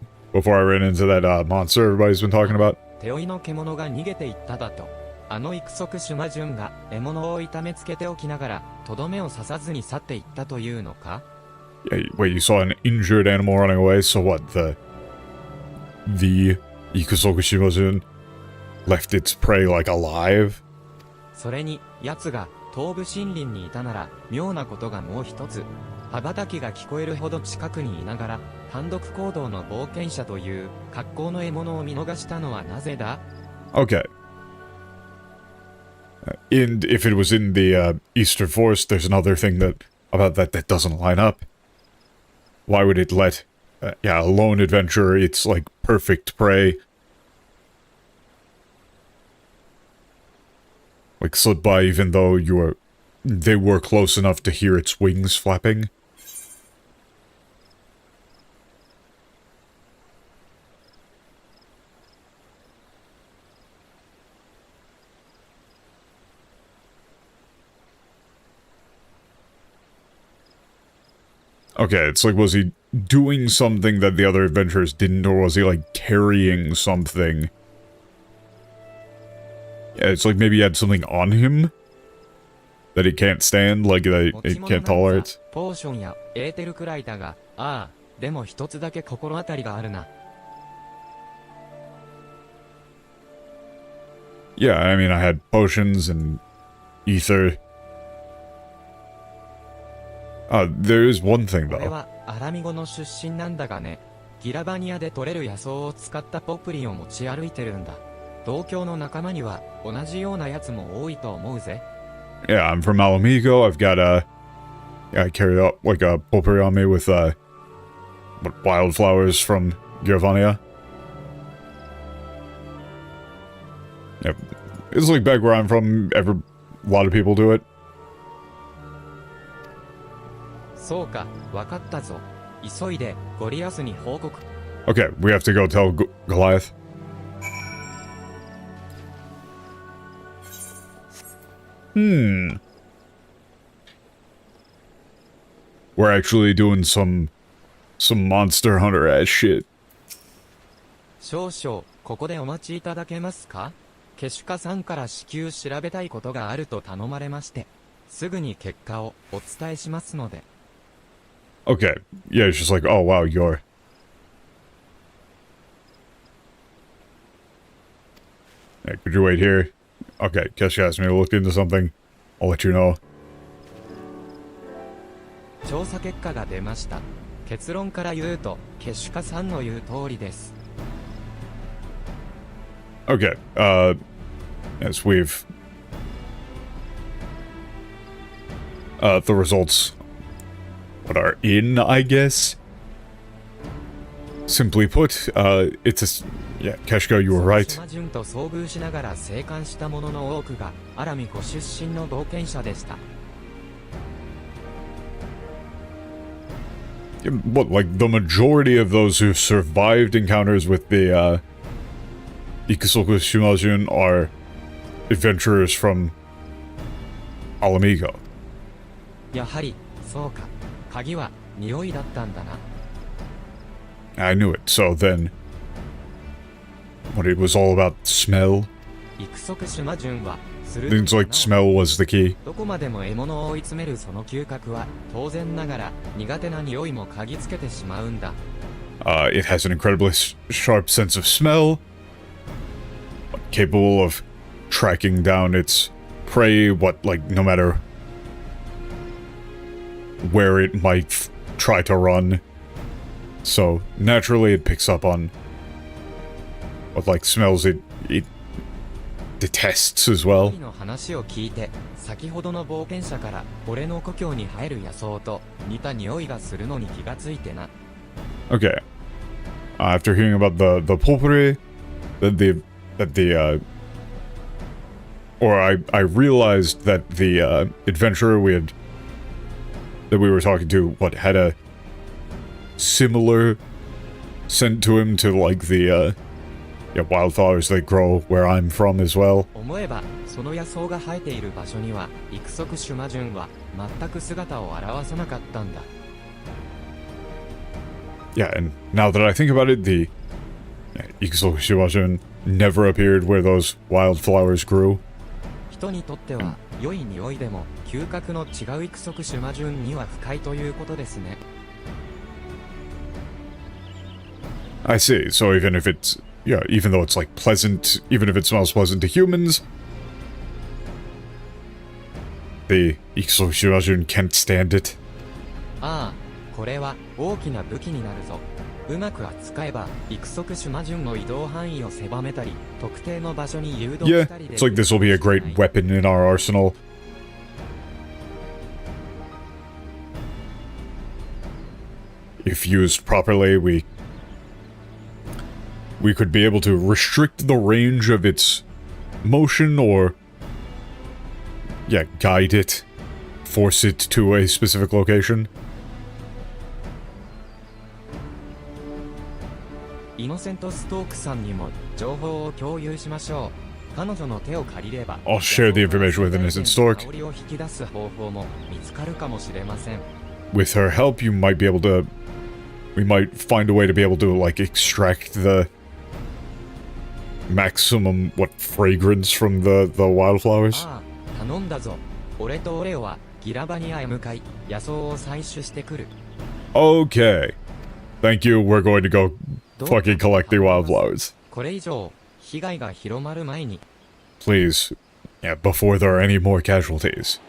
monster everybody's been talking about. 手負いの獣が逃げていっただと。あの育足シュマジュンが獲物を痛めつけておきながら、とどめを刺さずに去っていったというのか Yeah, wait, you saw an injured animal running away? So what, the Ikusoku Shimazun left its prey like alive? それに、奴が東部森林にいたなら、妙なことがもう一つ。羽ばたきが聞こえるほど近くにいながら、単独行動の冒険者という格好の獲物を見逃したのはなぜだ Okay. And if it was in the Eastern Forest, there's another thing about that doesn't line up. Why would it let, a lone adventurer, it's like perfect prey, like slip by even though they were close enough to hear its wings flapping? Okay, it's like, was he doing something that the other adventurers didn't, or was he, like, carrying something? Yeah, it's like maybe he had something on him that he can't stand, like, that he can't tolerate. ポーションやエーテルくらいだが、ああ、でも一つだけ心当たりがあるな。Yeah, I mean, I had potions and ether. There is one thing, これ though. はアラミゴの出身なんだがね。ギラバニアで採れる野草を使ったポプリンを持ち歩いてるんだ。同郷の仲間には同じようなやつも多いと思うぜ。Yeah, I'm from Alamigo. I've got I carry up like a potpourri on me with wildflowers from Giravania. Yep, it's like back where I'm from. A lot of people do it. そうか、わかったぞ。急いでゴリアスに報告。Okay, we have to go tell Goliath. We're actually doing some Monster Hunter ass shit. 少々、ここでお待ちいただけますか？ケシュカさんから至急調べたいことがあると頼まれまして、すぐに結果をお伝えしますので。Okay, yeah, it's just like, oh wow, you're... Hey, could you wait here? Okay, Kesh asked me to look into something. I'll let you know. 調査結果が出ました。結論から言うと、ケシュカさんの言う通りです。Okay, as we've... the results... What are in, I guess? Simply put, it's a... Yeah, Keshko, you were right. シュマジュンと遭遇しながら生還した者の多くがアラミゴ出身の冒険者でした。What, like, the majority of those who survived encounters with the, Ikusoku Shimajun are adventurers from Alamigo. やはり、そうか。鍵は、匂いだったんだな。I knew it, so then... What, it was all about smell? 育足シュマジュンは、Things like smell was the key. どこまでも獲物を追い詰めるその嗅覚は、当然ながら、苦手な匂いも嗅ぎつけてしまうんだ。It has an incredibly sharp sense of smell. Capable of tracking down its prey, no matter where it might try to run. So, naturally it picks up on what, smells it detests as well. の話を聞いて、先ほどの冒険者から俺の故郷に生える野草と似た匂いがするのに気がついてな。Okay. After hearing about the potpourri, I realized that the adventurer that we were talking to, had a similar scent to him to like the wildflowers that grow where I'm from as well. 思えば、その野草が生えている場所には、育足シュマジュンは全く姿を現さなかったんだ。Yeah, and now that I think about it, the Ikusokushimajun never appeared where those wildflowers grew. 人にとっては、良い匂いでも、嗅覚の違う育足シュマジュンには不快ということですね。I see. So even if it's, even though it's like pleasant, even if it smells pleasant to humans, the Ikusokushimajun can't stand it. ああ、これは大きな武器になるぞ。うまく扱えば、育足シュマジュンの移動範囲を狭めたり、特定の場所に誘導 Yeah, したりで。 it's like this will be a great weapon in our arsenal. If used properly, we could be able to restrict the range of its motion or, guide it, force it to a specific location. イノセントストークさんにも情報を共有しましょう。彼女の手を借りれば、 I'll share the information with Innocent Stork. 香りを引き出す方法も見つかるかもしれません。 With her help, we might find a way to be able to, like, extract the maximum, fragrance from the wildflowers? ああ、頼んだぞ。俺とオレオはギラバニアへ向かい、野草を採取してくる。 Okay. Thank you, we're going to go fucking collect the wildflowers. これ以上、被害が広まる前に。 Please. Yeah, before there are any more casualties.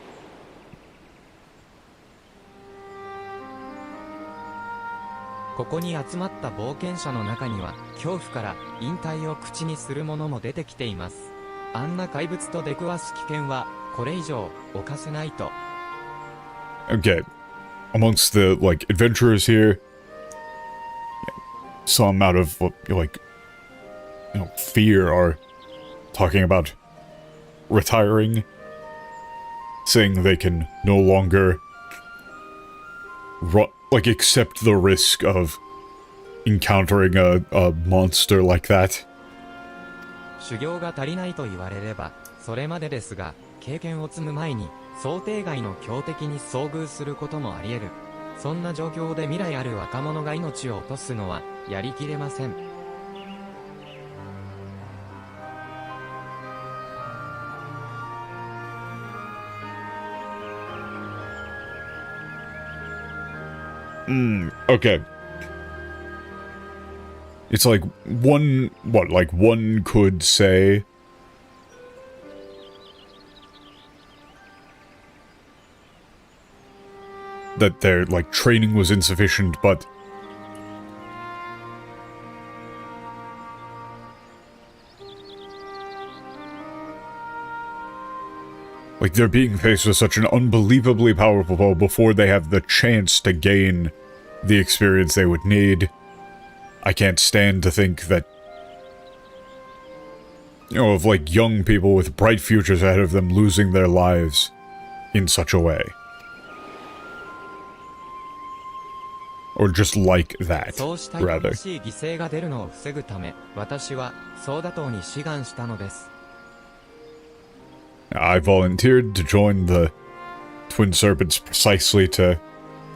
ここに集まった冒険者の中には、恐怖から引退を口にする者も出てきています。あんな怪物と出くわす危険は、これ以上、犯せないと。Okay. Amongst the, adventurers here, some out of, fear are talking about retiring, saying they can no longer accept the risk of encountering a monster like that. 修行が足りないと言われれば、それまでですが、経験を積む前に、想定外の強敵に遭遇することもあり得る。そんな状況で未来ある若者が命を落とすのは、やりきれません。Okay. It's like one could say that their, training was insufficient, but they're being faced with such an unbelievably powerful foe before they have the chance to gain the experience they would need. I can't stand to think that, of young people with bright futures ahead of them losing their lives in such a way. Or just like that, そうした rather. 欲しい犠牲が出るのを防ぐため、私はソーダ島に志願したのです。I volunteered to join the Twin Serpents precisely to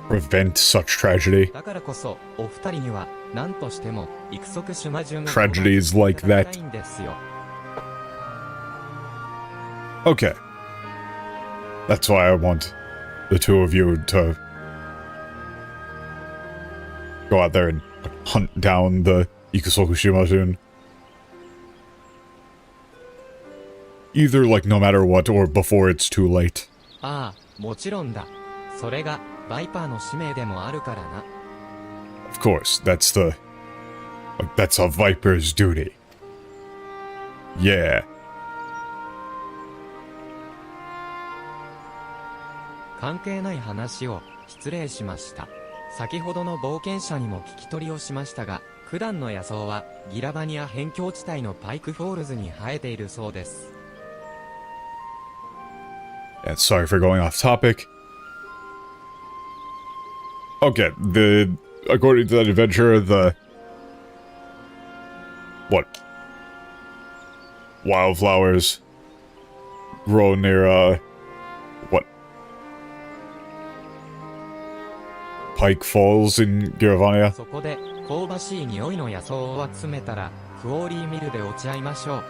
prevent such tragedy. だからこそ、お二人には何としても育足シュマジュンの Tragedies like that. たいんですよ。 Okay. That's why I want the two of you to go out there and hunt down the Ikusoku Shimazun. Either, no matter what, or before it's too late. ああ、もちろんだ。それがバイパーの使命でもあるからな。Of course, that's that's a Viper's duty. Yeah. 関係ない話を失礼しました。先ほどの冒険者にも聞き取りをしましたが、普段の野草はギラバニア辺境地帯のパイクフォールズに生えているそうです。Yeah, sorry for going off topic. Okay, according to that adventure, what? Wildflowers grow near, what? Pike Falls in Giravania? そこで、香ばしい匂いの野草を集めたら、クオーリーミルで落ち合いましょう。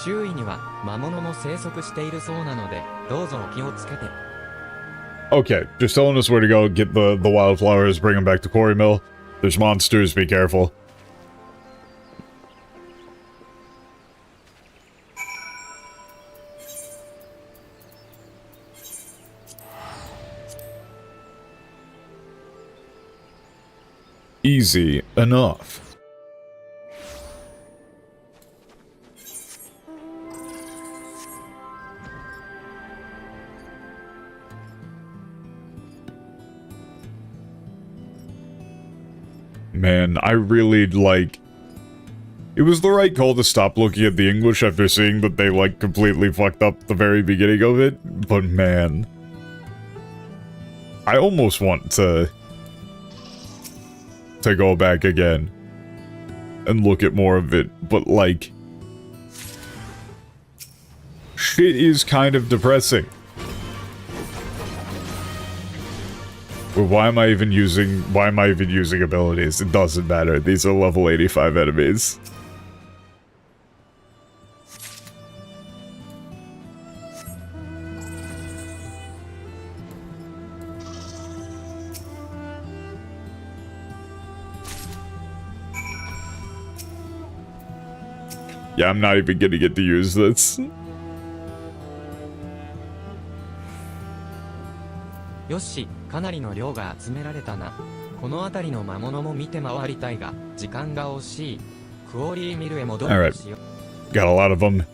周囲には魔物も生息しているそうなので、どうぞお気をつけて。Okay, just telling us where to go, get the wildflowers, bring them back to Quarry Mill. There's monsters, be careful. Easy enough. Man, I really, like... It was the right call to stop looking at the English after seeing that they, like, completely fucked up the very beginning of it, but man... I almost want to go back again and look at more of it, but, like... Shit is kind of depressing. Why am I even using abilities? It doesn't matter. These are level 85 enemies. Yeah, I'm not even gonna get to use this. よし、かなりの量が集められたな。この辺りの魔物も見て回りたいが、時間が惜しい。クオリーミルへ戻るとしよう。Got a lot of them.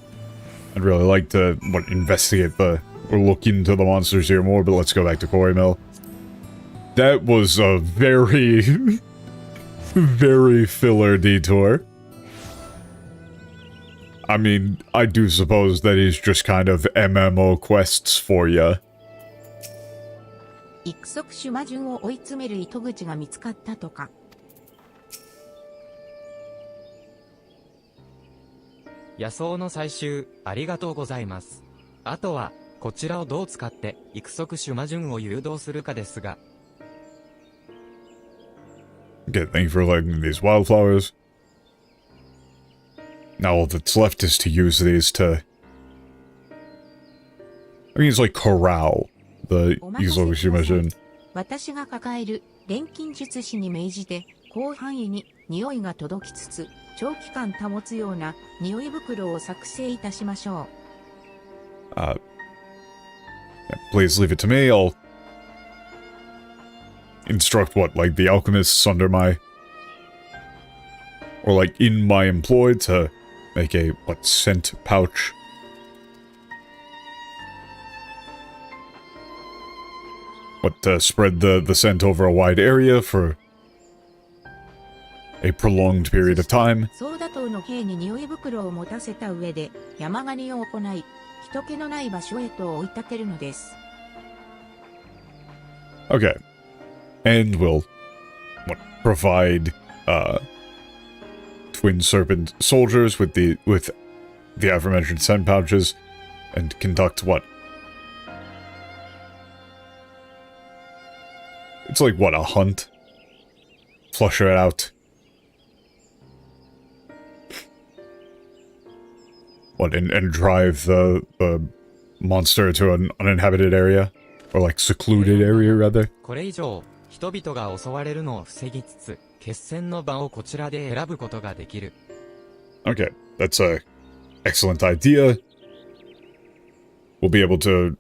I'd really like to, investigate or look into the monsters here more, but let's go back to Quarry Mill. That was a very, very filler detour. I mean, I do suppose that is just kind of MMO quests for ya. 育足種魔順を追い詰める糸口が見つかったとか。野草の採集、ありがとうございます。あとは、こちらをどう使って育足種魔順を誘導するかですが。Okay, thank you for lighting these wildflowers. Now all that's left is to use these to... I mean, it's like corral the Isoguchi mission. 私が抱える錬金術師に命じて広範囲に匂いが届きつつ長期間保つような匂い袋を作成いたしましょう。Please leave it to me. I'll instruct like the alchemists under my... Or like in my employ to make a, scent pouch. Spread the scent over a wide area for a prolonged period of time. ソーダ島の兵に匂い袋を持たせた上で山狩りを行い、人気のない場所へと追い立てるのです。Okay. And we'll, provide, twin serpent soldiers with the aforementioned scent pouches and conduct what? It's like, a hunt? Flush it out. And drive the monster to an uninhabited area? Or secluded area, rather? これ以上、人々が襲われるのを防ぎつつ、決戦の場をこちらで選ぶことができる。Okay, that's a excellent idea. We'll be able to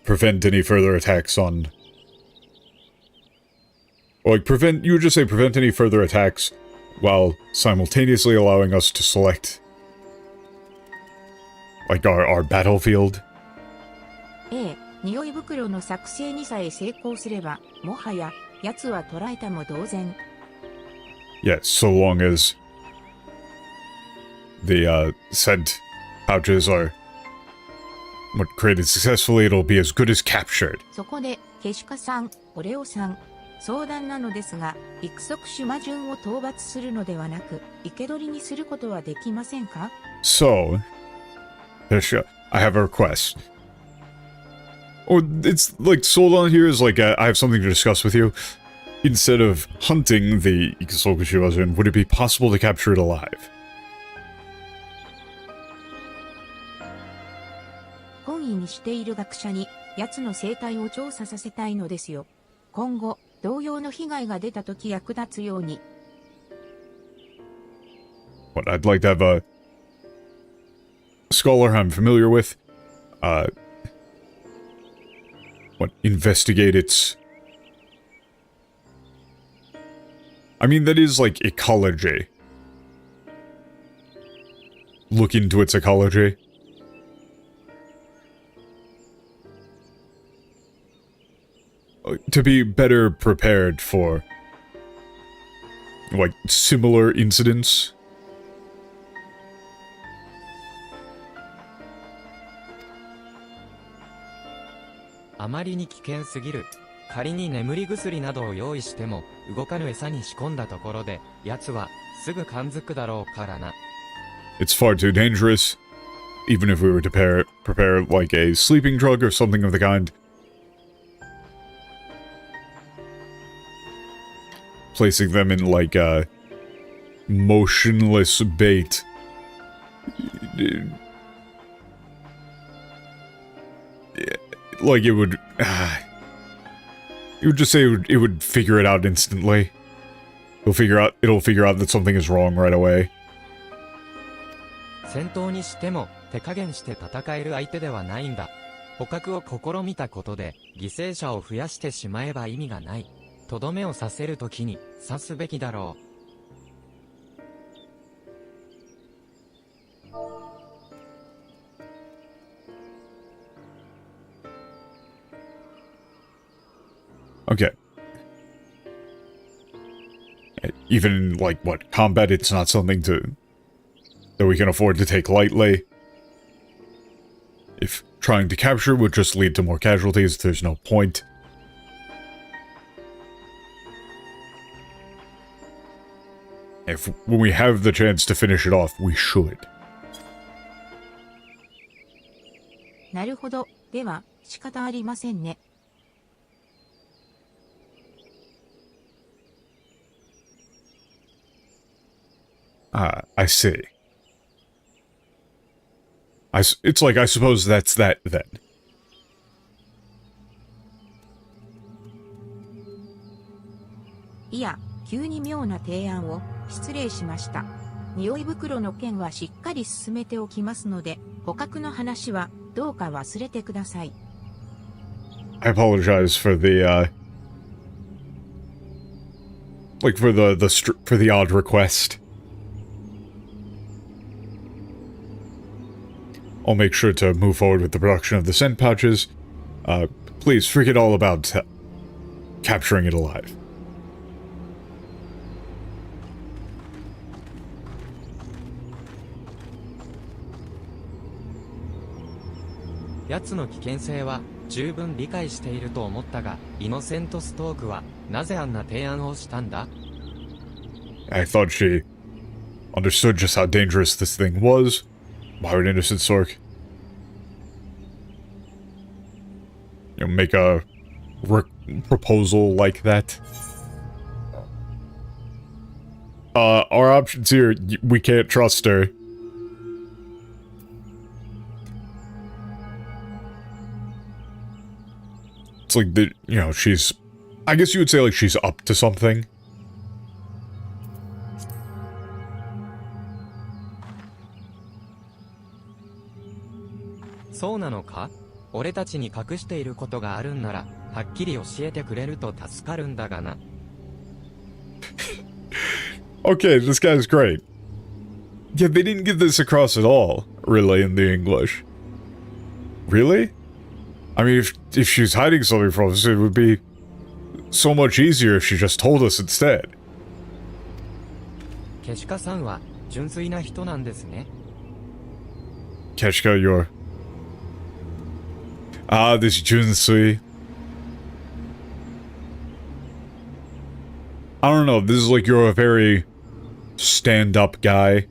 prevent any further attacks on... Or you would just say prevent any further attacks while simultaneously allowing us to select our battlefield. ええ、匂い袋の作成にさえ成功すれば、もはや、奴は捕らえたも同然。Yes, so long as the scent pouches are created successfully, it'll be as good as captured. そこで、ケシカさん、オレオさん、相談なのですが、育足種魔順を討伐するのではなく、生け捕りにすることはできませんか？ So, Tisha, I have a request. Or it's like sold on here is like I have something to discuss with you. Instead of hunting the Ikusokushiwazun, would it be possible to capture it alive? 本意にしている学者に、奴の生態を調査させたいのですよ。今後、同様の被害が出たとき役立つように。What I'd like to have a scholar I'm familiar with, investigate its... I mean, that is like ecology. Look into its ecology. To be better prepared for, like, similar incidents. あまりに危険すぎる。仮に眠り薬などを用意しても、動かぬ餌に仕込んだところで、奴はすぐ感づくだろうからな。It's far too dangerous. Even if we were to prepare like a sleeping drug or something of the kind. Placing them in like a motionless bait. Like it would... you would just say it would figure it out instantly. It'll figure out that something is wrong right away. 戦闘にしても手加減して戦える相手ではないんだ。捕獲を試みたことで犠牲者を増やしてしまえば意味がない。とどめを刺せるときに刺すべきだろう。Okay. Even in, like, what, combat, it's not something that we can afford to take lightly. If trying to capture would just lead to more casualties, there's no point. When we have the chance to finish it off, we should. なるほど。では、仕方ありませんね。I see. It's like, I suppose that's that, then. いや、急に妙な提案を、失礼しました。匂い袋の件はしっかり進めておきますので、捕獲の話は、どうか忘れてください。I apologize for the, like, for the odd request. I'll make sure to move forward with the production of the scent pouches. Please forget all about capturing it alive. 奴の危険性は十分理解していると思ったが、イノセントストークはなぜあんな提案をしたんだ？ I thought she understood just how dangerous this thing was. Why would innocent Sork, make a proposal like that? Our options here, we can't trust her. It's like, she's... I guess you would say, like, she's up to something. そうなのか？俺たちに隠していることがあるんなら、はっきり教えてくれると助かるんだがな。Okay, this guy's great. Yeah, they didn't get this across at all, really, in the English. Really? I mean, if she's hiding something from us, it would be so much easier if she just told us instead. ケシカさんは純粋な人なんですね。 Keshka, you're... this Junsui. I don't know, this is like you're a very stand-up guy.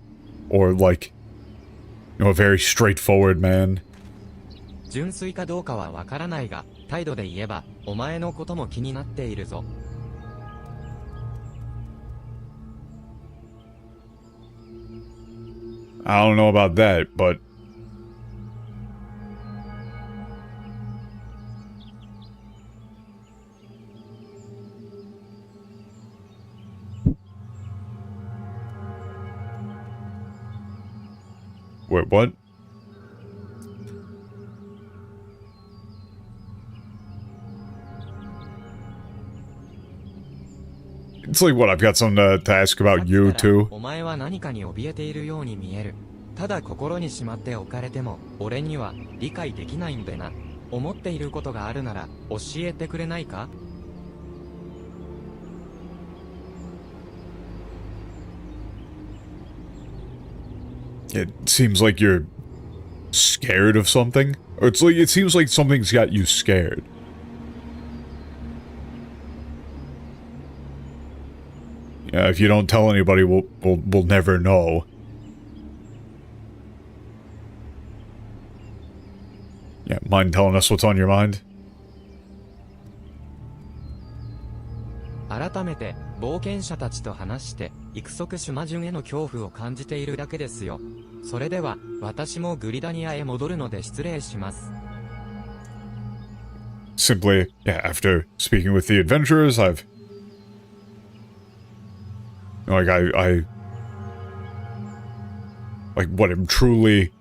Or like, you know, a very straightforward man. 純粋かどうかはわからないが、態度で言えば、お前のことも気になっているぞ。I don't know about that, but... Wait, what? It's like, what, I've got something to ask about you, too? お前は何かに怯えているように見える。ただ心にしまっておかれても、俺には理解できないんでな。思っていることがあるなら、教えてくれないか? It seems like you're scared of something? Or it's like, it seems like something's got you scared. Yeah, if you don't tell anybody, we'll never know. Yeah, mind telling us what's on your mind? 改めて冒険者たちと話して育足島順への恐怖を感じているだけですよ。それでは私もグリダニアへ戻るので失礼します。 Simply, yeah, after speaking with the adventurers, I've... Like, I... Like, what, I'm truly...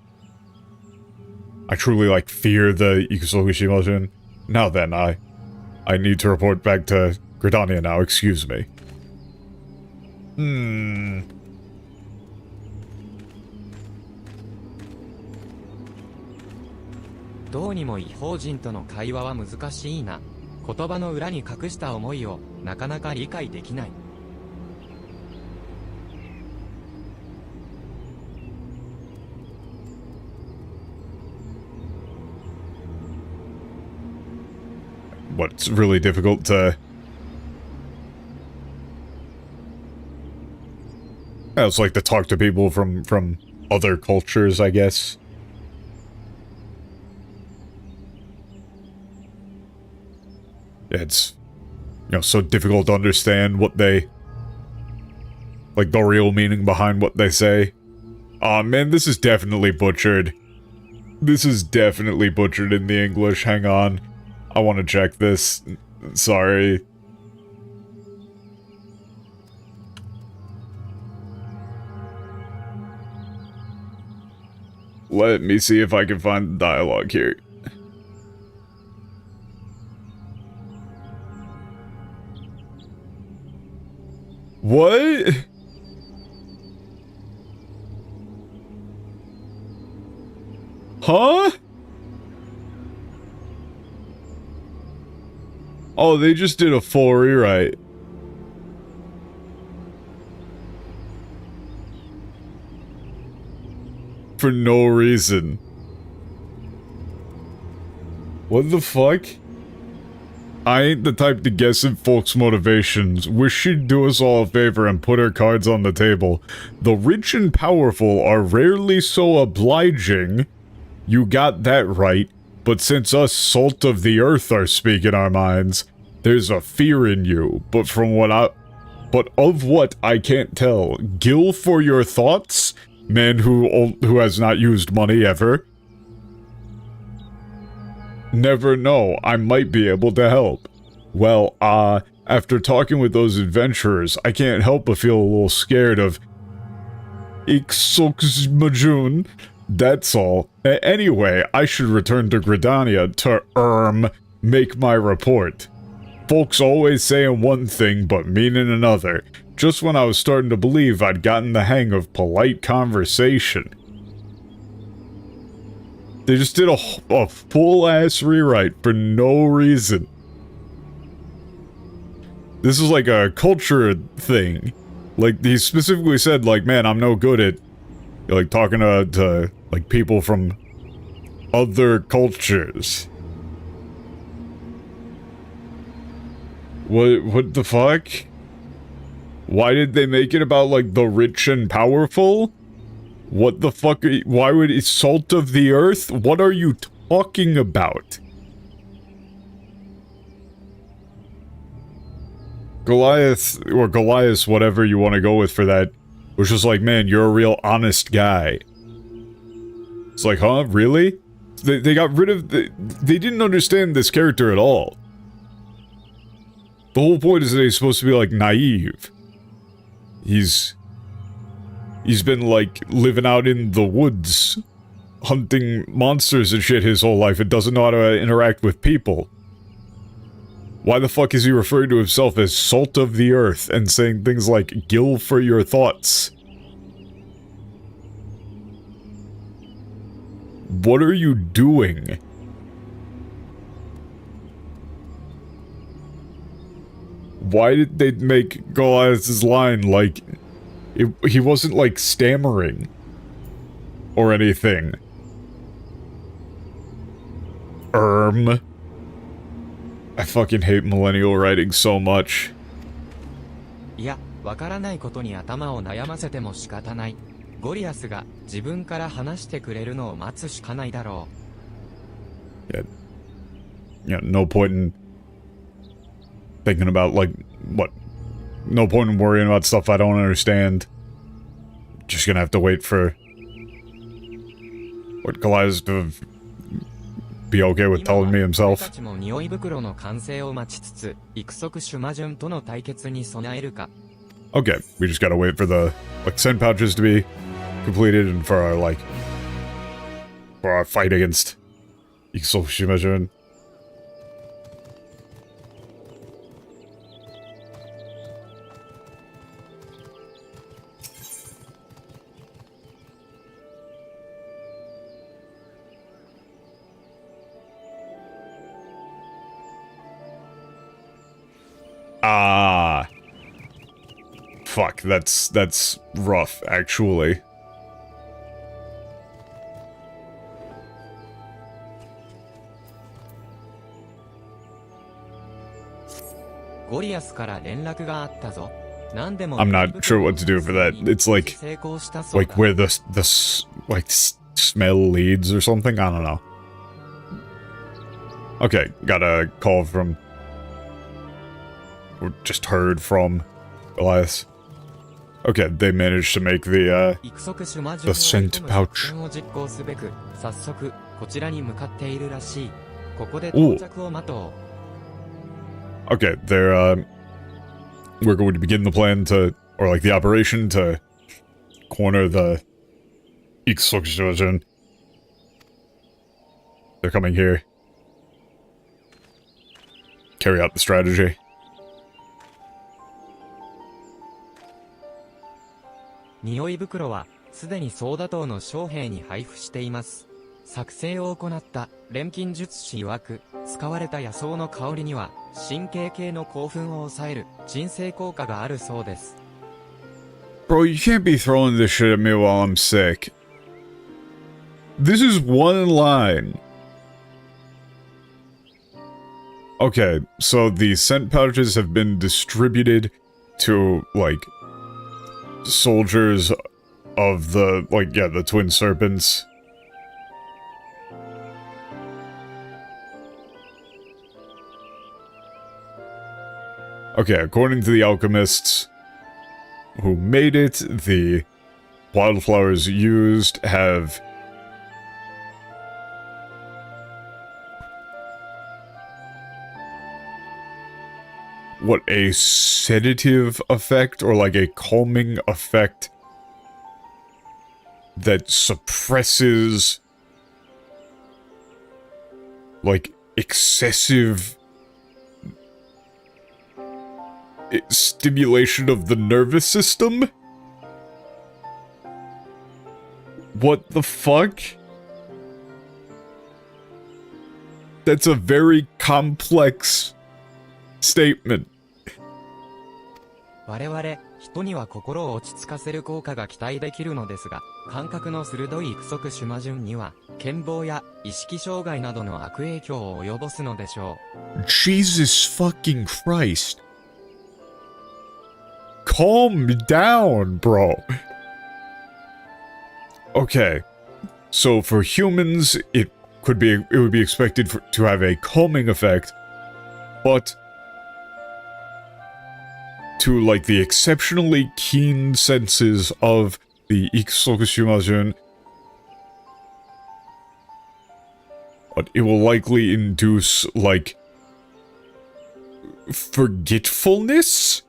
I truly, like, fear the Ikusoku Shimajin. Now then, I need to report back to Gridania now, excuse me. どうにも異邦人との会話は難しいな。言葉の裏に隠した思いをなかなか理解できない。What, it's really difficult to... Yeah, it's like to talk to people from other cultures, I guess. Yeah, it's, you know, so difficult to understand what they... Like, the real meaning behind what they say. Aw, man, this is definitely butchered. This is definitely butchered in the English, hang on. I want to check this. Sorry. Let me see if I can find the dialogue here. What? Huh? Oh, they just did a full rewrite. For no reason. What the fuck? I ain't the type to guess at folks' motivations. Wish she'd do us all a favor and put her cards on the table. The rich and powerful are rarely so obliging. You got that right. But since us salt of the earth are speaking our minds, there's a fear in you. But of what I can't tell. Gil for your thoughts? Man who has not used money ever. Never know, I might be able to help. Well, after talking with those adventurers, I can't help but feel a little scared of Ikusoku That's all. Anyway, I should return to Gridania to, make my report. Folks always saying one thing but meaning another. Just when I was starting to believe I'd gotten the hang of polite conversation. They just did a full-ass rewrite for no reason. This is like a culture thing. Like, he specifically said, like, man, I'm no good at, like, talking to like, people from other cultures. What the fuck? Why did they make it about, like, the rich and powerful? What the fuck why would it salt of the earth? What are you talking about? Goliath, or Goliath, whatever you want to go with for that, was just like, man, you're a real honest guy. It's like, huh? Really? They got rid of they didn't understand this character at all. The whole point is that he's supposed to be, like, naive. He's been, like, living out in the woods, hunting monsters and shit his whole life and doesn't know how to interact with people. Why the fuck is he referring to himself as salt of the earth and saying things like, gill for your thoughts? What are you doing? Why did they make Goliath's line like... he wasn't, like, stammering or anything. I fucking hate millennial writing so much. いや、わからないことに頭を悩ませても仕方ない。ゴリアスが自分から話してくれるのを待つしかないだろう。Yeah, no point in thinking about, like, what? No point in worrying about stuff I don't understand. Just gonna have to wait for what Goliath to be okay with telling me himself. たちも匂い袋の完成を待ちつつ、育足シュマジュンとの対決に備えるか。Okay, we just gotta wait for the, like, scent pouches to be completed and for our, like, for our fight against Iksoshimajun. Ah. Fuck, that's rough, actually. ゴリアスから連絡があったぞ。何でも I'm not sure what to do for that. It's like where the smell leads or something. I don't know. Okay, got a call from, or just heard from Goliath. Okay, they managed to make the scent pouch. Ooh. Okay, they're, we're going to begin the plan to, or like the operation to corner the Iksokushoujin. They're coming here. Carry out the strategy. 匂い袋はすでにソーダ島の将兵に配布しています。作成を行った錬金術師曰く、使われた野草の香りには神経系の興奮を抑える鎮静効果があるそうです。Bro, you can't be throwing this shit at me while I'm sick. This is one line. Okay, so the scent pouches have been distributed to, like, soldiers of the, like, yeah, the twin serpents. Okay, according to the alchemists who made it, the wildflowers used have what, a sedative effect or like a calming effect that suppresses like excessive stimulation of the nervous system? What the fuck? That's a very complex statement. 我々、人には心を落ち着かせる効果が期待できるのですが、感覚の鋭い育足シュマジュンには、健忘や意識障害などの悪影響を及ぼすのでしょう。Jesus fucking Christ. Calm down, bro. Okay. So for humans, it would be expected to have a calming effect, but to like the exceptionally keen senses of the Iksokushimajun, but it will likely induce like forgetfulness?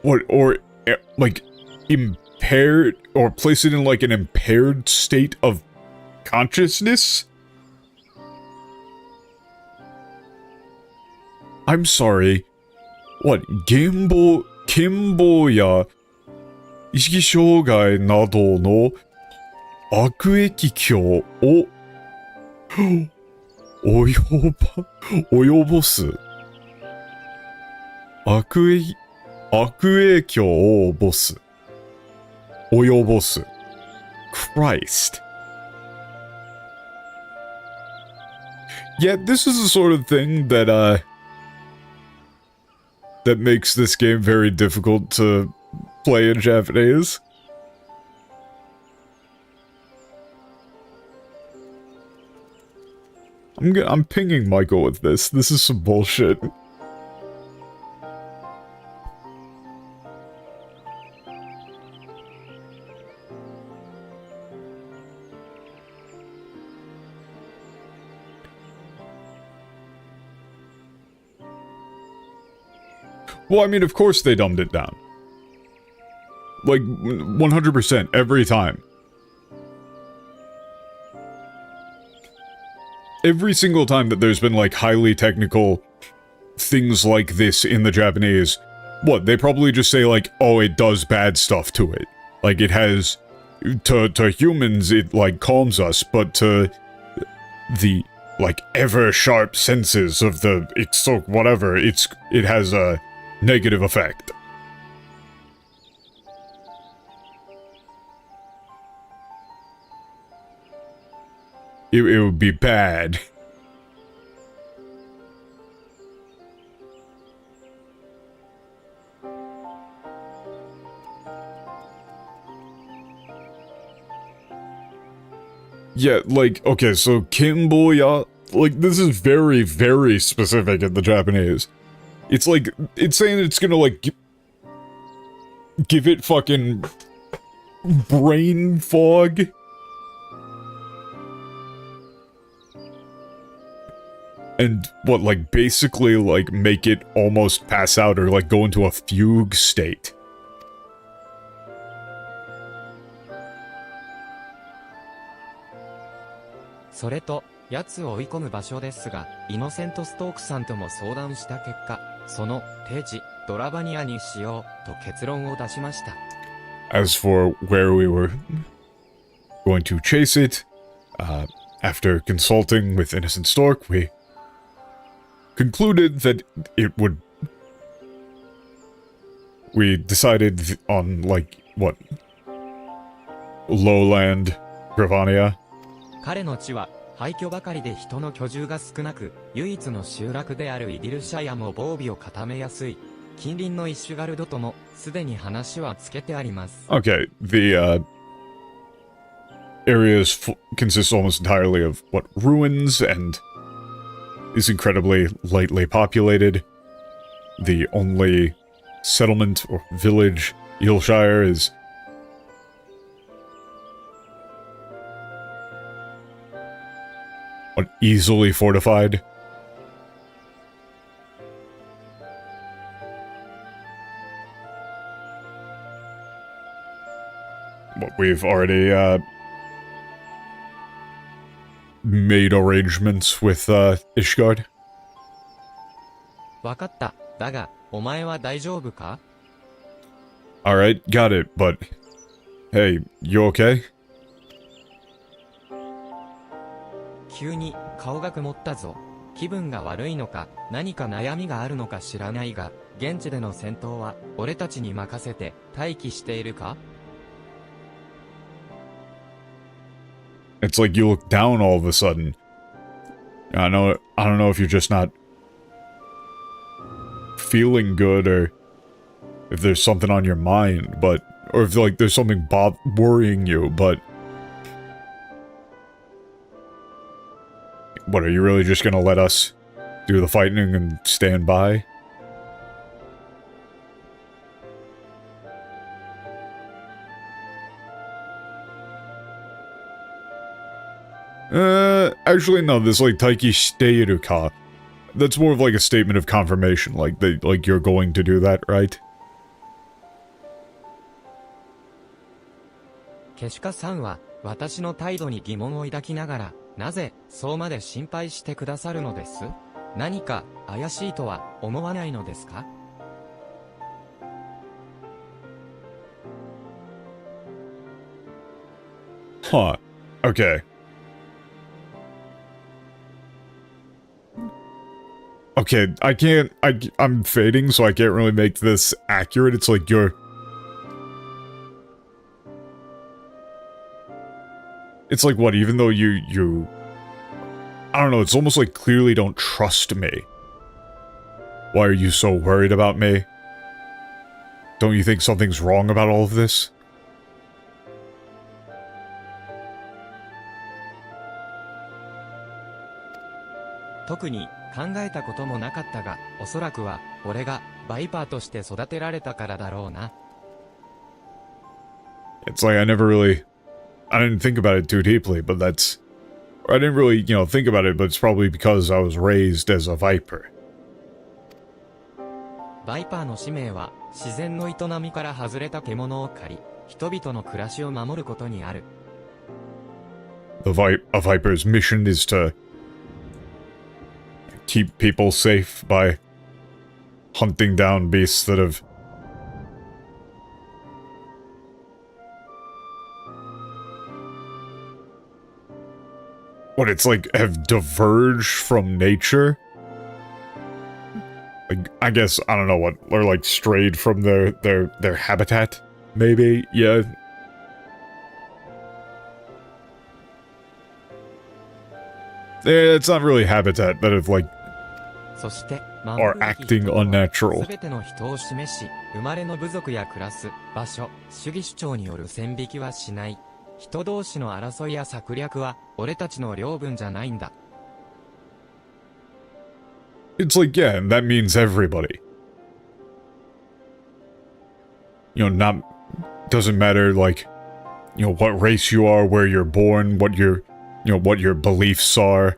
What, or like impaired, or place it in like an impaired state of consciousness? I'm sorry. What, Kimbo ya 意識障害などの悪影響を及ぼす悪影響を及ぼす Christ. Yet this is the sort of thing that that makes this game very difficult to play in Japanese. I'm pinging Michael with this. This is some bullshit. Well, I mean, of course they dumbed it down. Like, 100% every time. Every single time that there's been, like, highly technical things like this in the Japanese, what, they probably just say, like, oh, it does bad stuff to it. Like, it has... To humans, it, like, calms us, but to the, like, ever-sharp senses of the Iksok whatever, it has a negative effect. It would be bad. Yeah, like, okay, so Kimboya, like, this is very, very specific in the Japanese. It's like, it's saying it's gonna, like, give it fucking brain fog. And what, like, basically, like, make it almost pass out or, like, go into a fugue state. So それと、奴を追い込む場所ですが、イノセント・ストークさんとも相談した結果、その定時、ドラバニアにしようと結論を出しました。As for where we were going to chase it, after consulting with Innocent Stork, we concluded that it would... We decided on, like, what? Lowland, Gravania. 彼の地は廃墟ばかりで人の居住が少なく、唯一の集落であるイディルシャヤも防備を固めやすい。近隣のイッシュガルドともすでに話はつけてあります。Okay, the areas consists almost entirely of what ruins and is incredibly lightly populated. The only settlement or village, Eelshire, is easily fortified. What we've already made arrangements with Ishgard. わかった。だが、お前は大丈夫か Alright, got it, but... Hey, you okay? 急に顔が曇ったぞ。気分が悪いのか、何か悩みがあるのか知らないが、現地での戦闘は俺たちに任せて待機しているか? It's like you look down all of a sudden. I don't know if you're just not feeling good or if there's something on your mind, but or if like there's something worrying you, but what, are you really just gonna let us do the fighting and stand by? Actually no, this like Taiki shiteiru ka. That's more of like a statement of confirmation, like you're going to do that, right? ケシカさんは私の態度に疑問を抱きながら、なぜそうまで心配してくださるのです？何か怪しいとは思わないのですか? Huh. Okay. Okay, I'm fading, so I can't really make this accurate. It's like you're... It's like what, even though you... I don't know, it's almost like clearly don't trust me. Why are you so worried about me? Don't you think something's wrong about all of this? Tokuni 考えたこともなかったが、おそらくは俺がバイパーとして育てられたからだろうな。It's like I didn't think about it too deeply, but that's... I didn't really, think about it, but it's probably because I was raised as a viper. バイパーの使命は、自然の営みから外れた獣を狩り、人々の暮らしを守ることにある。A viper's mission is to keep people safe by hunting down beasts that have... What, it's like, have diverged from nature? Like, I guess, I don't know what, or like strayed from their habitat? Maybe? Yeah. It's not really habitat that have like... そして、 are acting unnatural. 全ての人を示し、生まれの部族や暮らす場所、主義主張による線引きはしない。人同士の争いや策略は俺たちの領分じゃないんだ。It's like, yeah, and that means everybody. Doesn't matter, like, what race you are, where you're born, what your beliefs are.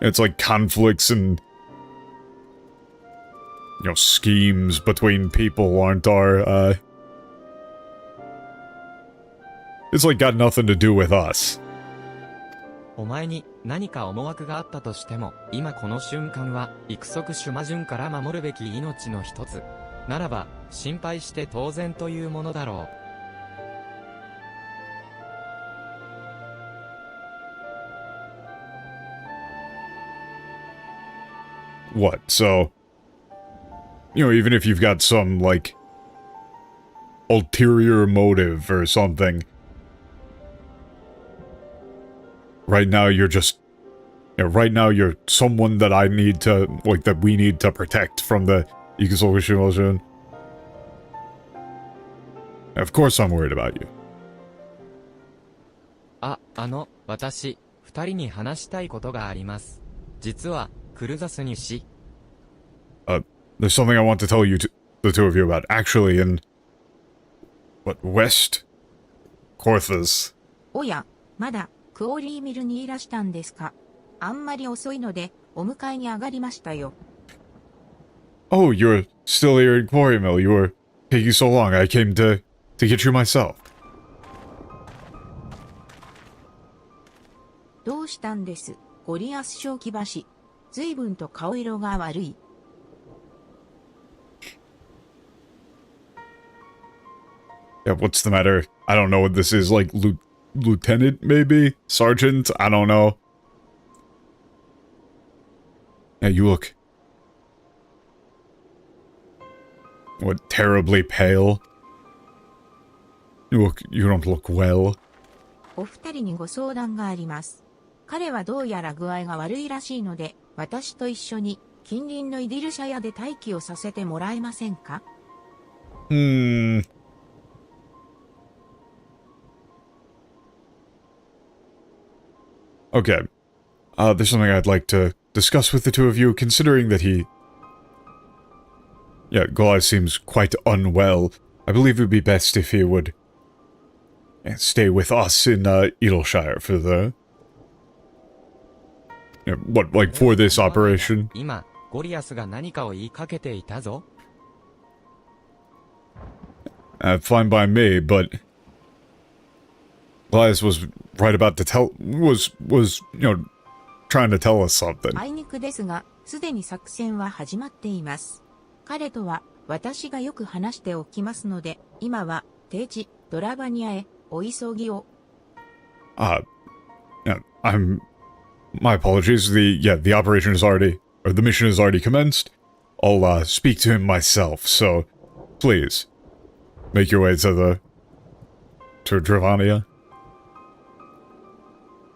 It's like conflicts and, schemes between people aren't our, it's like got nothing to do with us. お前に何か思惑があったとしても、今この瞬間は、育足種魔順から守るべき命の一つ。ならば、心配して当然というものだろう。What? So, even if you've got some, like, ulterior motive or something, right now you're just, right now you're someone that I need to, that we need to protect from the Ikusokushimoshun. Of course I'm worried about you. 私、二人に話したいことがあります。実は、クルザスにし。There's something I want to tell you, the two of you about. Actually, in... West? Korthas. おや、まだ、クオリーミルにいらしたんですか。あんまり遅いので、お迎えに上がりましたよ。Oh, you're still here in Quarry Mill. You were taking so long. I came to get you myself. どうししたんです。ゴリアス正気橋。随分と顔色が悪い。Yeah, what's the matter? I don't know what this is, like, lieutenant, maybe? Sergeant? I don't know. Yeah, you look... What, terribly pale? You don't look well. お二人にご相談があります。彼はどうやら具合が悪いらしいので、私と一緒に近隣のイディルシャ屋で待機をさせてもらえませんか？ Okay. There's something I'd like to discuss with the two of you, considering that he... Yeah, Goliath seems quite unwell. I believe it would be best if he would... stay with us in, Edelshire for the... Yeah, what, like, for this operation? 今、ゴリアスが何かを言いかけていたぞ。Fine by me, but... Goliath was right about to tell... was, you know, trying to tell us something. あいにくですが、すでに作戦は始まっています。彼とは私がよく話しておきますので、今は定地ドラバニアへお急ぎを。Yeah, my apologies. The operation is already, or the mission has already commenced. I'll, speak to him myself, so, please, make your way to Dravania.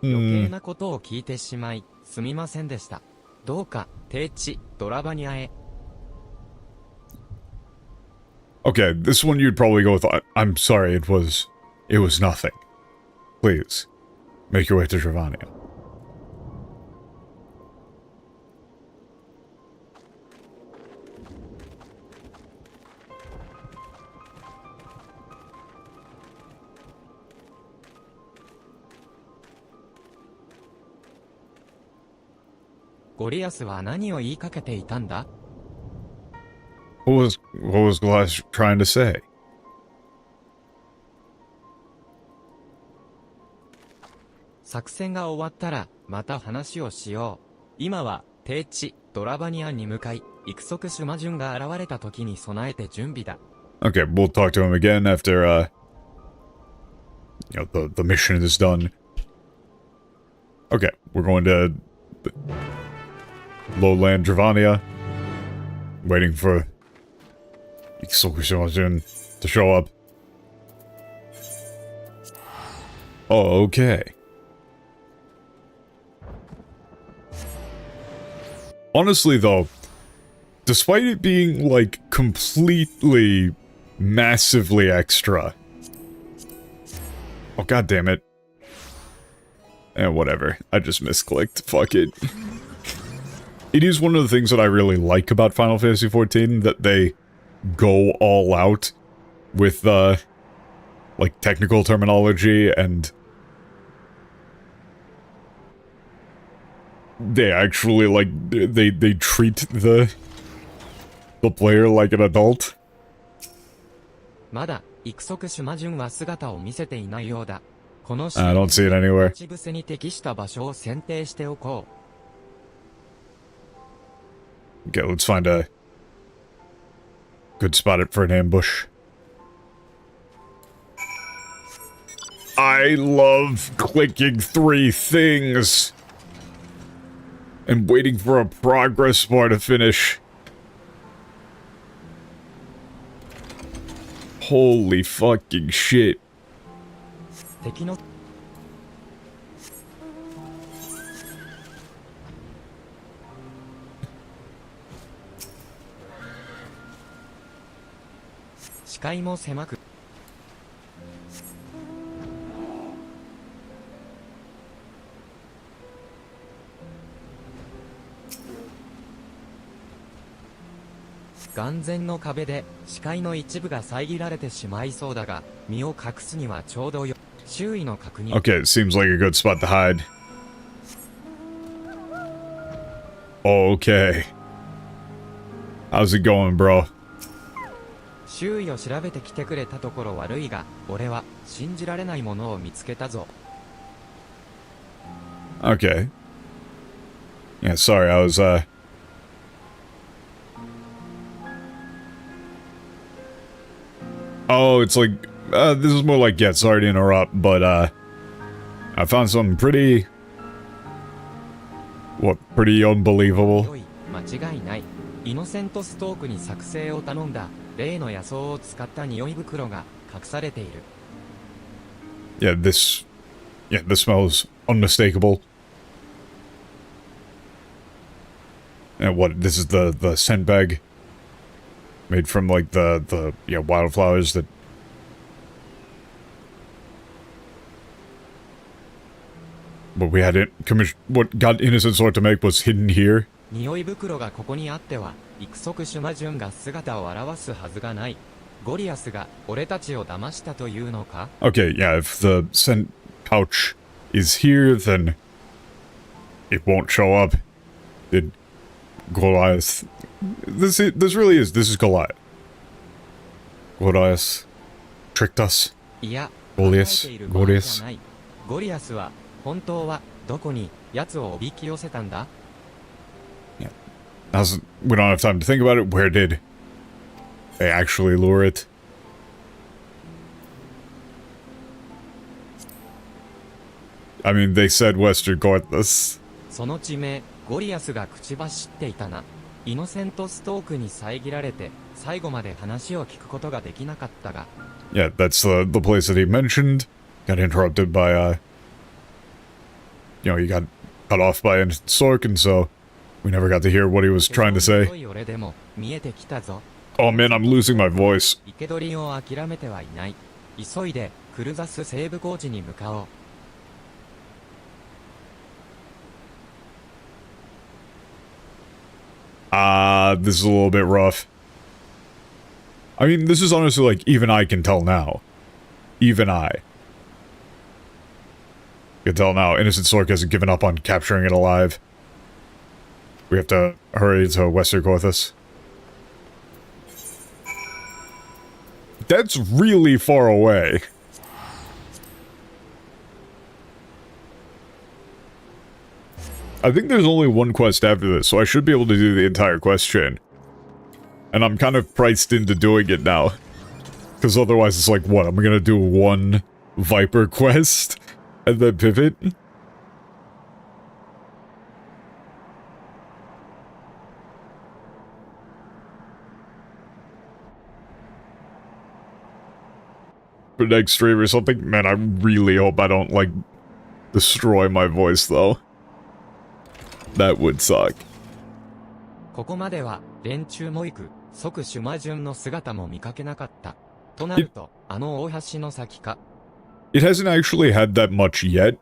余計なことを聞いてしまい、すみませんでした。どうか、定地ドラバニアへ。Okay, this one you'd probably go with, I'm sorry, it was nothing. Please, make your way to Dravania. Goliath ゴリアスは何を言いかけていたんだ？ What was Goliath trying to say? 作戦が終わったら、また話をしよう。今は、定地ドラバニアに向かい、育足シュマジュンが現れた時に備えて準備だ。Okay, we'll talk to him again after, you know, the mission is done. Okay, we're going to lowland Dravania, waiting for Ikusoku-Shimajun to show up. Oh, okay. Honestly, though, despite it being, like, completely, massively extra... Oh, god damn it. Whatever. I just misclicked. Fuck it. It is one of the things that I really like about Final Fantasy XIV, that they go all out with, like, technical terminology, and they actually, like, they treat the player like an adult. まだ、育足シュマジュンは姿を見せていないようだ。この I don't see it anywhere. 待ち伏せに適した場所を選定しておこう。Okay, let's find a good spot for an ambush. I love clicking 3 things and waiting for a progress bar to finish. Holy fucking shit. 敵の視界も狭く眼前の壁で視界の一部が遮られてしまいそうだが、身を隠すにはちょうどよ。周囲の確認。Okay, it seems like a good spot to hide. Okay. How's it going, bro? 周囲を調べてきてくれたところ悪いが、俺は信じられないものを見つけたぞ。Okay. Yeah, sorry, I was, Oh, it's like, this is more like, yeah, sorry to interrupt, but, I found something pretty... What, pretty unbelievable. 良い、間違いない。イノセントストークに作成を頼んだ、例の野草を使った匂い袋が隠されている。Yeah, this smells unmistakable. And what, this is the scent bag? Made from, like, the wildflowers that... What we had it, what got Innocent Sword to make was hidden here. 匂い袋がここにあっては、育足シュマジュンが姿を現すはずがない。ゴリアスが俺たちを騙したというのか? Okay, yeah, if the scent pouch is here, then it won't show up. Did Goliath... This really is, this is Goliath. Goliath tricked us. いや、ゴリアス、考えている場合じゃない。ゴリアスは本当はどこに奴をおびき寄せたんだ? We don't have time to think about it. Where did they actually lure it? I mean, they said Western Gorthless. その地名、ゴリアスが口走っていたな。イノセントストークに遮られて、最後まで話を聞くことができなかったが。Yeah, that's the place that he mentioned. Got interrupted by, he got cut off by an Sork, and so we never got to hear what he was trying to say. Oh man, I'm losing my voice. 生け捕りを諦めてはいない。急いでクルザス西部工事に向かおう。This is a little bit rough. I mean, this is honestly like, even I can tell now. Even I. You can tell now, Innocent Sork hasn't given up on capturing it alive. We have to hurry to Western Gorthus. That's really far away. I think there's only one quest after this, so I should be able to do the entire quest chain. And I'm kind of priced into doing it now. Because otherwise it's like, what, I'm gonna do one Viper quest and then pivot? For next stream or something? Man, I really hope I don't, like, destroy my voice, though. That would suck. ここまでは連中も行く即シュマジュンの姿も見かけなかった。となると、あの大橋の先か。It hasn't actually had that much yet.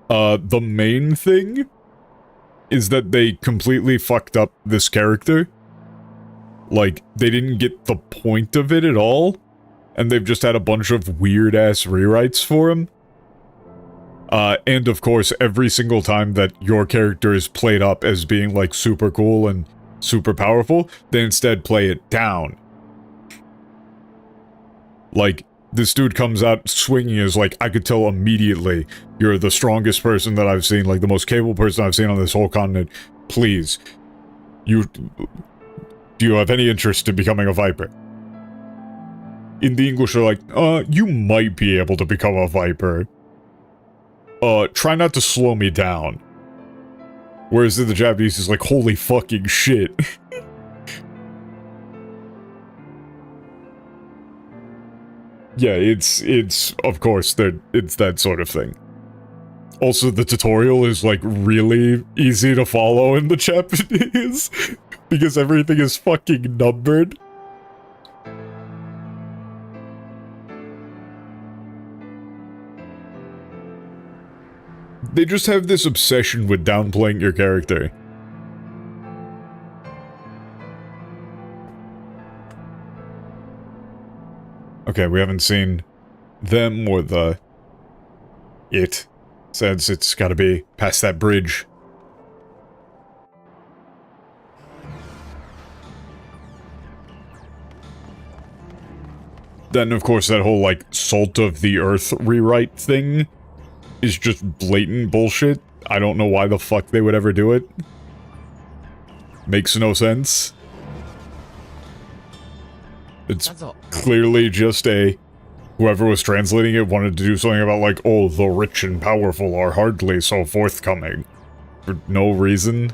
The main thing is that they completely fucked up this character. Like, they didn't get the point of it at all. And they've just had a bunch of weird-ass rewrites for him. And of course, every single time that your character is played up as being, like, super cool and super powerful, they instead play it down. Like, this dude comes out swinging as, like, I could tell immediately, you're the strongest person that I've seen, like, the most capable person I've seen on this whole continent. Please. Do you have any interest in becoming a Viper? In the English, they're like, you might be able to become a Viper. Try not to slow me down. Whereas in the Japanese, it's like, holy fucking shit. Yeah, it's, of course, it's that sort of thing. Also, the tutorial is, like, really easy to follow in the Japanese. Because everything is fucking numbered. They just have this obsession with downplaying your character. Okay, we haven't seen them or it, since it's gotta be past that bridge. Then, of course, that whole, like, Salt of the Earth rewrite thing is just blatant bullshit. I don't know why the fuck they would ever do it. Makes no sense. It's clearly just a... Whoever was translating it wanted to do something about, like, oh, the rich and powerful are hardly so forthcoming. For no reason.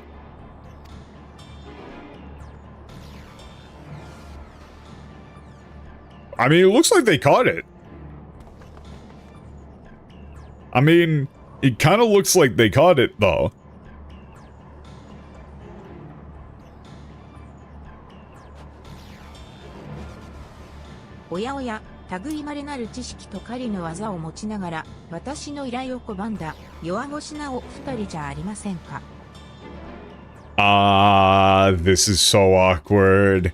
I mean, it looks like they caught it. I mean, it kind of looks like they caught it, though.おやおや、類まれなる知識と狩りの技を持ちながら、私の依頼を拒んだ、弱腰なお二人じゃありませんか。This is so awkward.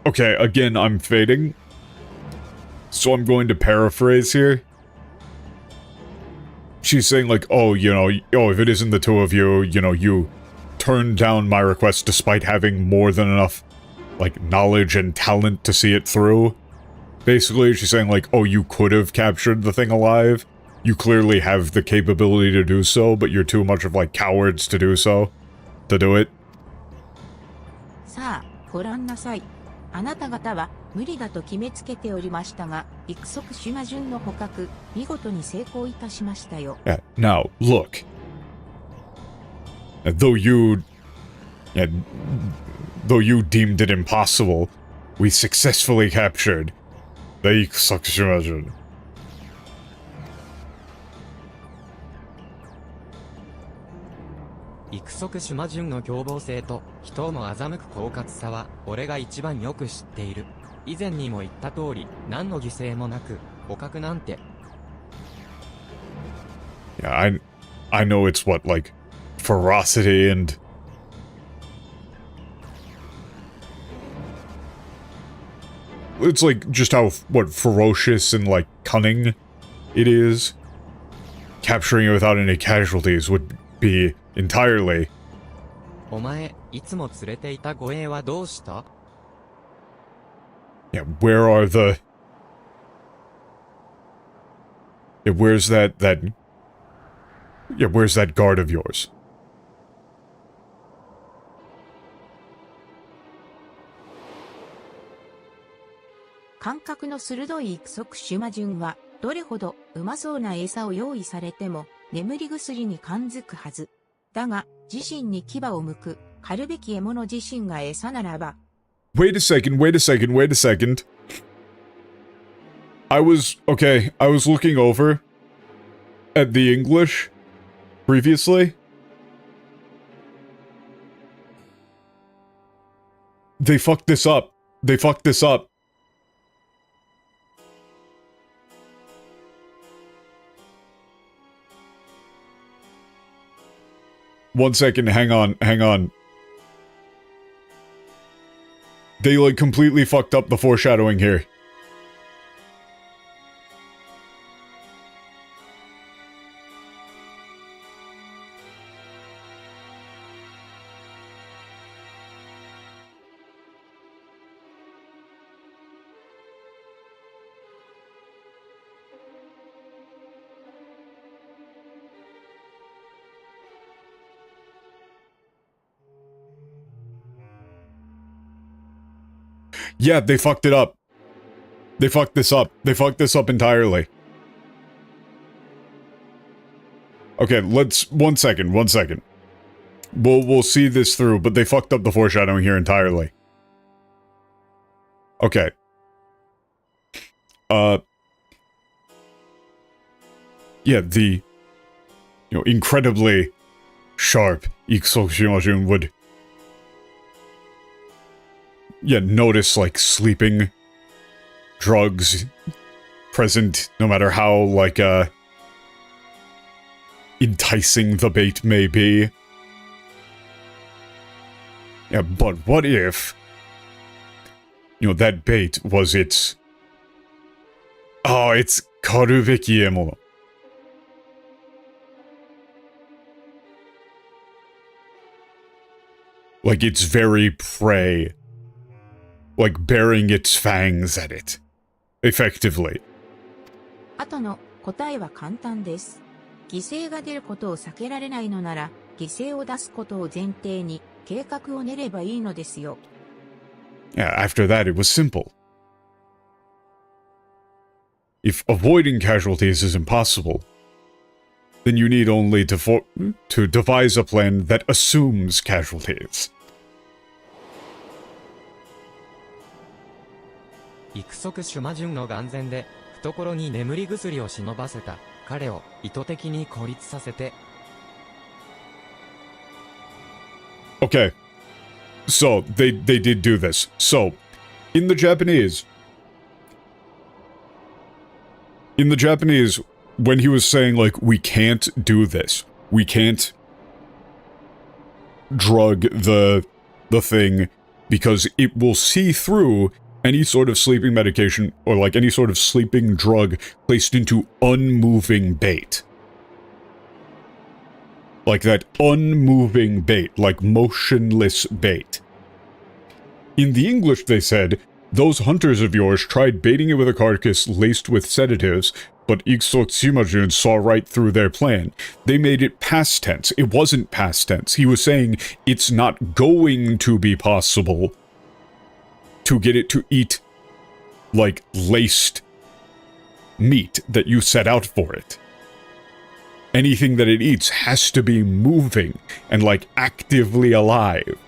Okay, again, I'm fading. So I'm going to paraphrase here. She's saying like, oh, you know, oh, if it isn't the two of you, you know, you turned down my request despite having more than enough, like, knowledge and talent to see it through. Basically, she's saying like, oh, you could have captured the thing alive. You clearly have the capability to do so, but you're too much of, like, cowards to do so. To do it. さあ、ご覧なさい。あなた方は無理だと決めつけておりましたが、育足種魔順の捕獲、見事に成功いたしましたよ。Yeah, now, look. Though you deemed it impossible, we successfully captured the Iksakushimajun. 育足種魔順の凶暴性と人をも欺く狡猾さは俺が一番よく知っている。以前にも言った通り何の犠牲もなく捕獲なんて。Yeah, I know it's what, like, ferocity and... It's like, just how, what, ferocious and, like, cunning it is. Capturing it without any casualties would be entirely... お前、いつも連れていた護衛はどうした? Yeah, where are the... Yeah, where's that... Yeah, where's that guard of yours? 感覚の鋭い育足種魔順は、どれほどうまそうな餌を用意されても、眠り薬に感づくはず。だが、自身に牙を向く、狩るべき獲物自身が餌ならば。Wait a second, wait a second, wait a second. I was looking over at the English previously. They fucked this up. They fucked this up. One second, hang on. They, like, completely fucked up the foreshadowing here. Yeah, they fucked it up. They fucked this up. They fucked this up entirely. Okay, let's... One second. We'll see this through, but they fucked up the foreshadowing here entirely. Okay. Yeah, the... You know, incredibly sharp Iksoshimajun would... Yeah, notice, like, sleeping drugs present, no matter how, like, enticing the bait may be. Yeah, but what if, you know, that bait was its... Oh, it's karubeki emono. like its very prey, like bearing its fangs at it, effectively. 後の答えは簡単です。犠牲が出ることを避けられないのなら、犠牲を出すことを前提に計画を練ればいいのですよ。Yeah, after that it was simple. If avoiding casualties is impossible, then you need only to devise a plan that assumes casualties. 育足シュマジュンの眼前で懐に眠り薬を忍ばせた彼を意図的に孤立させて。 Okay, so they did do this. So, in the Japanese, when he was saying, like, we can't do this, we can't drug the thing because it will see through any sort of sleeping medication or, like, any sort of sleeping drug placed into unmoving bait. Like that unmoving bait, like motionless bait. In the English, they said, those hunters of yours tried baiting it with a carcass laced with sedatives, but Iksotsumajun saw right through their plan. They made it past tense. It wasn't past tense. He was saying it's not going to be possible to get it to eat, like, laced meat that you set out for it. Anything that it eats has to be moving and, like, actively alive,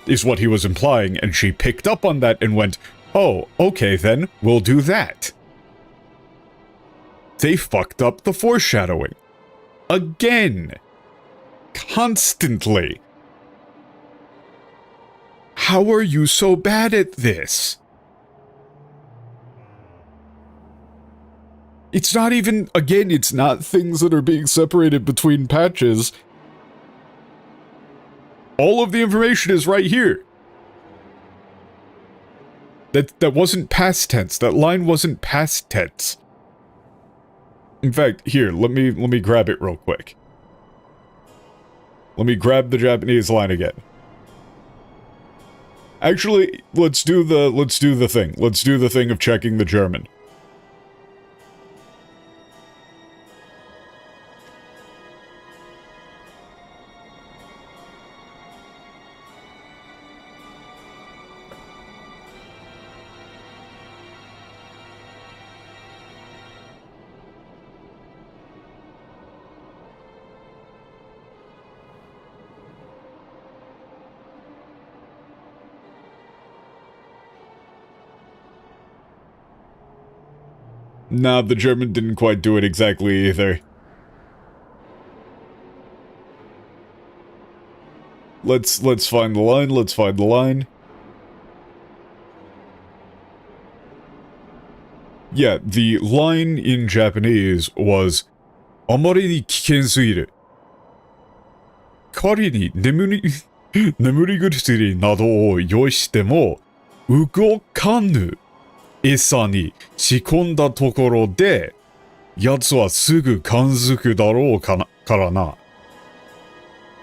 is what he was implying, and she picked up on that and went, oh, okay then, we'll do that. They fucked up the foreshadowing. Again. Constantly. How are you so bad at this? It's not even, again, it's not things that are being separated between patches. All of the information is right here. That wasn't past tense. That line wasn't past tense. In fact, here, let me grab it real quick. Let me grab the Japanese line again. Actually, let's do the thing. Let's do the thing of checking the German. Nah, the German didn't quite do it exactly either. Let's find the line, let's find the line. Yeah, the line in Japanese was あまりに危険すぎる。仮に眠り薬などを用意しても動かぬ餌に仕込んだところで奴はすぐ感づくだろうからな。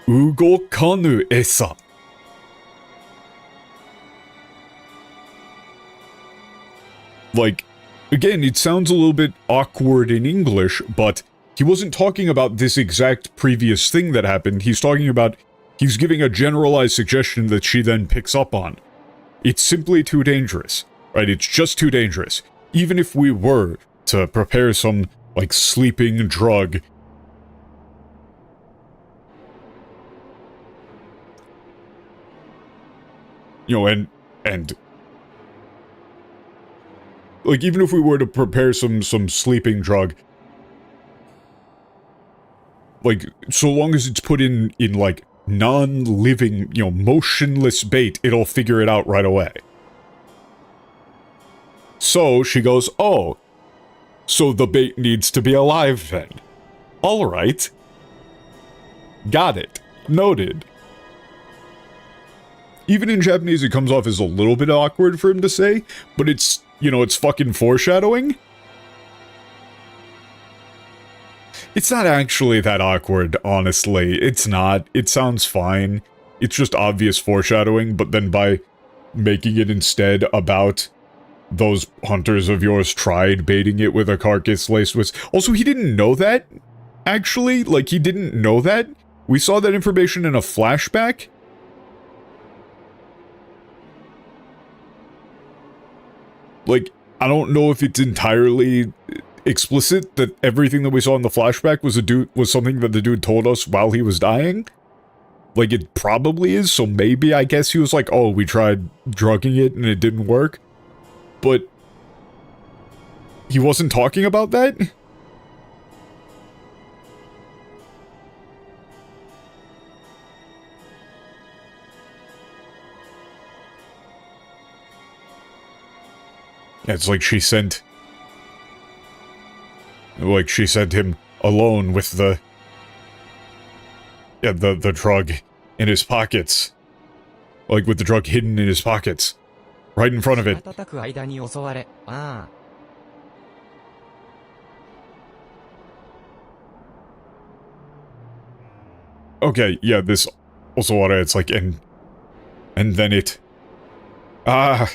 動かぬ餌。Like, again, it sounds a little bit awkward in English, but he wasn't talking about this exact previous thing that happened. He's giving a generalized suggestion that she then picks up on. It's simply too dangerous, right? It's just too dangerous. Even if we were to prepare some, like, sleeping drug, you know, and like, even if we were to prepare some sleeping drug, like, so long as it's put in like, non-living, you know, motionless bait, it'll figure it out right away. So, she goes, oh, so the bait needs to be alive then. Alright. Got it. Noted. Even in Japanese, it comes off as a little bit awkward for him to say, but it's, you know, it's fucking foreshadowing. It's not actually that awkward, honestly. It's not. It sounds fine. it's just obvious foreshadowing, but then by making it instead about those hunters of yours tried baiting it with a carcass laced with... Also, he didn't know that, actually. Like, he didn't know that. We saw that information in a flashback. Like, I don't know if it's entirely explicit that everything that we saw in the flashback was something that the dude told us while he was dying. Like, it probably is, so maybe, I guess he was like, oh, we tried drugging it and it didn't work. But he wasn't talking about that? Yeah, it's like she sent... Like, she sent him alone with the... Yeah, the drug in his pockets. Like, with the drug hidden in his pockets. Right in front of it. Okay, yeah, this Osawara, it's like, and then it... Ah...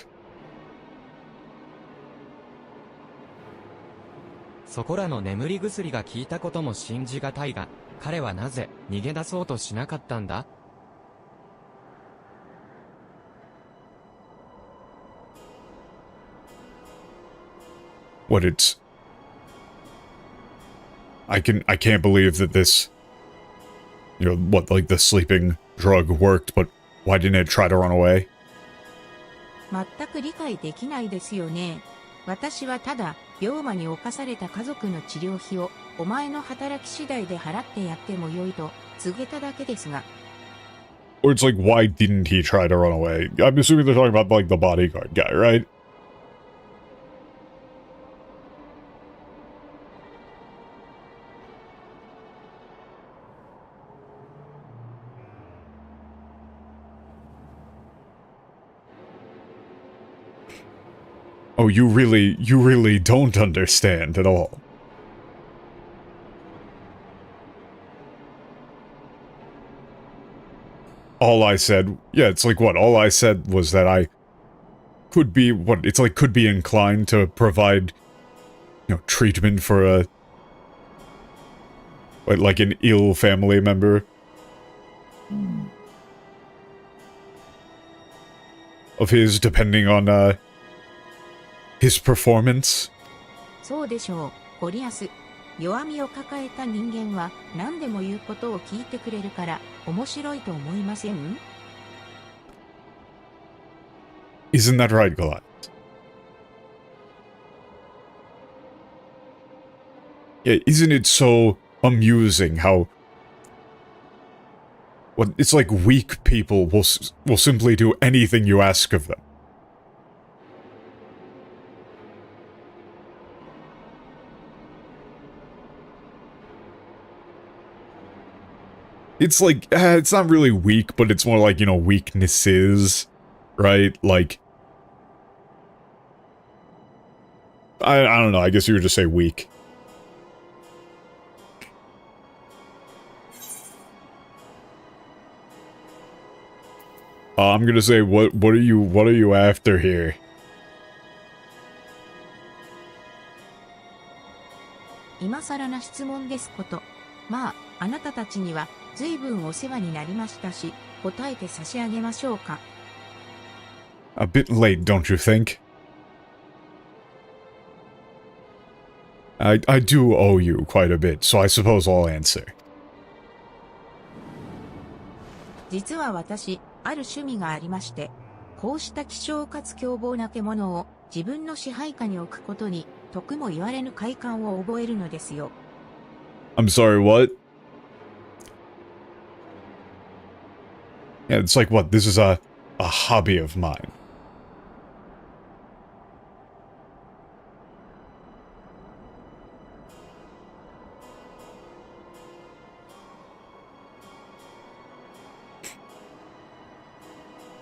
そこらの眠り薬が効いたことも信じがたいが、彼はなぜ逃げ出そうとしなかったんだ? What it's... I can't believe that this... You know, what, like the sleeping drug worked, but why didn't it try to run away? 全く理解できないですよね。私はただ、病魔に侵された家族の治療費を、お前の働き次第で払ってやってもよいと、告げただけですが。Or it's like, why didn't he try to run away? I'm assuming they're talking about, like, the bodyguard guy, right? Oh, you really don't understand at all. All I said, yeah, it's like what? All I said was that I could be, what, it's like could be inclined to provide, you know, treatment for a, like an ill family member. Of his, depending on, his performance. そうでしょう、ゴリアス。弱みを抱えた人間は何でも言うことを聞いてくれるから面白いと思いません? Isn't that right, Goliath? Yeah, isn't it so amusing how... Well, it's like weak people will simply do anything you ask of them. It's like, it's not really weak, but it's more like, you know, weaknesses, right? Like, I don't know, I guess you would just say weak. I'm gonna say, what are you after here? 今更な質問ですこと。まあ、あなたたちには随分お世話になりましたし、答えて差し上げましょうか。A bit late, don't you think? I do owe you quite a bit, so I suppose I'll answer. 実は私、ある趣味がありまして、こうした希少かつ凶暴な獣を自分の支配下に置くことに、得も言われぬ快感を覚えるのですよ。I'm sorry, what? Yeah, it's like, what, this is a hobby of mine.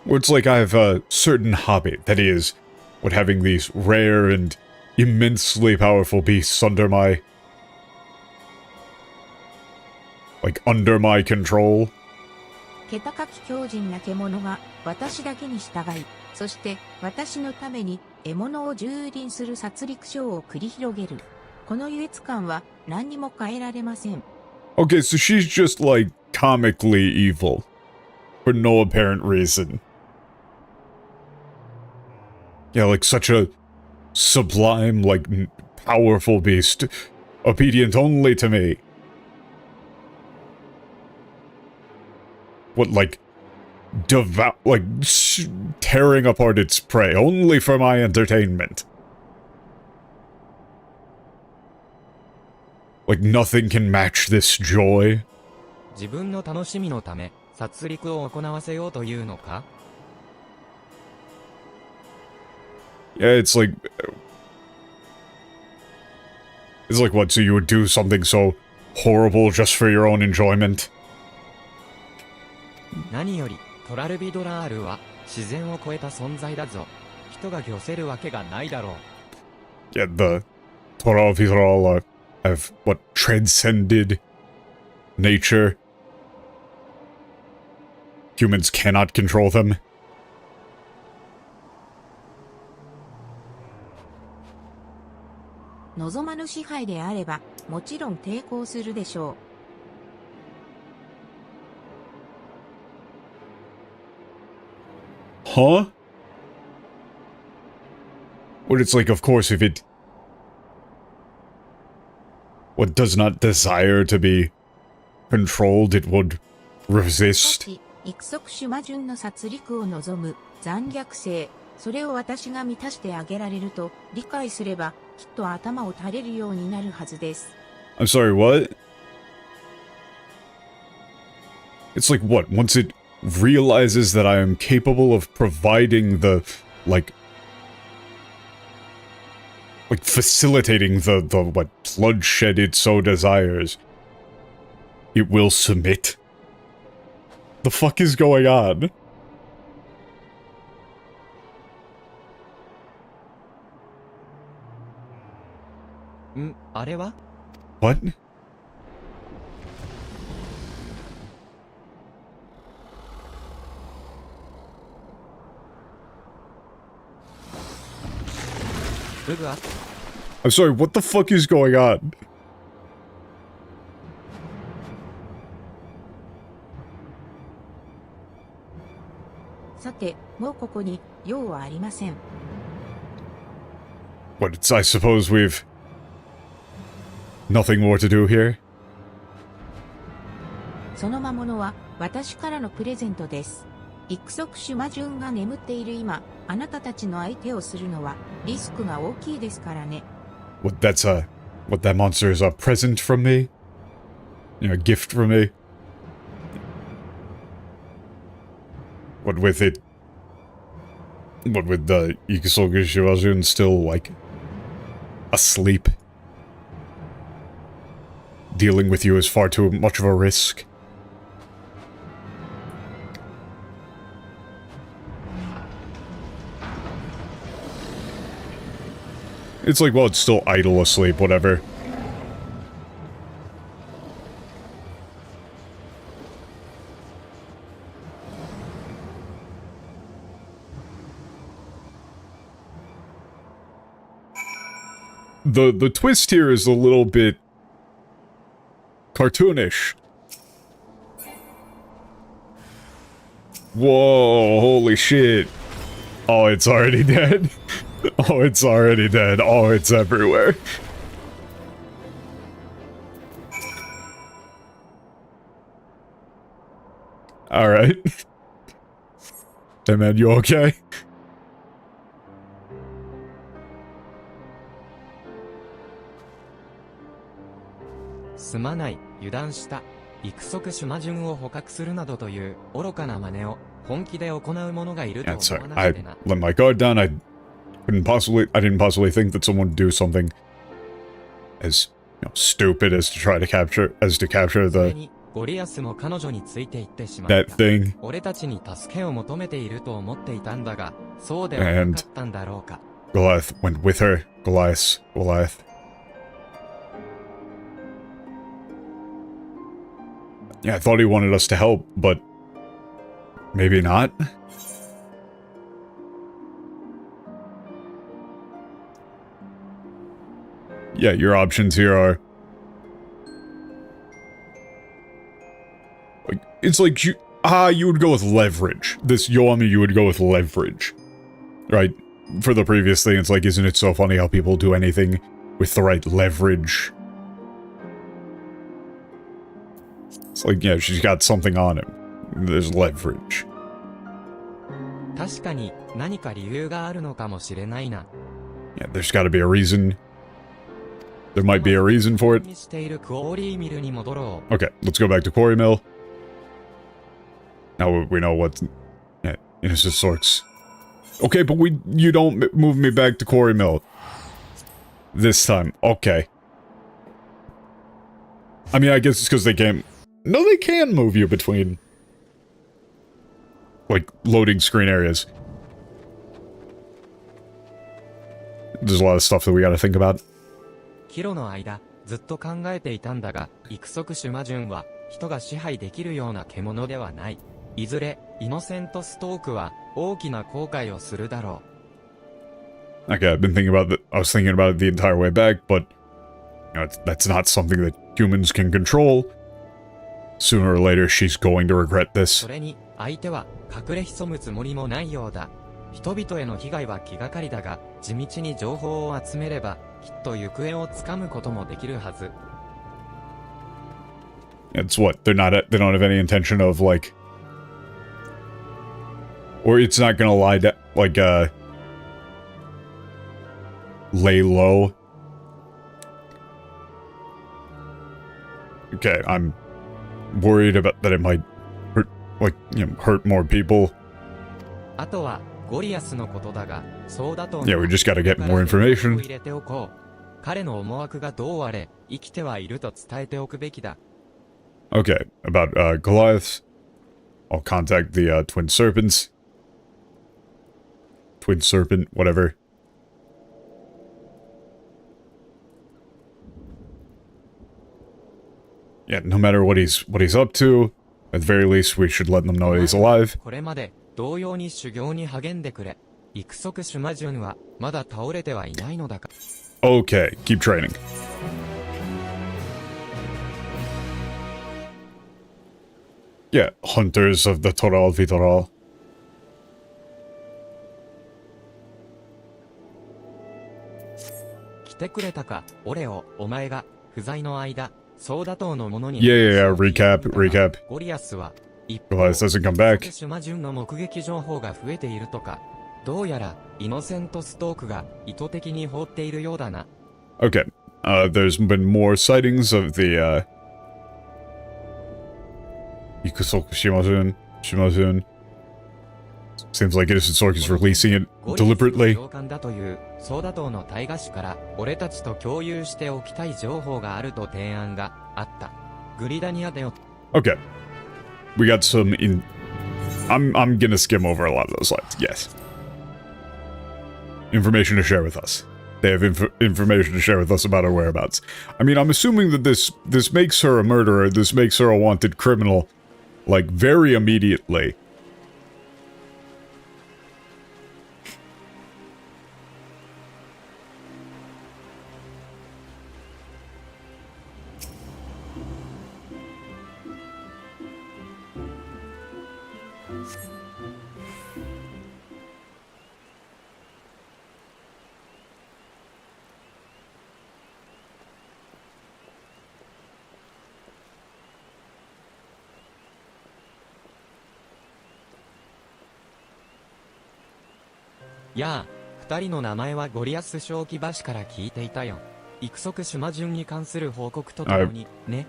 Where it's like I have a certain hobby, that is, what, having these rare and immensely powerful beasts under my... like, under my control. 桁書き強靭な獣が私だけに従い、そして私のために獲物を蹂躙する殺戮ショーを繰り広げる。この優越感は何にも変えられません。Okay, so she's just like comically evil. For no apparent reason. Yeah, like such a sublime, like powerful beast. Obedient only to me. What, like, tearing apart its prey, only for my entertainment. Like, nothing can match this joy. 自分の楽しみのため、殺戮を行わせようというのか？ Yeah, it's like what, so you would do something so horrible just for your own enjoyment? 何より、トラルビドラールは、自然を超えた存在だぞ。人が御せるわけがないだろう。Yeah, the Torah Vidral have, what, transcended nature? Humans cannot control them? 望まぬ支配であれば、もちろん抵抗するでしょう。Huh? Well, it's like, of course, if it... What does not desire to be controlled, it would し resist. かし、育足種魔順の殺戮を望む残虐性、それを私が満たしてあげられると理解すれば、きっと頭を垂れるようになるはずです。I'm sorry, what? It's like, what? Once it realizes that I am capable of providing the, like, facilitating the, what, bloodshed it so desires, it will submit? The fuck is going on? あれは？ What? I'm sorry, what the fuck is going on? さて、もうここに用はありません。What, it's, I suppose we've... nothing more to do here? その魔物は私からのプレゼントです。育足種魔順が眠っている今、あなたたちの相手をするのはリスクが大きいですからね。What, that's a... what, that monster is a present from me? You know, a gift from me? What with it... what with the Ikusogu Shirajun still, like... asleep? Dealing with you is far too much of a risk. It's like, well, it's still idle asleep, whatever. The twist here is a little bit cartoonish. Whoa, holy shit. Oh, it's already dead. Oh, it's already dead. Oh, it's everywhere. Alright. Hey man, you okay? すまない、油断した。育足種魔順を捕獲するなどという愚かな真似を本気で行う者がいると Yeah, 思 sorry. わな I くてな。 let my guard down. I didn't possibly think that someone would do something as, you know, stupid as to try to capture, the それにゴリアスも彼女について行ってしまっ that た。 thing. 俺たちに助けを求めていると思っていたんだが、そうではなかったんだろうか。 Goliath went with her. Goliath. Yeah, I thought he wanted us to help, but Maybe not. Yeah, your options here are... like, it's like you... you would go with leverage. This Yoami, you would go with leverage. Right? For the previous thing, it's like, isn't it so funny how people do anything with the right leverage? It's like, yeah, she's got something on him. There's leverage. 確かに何か理由があるのかもしれないな。 Yeah, there's gotta be a reason. There might be a reason for it. にしているクオーリーミルに戻ろう。 Okay, let's go back to Quarry Mill. Now we know what... yeah, innocent sorts. Okay, but you don't move me back to Quarry Mill. This time. Okay. I mean, I guess it's because they can't... no, they can move you between... like, loading screen areas. There's a lot of stuff that we gotta think about. キロの間、ずっと考えていたんだが、育足シュマジュンは、人が支配できるような獣ではない。いずれ、イノセントストークは、大きな後悔をするだろう。 Okay, I've been thinking about I was thinking about it the entire way back, but... you know, that's not something that humans can control. Sooner or later, she's going to regret this. それに、相手は、隠れ潜むつもりもないようだ。人々への被害は気がかりだが、地道に情報を集めれば、きっと行方をつかむこともできるはず。 It's what? They don't have any intention of, like... or it's not gonna lie down, like, lay low. Okay, I'm worried about that it might hurt, like, you know, hurt more people. あとは、ゴリアスのことだが、そうだと。 Yeah, we just gotta get more information. 入れておこう。彼の思惑がどうあれ、生きてはいると伝えておくべきだ。 Okay, about, Goliath. I'll contact the, Twin Serpents. Twin Serpent, whatever. Yeah, no matter what he's up to, at the very least we should let them know he's alive. これまで、同様に修行に励んでくれ。育足シュマジュンは、まだ倒れてはいないのだか。 Okay, keep training. Yeah, Hunters of the Toral Vitoral. 来てくれたか、オレオ、お前が、不在の間、ソーダ島の者に。Yeah, recap. ゴリアスは、一 Goliath doesn't come back. シュマジュンの目撃情報が増えているとか。どうやら、イノセントストークが意図的に放っているようだな。Okay, there's been more sightings of the, Ikusoku Shimazun. Seems like Innocent Sork is releasing it deliberately. 長官だという、ソーダ島の大河氏から、俺たちと共有しておきたい情報があると提案があった。グリダニアでよ。Okay. We got some in... I'm gonna skim over a lot of those lines, yes. Information to share with us. They have information to share with us about her whereabouts. I mean, I'm assuming that this makes her a murderer, this makes her a wanted criminal, like, very immediately.「やあ、二人の名前はゴリアス正気橋から聞いていたよ。育足シュマジュンに関する報告とともに、ね。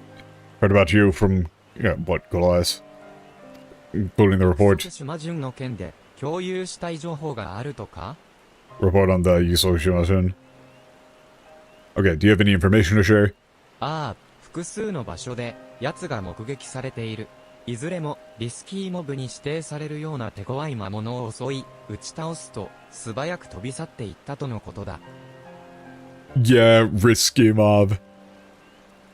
Heard about you from, yeah, what, Goliath? Including the report. 育足シュマジュンの件で共有したい情報があるとか？ Report on the Ikusoku Shimazun. Okay, do you have any information to share? ああ、複数の場所で、奴が目撃されている。いずれも、リスキーモブに指定されるような手強い魔物を襲い、撃ち倒すと、素早く飛び去っていったとのことだ。Yeah, risky mob.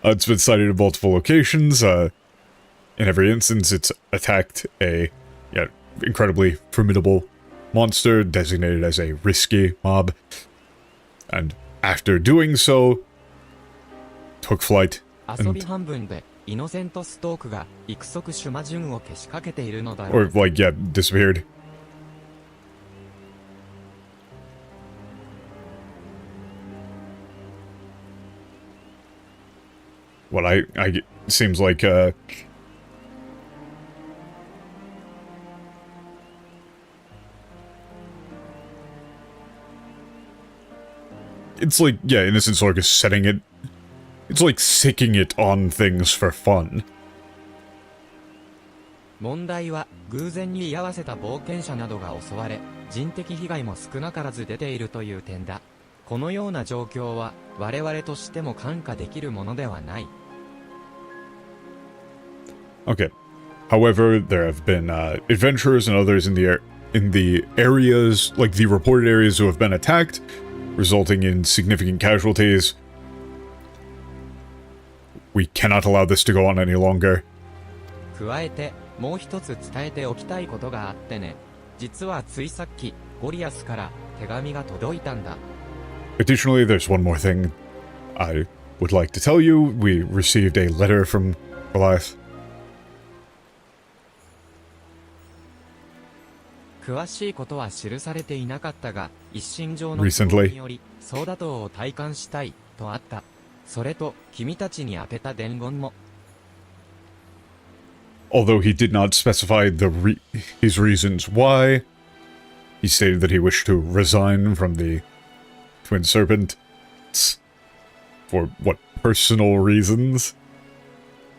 It's been sighted in multiple locations. In every instance, it's attacked a yeah, incredibly formidable monster designated as a risky mob. And after doing so, took flight. 遊び半分でイノセントストークが育足シュマジュンをけしかけているのだろう。 Or, like, yeah, disappeared. What seems like, it's like, yeah, Innocent Sorg is setting it. It's like sicking it on things for fun. 問題は偶然に居合わせた冒険者などが襲われ、人的被害も少なからず出ているという点だ。このような状況は我々としても看過できるものではない。Okay. However, there have been adventurers and others in the areas, like the reported areas, who have been attacked, resulting in significant casualties. We cannot allow this to go on any longer. 加えて、もう一つ伝えておきたいことがあってね。実はついさっき、ゴリアスから手紙が届いたんだ。Additionally, there's one more thing I would like to tell you. We received a letter from Goliath. 詳しいことは記されていなかったが、一身上の希望により、ソーダ島を体感したい、とあった。それと、君たちに宛てた伝言も。Although he did not specify his reasons why, he stated that he wished to resign from the Twin Serpent for what personal reasons.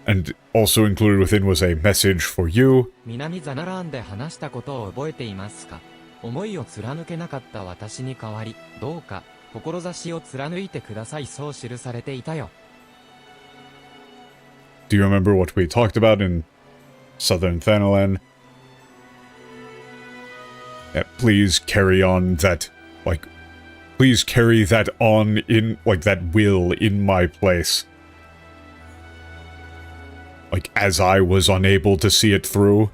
And also included within was a message for you. 南ザナラーンで話したことを覚えていますか？思いを貫けなかった私に代わり、どうか、志を貫いてください。そう記されていたよ。Do you remember what we talked about in Southern Thanalan? Yeah, please carry on that, like, please carry that on in, like, that will in my place. Like, as I was unable to see it through.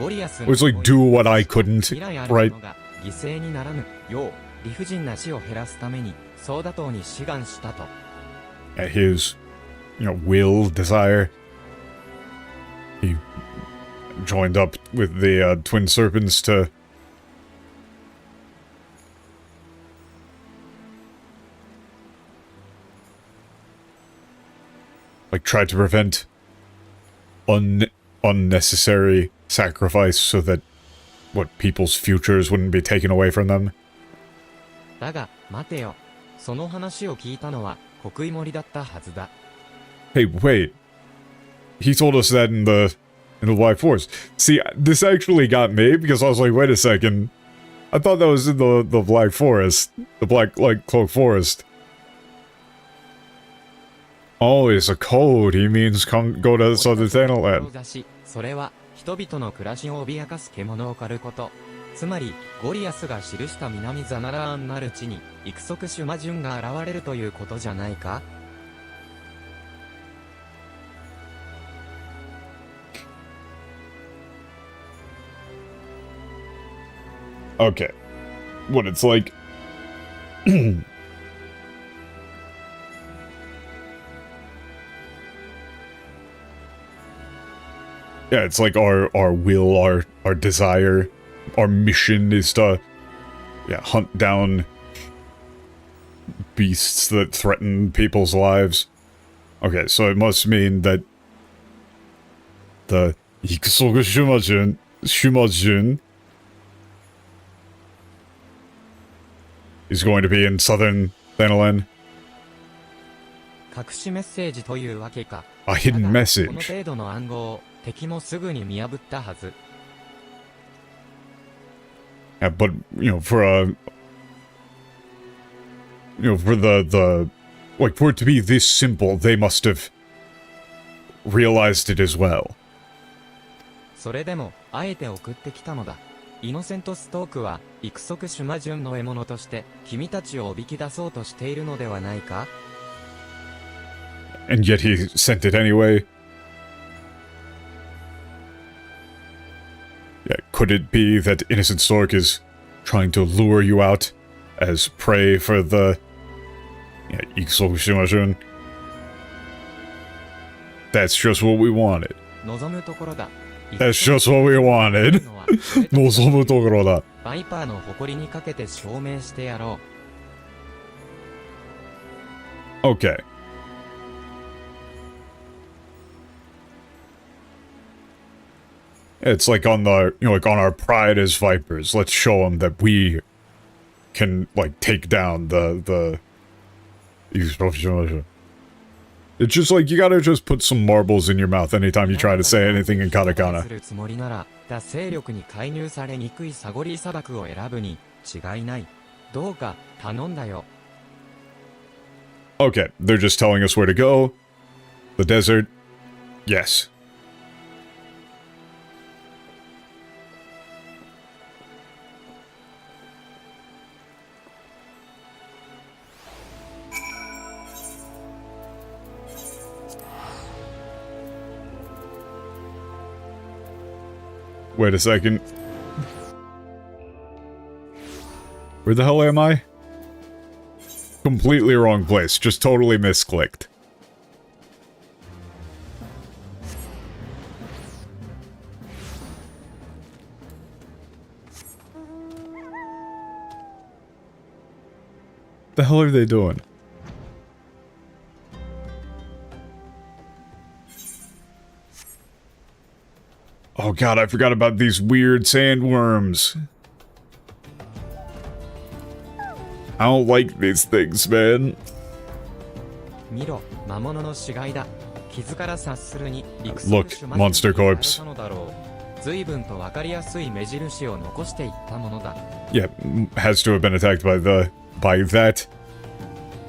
ゴリアス It was like, do what I couldn't, right? 犠牲にならぬよう理不尽な死を減らすためにソーダ島に志願したと。His, will, desire. He joined up with the Twin Serpents to like try to prevent unnecessary sacrifice so that what people's futures wouldn't be taken away from them. だが待てよ。その話を聞いたのは国威森だったはずだ。Hey, wait. He told us that in the Black Forest. See, this actually got me because I was like, wait a second. I thought that was in the Black Forest. The Black, like, Cloak Forest. Oh, it's a code. He means go to Southern Thanalan. それは人々の暮らしを脅かす獣を狩ること。つまり、ゴリアスが記した南ザナラーンなる地に、育足シュマジュンが現れるということじゃないか？ Okay. What it's like... Yeah, it's like our will, our desire, our mission is to, hunt down beasts that threaten people's lives. Okay, so it must mean that the Ikusogu Shumajun is going to be in Southern Thanalan. 隠しメッセージというわけか。 A hidden message. この程度の暗号を敵もすぐに見破ったはず。 Yeah, but for the like for it to be this simple, they must have realized it as well. それでもあえて送ってきたのだ。イノセントストークは育足シュマジュンの獲物として君たちをおびき出そうとしているのではないか？ And yet he sent it anyway. Yeah, could it be that Innocent Stork is trying to lure you out as prey for the... Yeah, Iksokushimashun? That's just what we wanted. 望むところだ。 That's just what we wanted. 望むところだ。バイパーの誇りにかけて証明してやろう。 Okay. It's like on the, you know, like on our pride as Vipers. Let's show them that we can, like, take down the... It's just like, you gotta just put some marbles in your mouth anytime you try to say anything in katakana. するつもりなら、他勢力に介入されにくいサゴリー砂漠を選ぶに違いない。どうか頼んだよ。 Okay, they're just telling us where to go. The desert. Yes. Wait a second. Where the hell am I? Completely wrong place. Just totally misclicked. The hell are they doing? Oh god, I forgot about these weird sandworms. I don't like these things, man. 見ろ、魔物の死骸だ。傷から察するに、 Look, monster corpse. 随分とわかりやすい目印を残していったものだ。 Yeah, has to have been attacked by that.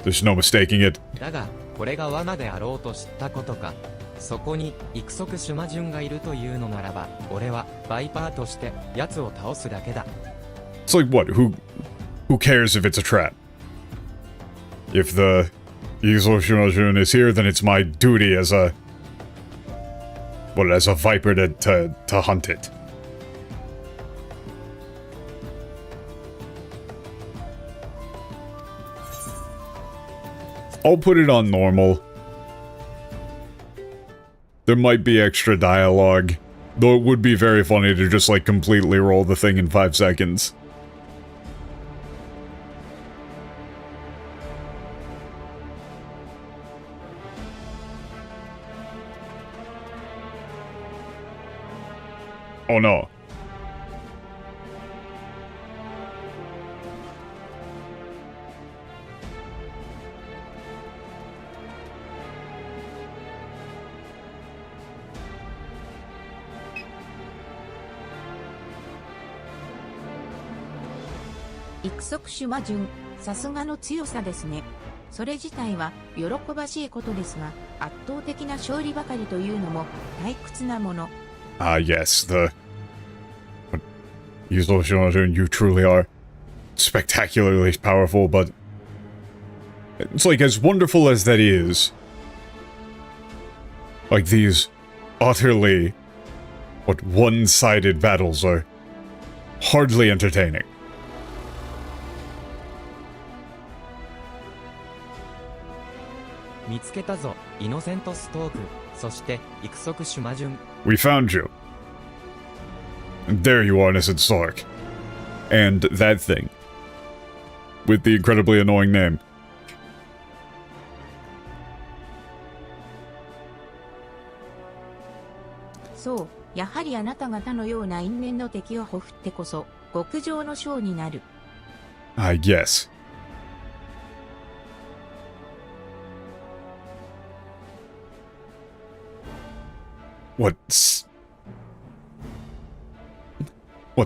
There's no mistaking it. だが、これが罠であろうと知ったことか。そこに、ik速シュマジュンがいるというのならば、俺は、バイパーとして、奴を倒すだけだ。 It's like what? Who cares if it's a trap? If the Izoshimajun is here, then it's my duty as a... What, as a viper to hunt it. I'll put it on normal. There might be extra dialogue, though it would be very funny to just, like, completely roll the thing in 5 seconds. Oh no. ik速シュマジュン、さすがの強さですね。それ自体は喜ばしいことですが、圧倒的な勝利ばかりというのも退屈なもの。Ah, yes, the... Yuzoshimajun, you truly are spectacularly powerful, but... It's like, as wonderful as that is... Like, these utterly... What, one-sided battles are hardly entertaining. 見つけたぞ、イノセントストーク。そして、ik速シュマジュン。 We found you. And there you are, Innocent Stork. And that thing. With the incredibly annoying name. そう、やはりあなた方のような因縁の敵をほふってこそ、極上の将になる。I guess. What's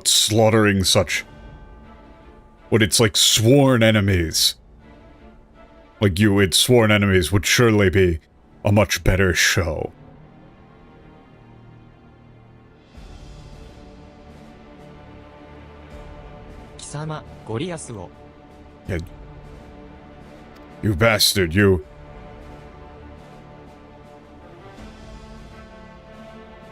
slaughtering such... What, it's like sworn enemies. Like you, its sworn enemies would surely be a much better show. 貴様、ゴリアスを。 Yeah. You bastard, you...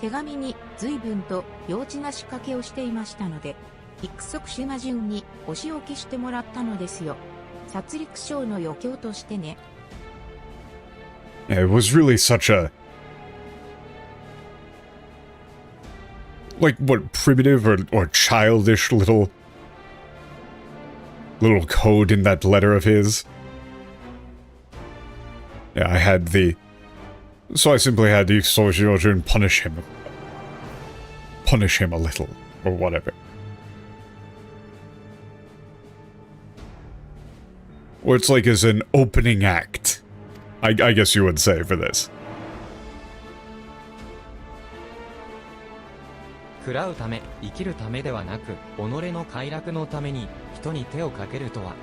手紙に随分と幼稚な仕掛けをしていましたので、一足種馬順にお仕置きしてもらったのですよ。殺戮賞の余興としてね。Yeah, it was really such a... like, what, primitive or childish little code in that letter of his. Yeah, I had the... So I simply had the soldier and punish him. Punish him a little, or whatever. Or it's like as an opening act, I guess you would say for this. 喰らうため、生きるためではなく、己の快楽のために人に手をかけるとは。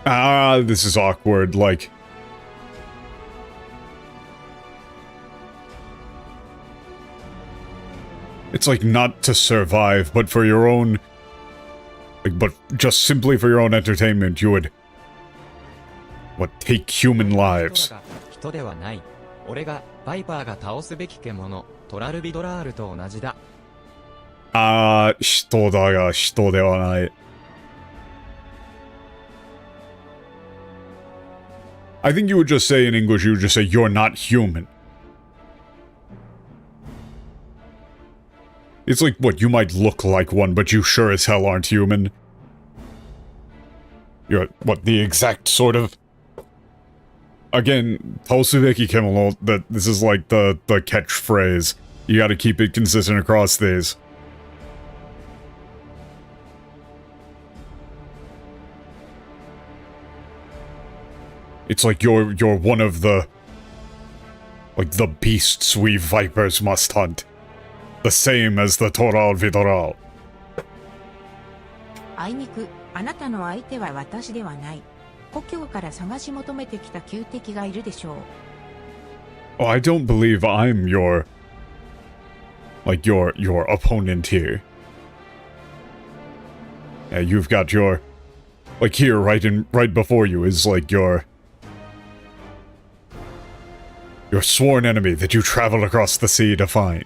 Ah, this is awkward, like... It's like not to survive, but for your own... like, but just simply for your own entertainment, you would... what, take human lives. 人ではない。俺がバイパーが倒すべき獣、トラルビドラールと同じだ。ああ、人だが人ではない。I think you would just say in English, you would just say, you're not human. It's like, what, you might look like one, but you sure as hell aren't human. You're, what, the exact sort of... Again, Tausubeki Kemono, that this is like the catchphrase. You gotta keep it consistent across these. It's like you're one of the... like the beasts we vipers must hunt. The same as the Toral Vidoral. あいにく、あなたの相手は私ではない。故郷から探し求めてきた旧敵がいるでしょう。Oh, I don't believe I'm your... like, your opponent here. Yeah, you've got your... like, here, right before you is, like, your sworn enemy that you traveled across the sea to find.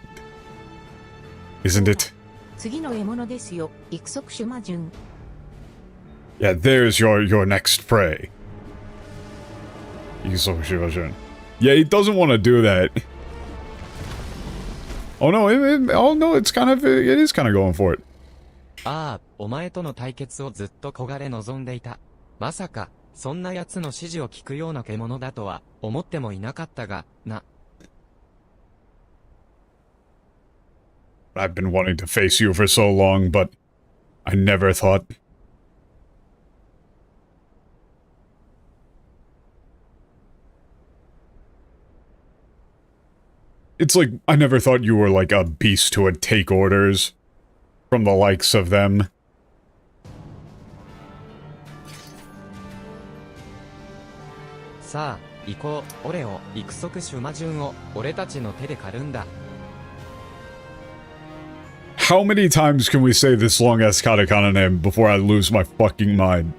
Isn't it? 次の獲物ですよ、育足種魔順。Yeah, there's your next prey. Yeah, he doesn't want to do that. Oh no, it's kind of, it is kind of going for it. ああ、お前との対決をずっと焦がれ望んでいた。まさか、そんな奴の指示を聞くような獣だとは、思ってもいなかったが、な。I've been wanting to face you for so long, but I never thought... It's like, I never thought you were like a beast who would take orders from the likes of them. さあ、行こう。俺を、育足種魔順を、俺たちの手で狩るんだ。How many times can we say this long-ass katakana name before I lose my fucking mind?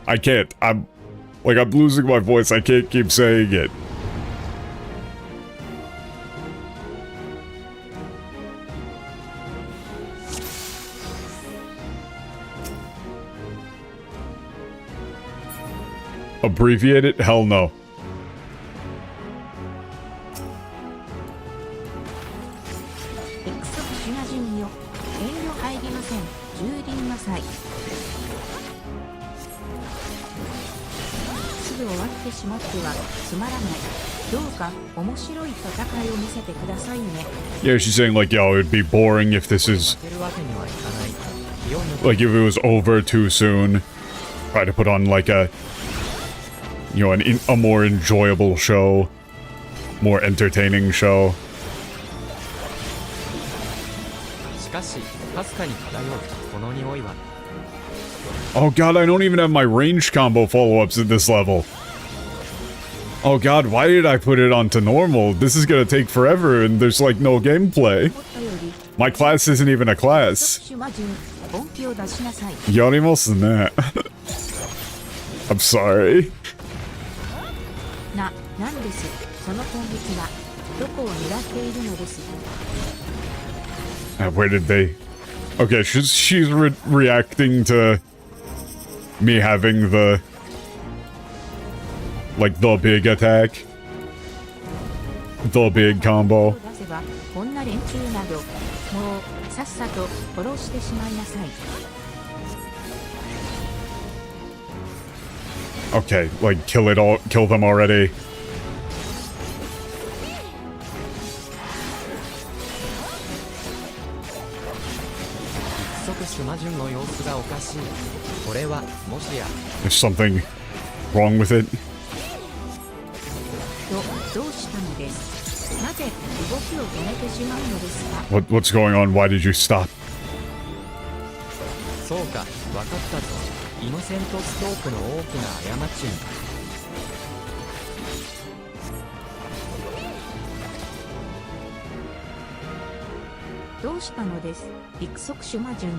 I can't. I'm losing my voice. I can't keep saying it. Abbreviate it? Hell no. 育足種魔順よ、遠慮入りません。蹂躙なさい。すぐ終わってしまってはつまらない。どうか面白い戦いを見せてくださいね。Yeah, she's saying like, yo, it'd be boring if this is... 負けるわけにはいかない。like if it was over too soon. Try to put on like a... you know, a more enjoyable show. More entertaining show. しかし、かすかに漂う、この匂いは。Oh god, I don't even have my range combo follow-ups at this level. Oh god, why did I put it onto normal? This is gonna take forever and there's like no gameplay. My class isn't even a class. 種魔順、本気を出しなさい。やりますね。I'm sorry. なんです。その攻撃はどこを狙っているのです。Where did they? Okay, she's reacting to me having the like the big attack, the big combo. 出せばこんな連中などもうさっさと殺してしまいなさい。Okay, like kill them already. 一足島順の様子がおかしい。これはもしや There's something wrong with it. どうしたのです。なぜ動きを止めてしまうのですか。What's going on? Why did you stop? そうか、わかったぞ。イノセントストークの大きな過ちに。どうしたのです。陸足種魔順。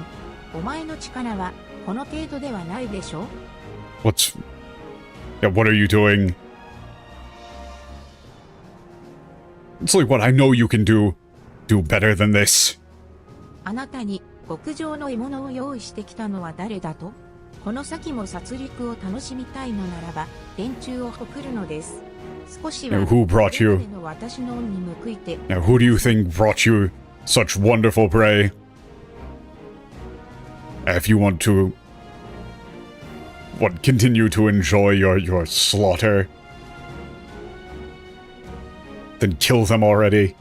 お前の力はこの程度ではないでしょ。Yeah, what are you doing? It's like what I know you can do better than this. あなたに極上の獲物を用意してきたのは誰だと。この先も殺戮を楽しみたいのならば連中を送るのです。少しは Who brought you? 私の恩に報いて。 Now, who do you think brought you such wonderful prey? If you want to, continue to enjoy your slaughter, then kill them already.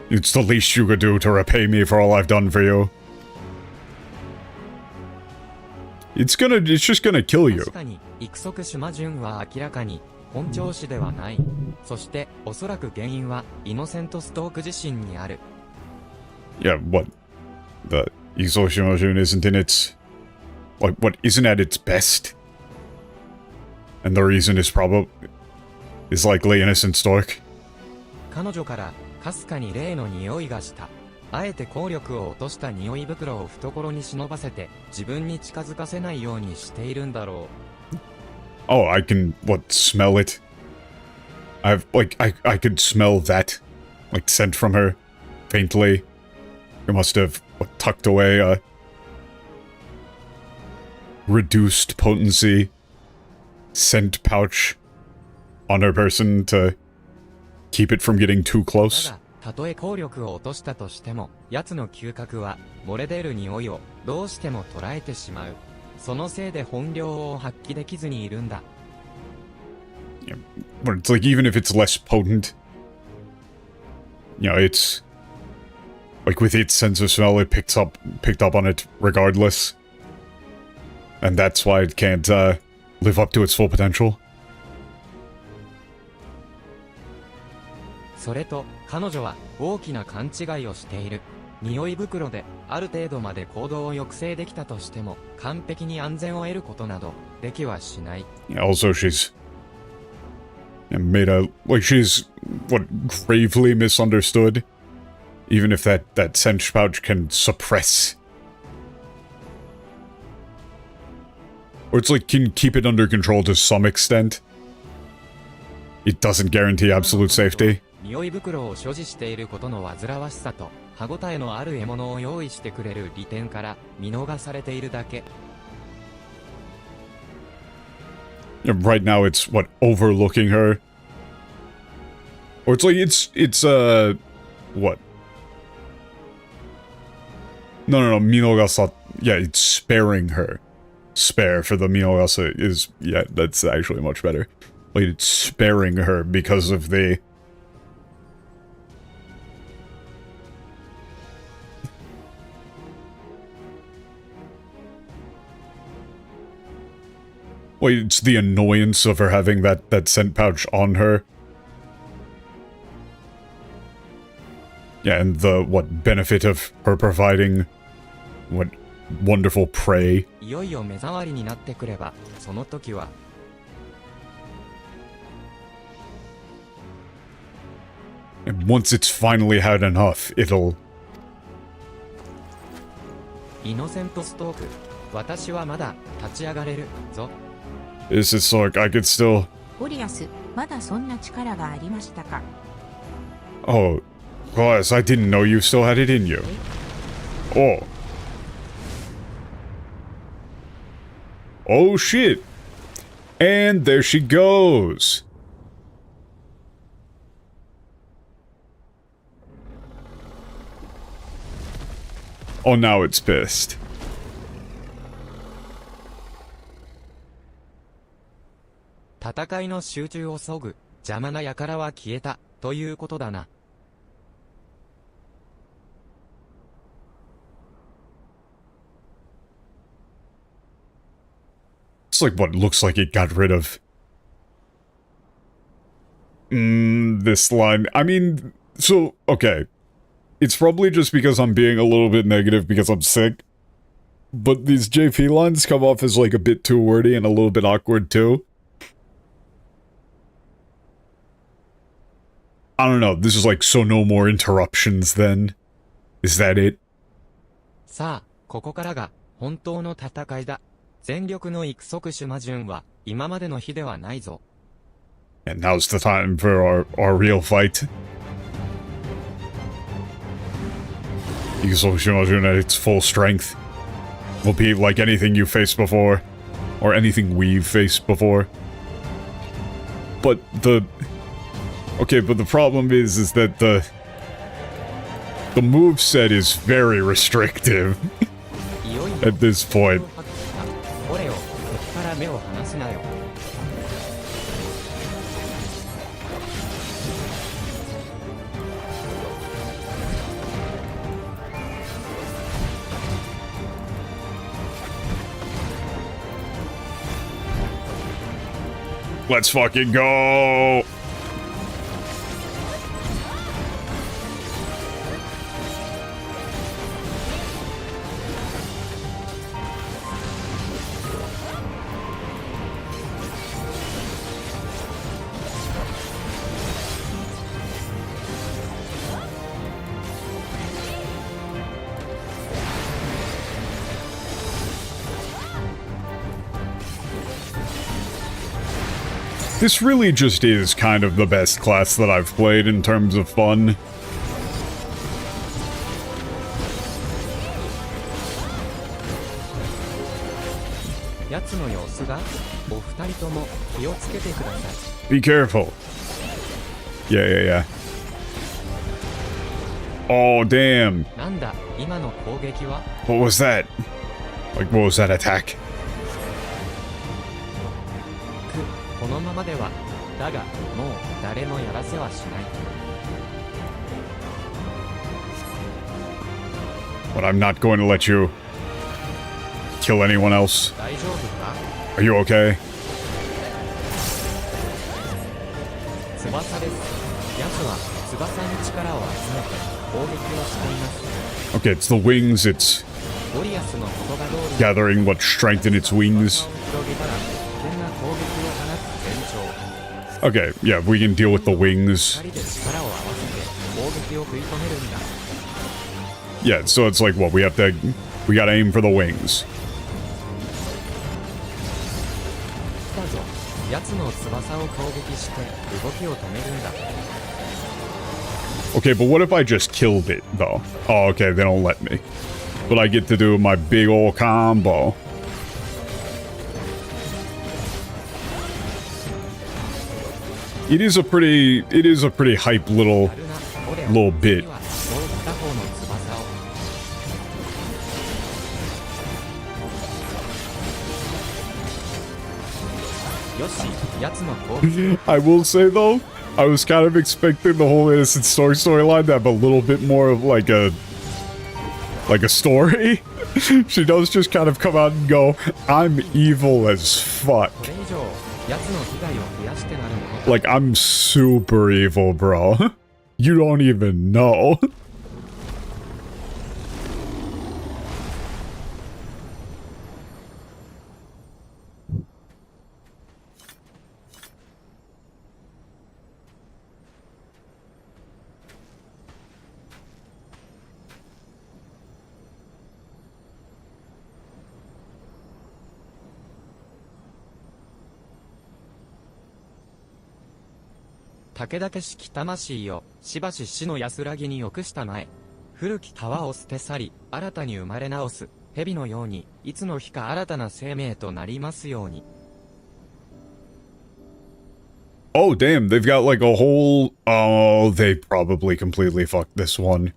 It's the least you could do to repay me for all I've done for you. It's just gonna kill you. 確かに、育足種魔順は明らかに本調子ではない。そして、おそらく原因はイノセントストーク自身にある。Yeah, what? The Isoshimajun isn't in its... what isn't at its best? And the reason is likely innocent stork. 彼女からかすかに霊の匂いがした。あえて効力を落とした匂い袋を懐に忍ばせて自分に近づかせないようにしているんだろう。Oh, I can, smell it? I could smell that, scent from her, faintly. You must have, tucked away a reduced potency scent pouch on her person to keep it from getting too だ close. が、たとえ効力を落としたとしても、奴の嗅覚は漏れ出る匂いをどうしても捉えてしまう。そのせいで本領を発揮できずにいるんだ。Yeah, but it's like, even if it's less potent, it's... with its sense of smell, it picked up on it regardless. And that's why it can't, live up to its full potential. それと、彼女は大きな勘違いをしている。匂い袋である程度まで行動を抑制できたとしても、完璧に安全を得ることなどできはしない。Also, she's she's gravely misunderstood. Even if that scent pouch can suppress, or it's can keep it under control to some extent, it doesn't guarantee absolute safety. 匂い袋を所持していることの煩わしさと歯ごたえのある獲物を用意してくれる利点から見逃されているだけ。Right now, it's overlooking her, or it's what? No, Minogasa. Yeah, it's sparing her. Spare for the Minogasa is, yeah, that's actually much better. It's sparing her because of the... it's the annoyance of her having that scent pouch on her. Yeah, and the, benefit of her providing, wonderful prey. いよいよ目障りになってくれば、その時は。And once it's finally had enough, it'll... イノセントストーク、私はまだ立ち上がれるぞ。Is it so like I could still... ゴリアス、まだそんな力がありましたか。 Oh, Glass, I didn't know you still had it in you. Oh. Oh shit. And there she goes. Oh, now it's pissed. 戦いの集中を削ぐ邪魔な輩は消えたということだな。It's like what looks like it got rid of. This line. I mean, so, okay. It's probably just because I'm being a little bit negative because I'm sick. But these JP lines come off as like a bit too wordy and a little bit awkward too. I don't know, this is like, so no more interruptions then? Is that it? さあ、ここからが本当の戦いだ。全力の育足種魔順は今までの日ではないぞ。And now's the time for our real fight. Yuzoushimajun at its full strength will be like anything you faced before, or anything we've faced before. But the... Okay, but the problem is that the moveset is very restrictive at this point. 俺を敵から目を離すなよ。Let's fucking go! This really just is kind of the best class that I've played in terms of fun. やつの様子が、お二人とも気をつけてください。Be careful. Yeah. Oh, damn. なんだ、今の攻撃は What was that? Like, what was that attack? このままでは、だが、もう誰もやらせはしない。But I'm not going to let you kill anyone else. 大丈夫か Are you okay? 翼です。奴は翼に力を集めて攻撃をしています。 Okay, it's the wings, it's ゴリアスの言葉通り gathering what strength in its wings. 広げたら危険な攻撃を放つ前兆。 Okay, yeah, we can deal with the wings. 二人で力を合わせて攻撃を食い止めるんだ。 Yeah, so it's like what we gotta aim for the wings. 来たぞ。奴の翼を攻撃して動きを止めるんだ。 Okay, but what if I just killed it though? Oh, okay, they don't let me. But I get to do my big old combo. It is a pretty hype little bit. もう片方の翼を よし、奴の攻撃 I will say though, I was kind of expecting the whole Innocent storyline to have a little bit more of like a story. She does just kind of come out and go, I'm evil as fuck. これ以上奴の被害を増やしてなるもの Like, I'm super evil, bro. You don't even know. 武田しき魂よ、しばし死の安らぎに浴したまえ。古き川を捨て去り、新たに生まれ直す。蛇のように、いつの日か新たな生命となりますように。Oh, damn, they've got like a whole... Oh, they probably completely fucked this one.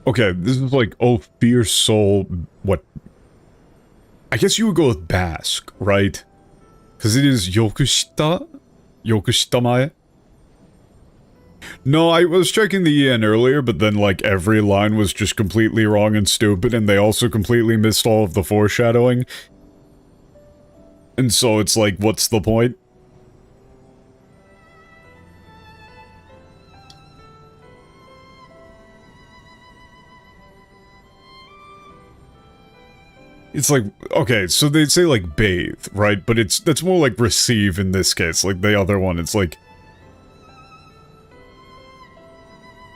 Okay, this is like, oh, fierce soul, what? I guess you would go with Basque, right? Because it is Yokushita? Yokushitamae? No, I was checking the EN earlier, but then, like, every line was just completely wrong and stupid, and they also completely missed all of the foreshadowing. And so it's like, what's the point? It's like, okay, so they say like bathe, right? But that's more like receive in this case, like the other one, it's like...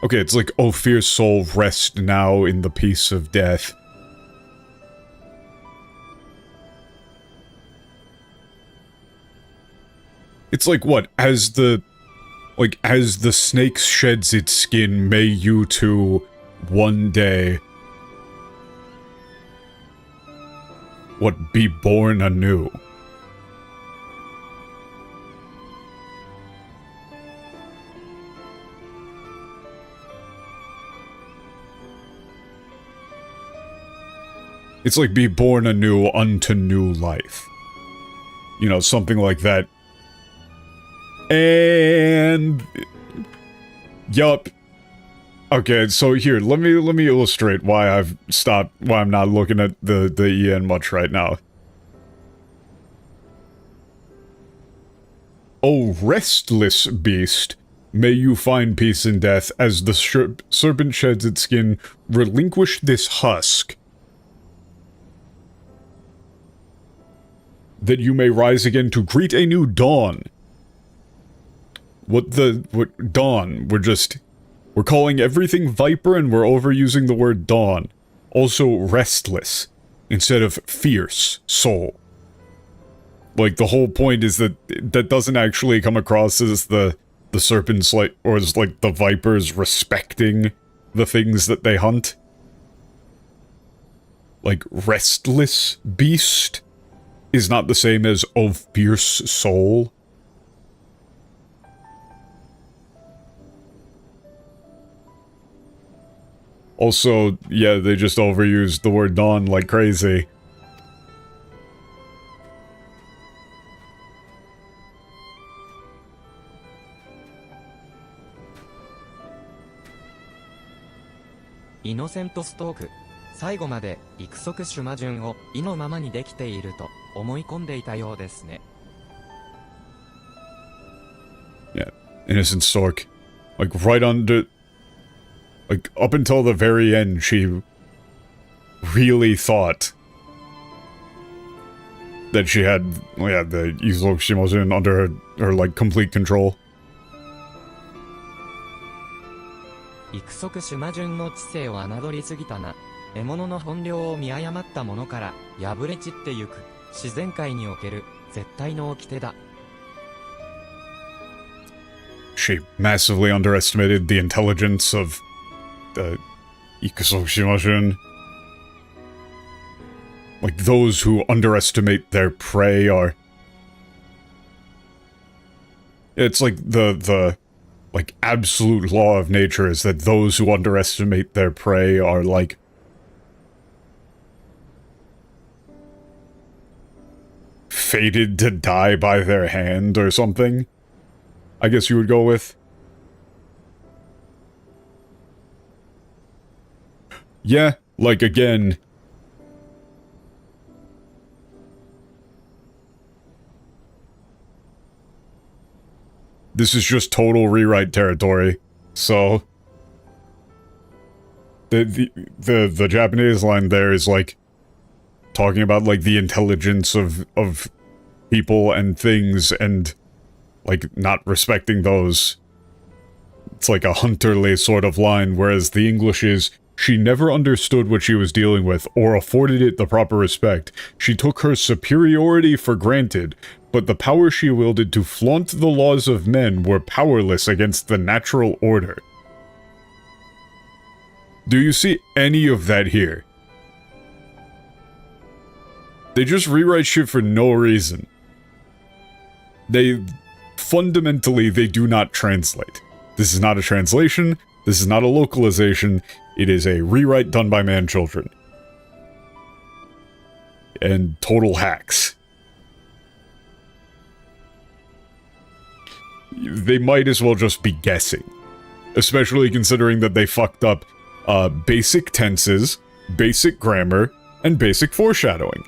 Okay, it's like, oh fierce soul, rest now in the peace of death. It's like what, as the snake sheds its skin, may you too, one day... What, be born anew. It's like be born anew unto new life. You know, something like that. And... Yup. Okay, so here, let me illustrate why why I'm not looking at the EN much right now. O restless beast, may you find peace in death as the serpent sheds its skin, relinquish this husk, that you may rise again to greet a new dawn. What dawn? We're calling everything Viper and we're overusing the word dawn. Also restless, instead of fierce soul. Like, the whole point is that that doesn't actually come across as the serpents, like, or as, like, the Vipers respecting the things that they hunt. Like, restless beast is not the same as of fierce soul. Also, yeah, they just overused the word dawn like crazy. Innocent Stalk 最後まで育足種魔順を意のままにできていると思い込んでいたようですね。Yeah, Innocent Stork. Like, right under... Like, up until the very end, she really thought that she had, yeah, the Izok Shimozun under her, like, complete control. 育足種魔順の知性を侮りすぎたな。獲物の本領を見誤ったものから破れ散ってゆく自然界における絶対の掟だ。She massively underestimated the intelligence of the Ikusoshimashun. Like, those who underestimate their prey are... It's like the like, absolute law of nature is that those who underestimate their prey are, like... fated to die by their hand or something? I guess you would go with? Yeah, like, again... This is just total rewrite territory, so... The Japanese line there is, like, talking about, like, the intelligence of people and things, and like, not respecting those. It's like a hunterly sort of line, whereas the English is, she never understood what she was dealing with, or afforded it the proper respect. She took her superiority for granted, but the power she wielded to flaunt the laws of men were powerless against the natural order. Do you see any of that here? They just rewrite shit for no reason. Fundamentally, they do not translate. This is not a translation, this is not a localization, it is a rewrite done by man-children. And total hacks. They might as well just be guessing. Especially considering that they fucked up basic tenses, basic grammar, and basic foreshadowing.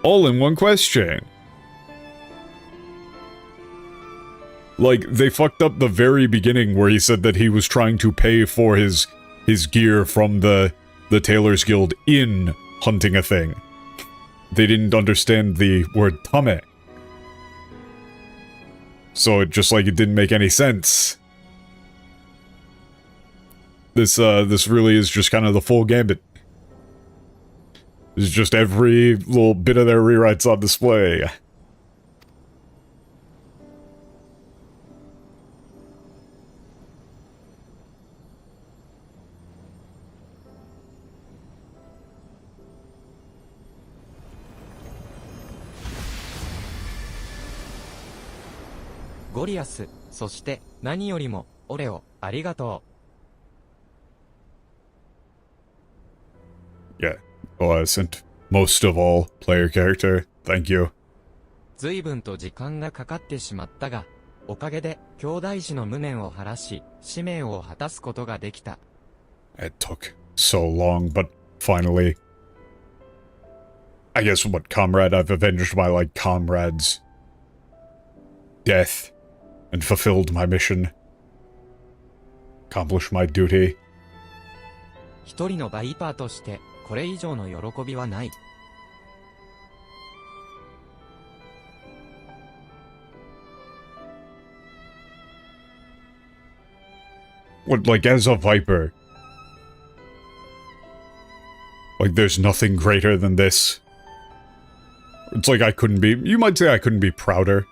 All in one question. Like, they fucked up the very beginning where he said that he was trying to pay for his gear from the Tailor's Guild in hunting a thing. They didn't understand the word tame. So it just, like, it didn't make any sense. This really is just kind of the full gambit. It's just every little bit of their rewrites on display.ゴリアス、そして何よりもオレオ、ありがとう。Yeah, and most of all, player character, thank you. 随分と時間がかかってしまったが、おかげで兄弟児の無念を晴らし、使命を果たすことができた。It took so long, but finally, I guess what comrade, I've avenged my, like, comrade's death. And fulfilled my mission. Accomplished my duty. 一人のバイパーとして、これ以上の喜びはない。What, like, as a Viper? Like, there's nothing greater than this. It's like I couldn't be, you might say I couldn't be prouder. But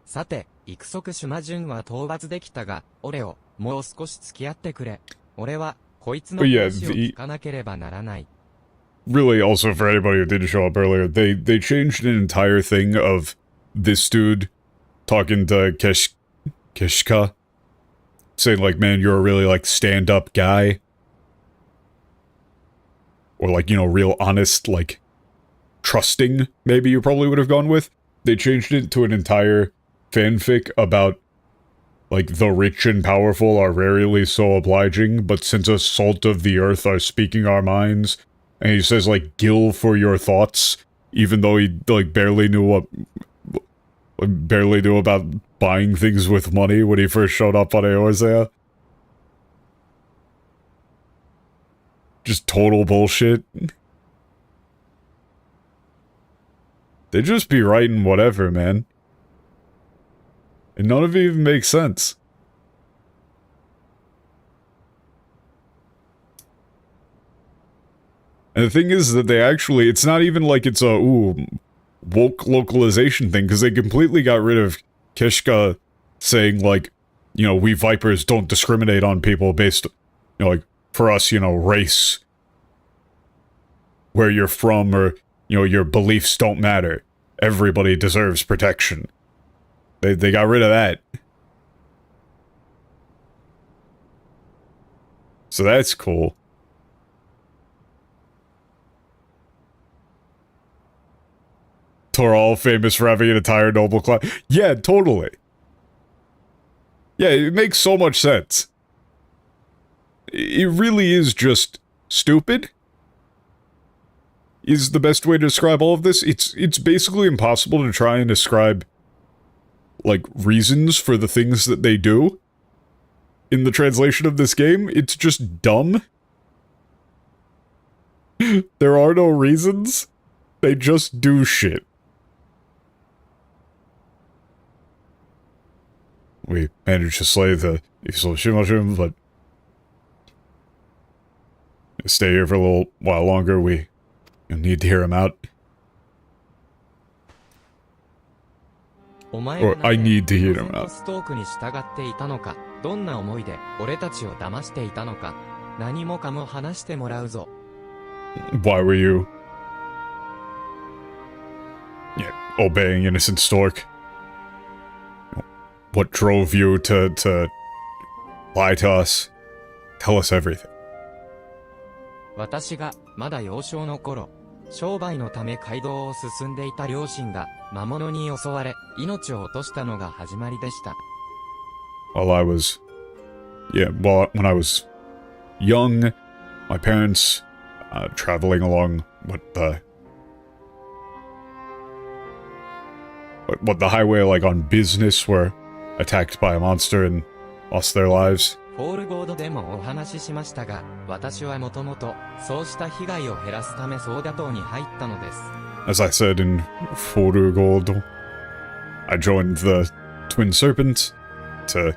さて、育足シュマジュンは討伐できたが、俺を、もう少し付き合ってくれ。俺は、こいつの話を聞かなければならない。Really, also for anybody who didn't show up earlier, they changed an entire thing of this dude talking to Keshka, saying like, man, you're a really, like, stand-up guy. Or like, you know, real honest, like, trusting, maybe you probably would have gone with. They changed it to an entire fanfic about, like, the rich and powerful are rarely so obliging, but since us salt of the earth are speaking our minds, and he says, like, gill for your thoughts, even though he, like, barely knew about buying things with money when he first showed up on Eorzea. Just total bullshit. They just be writing whatever, man. And none of it even makes sense. And the thing is that they actually, it's not even like it's a, woke localization thing, because they completely got rid of Keshka saying, like, you know, we Vipers don't discriminate on people based, you know, like, for us, you know, race, where you're from, or, you know, your beliefs don't matter. Everybody deserves protection. They got rid of that. So that's cool. Toral, famous for having an entire noble class. Yeah, totally. Yeah, it makes so much sense. It really is just stupid. is the best way to describe all of this. It's basically impossible to try and describe, like, reasons for the things that they do in the translation of this game. It's just dumb. There are no reasons. They just do shit. We managed to slay the Isoshi mushroom, but stay here for a little while longer. We need to hear him out. Or I need to hear him out. ストークに従っていたのか、どんな思いで俺たちを騙していたのか、何もかも話してもらうぞ。Why were you, obeying innocent stork? What drove you to lie to us? Tell us everything. 私がまだ幼少の頃、商売のため街道を進んでいた両親が魔物に襲われ、命を落としたのが始まりでした。When I was young, my parents, traveling along what the highway, like on business, were attacked by a monster and lost their lives. フォールゴードでもお話ししましたが、私はもともとそうした被害を減らすためソーダ島に入ったのです。As I said in Forugold, I joined the Twin Serpent to,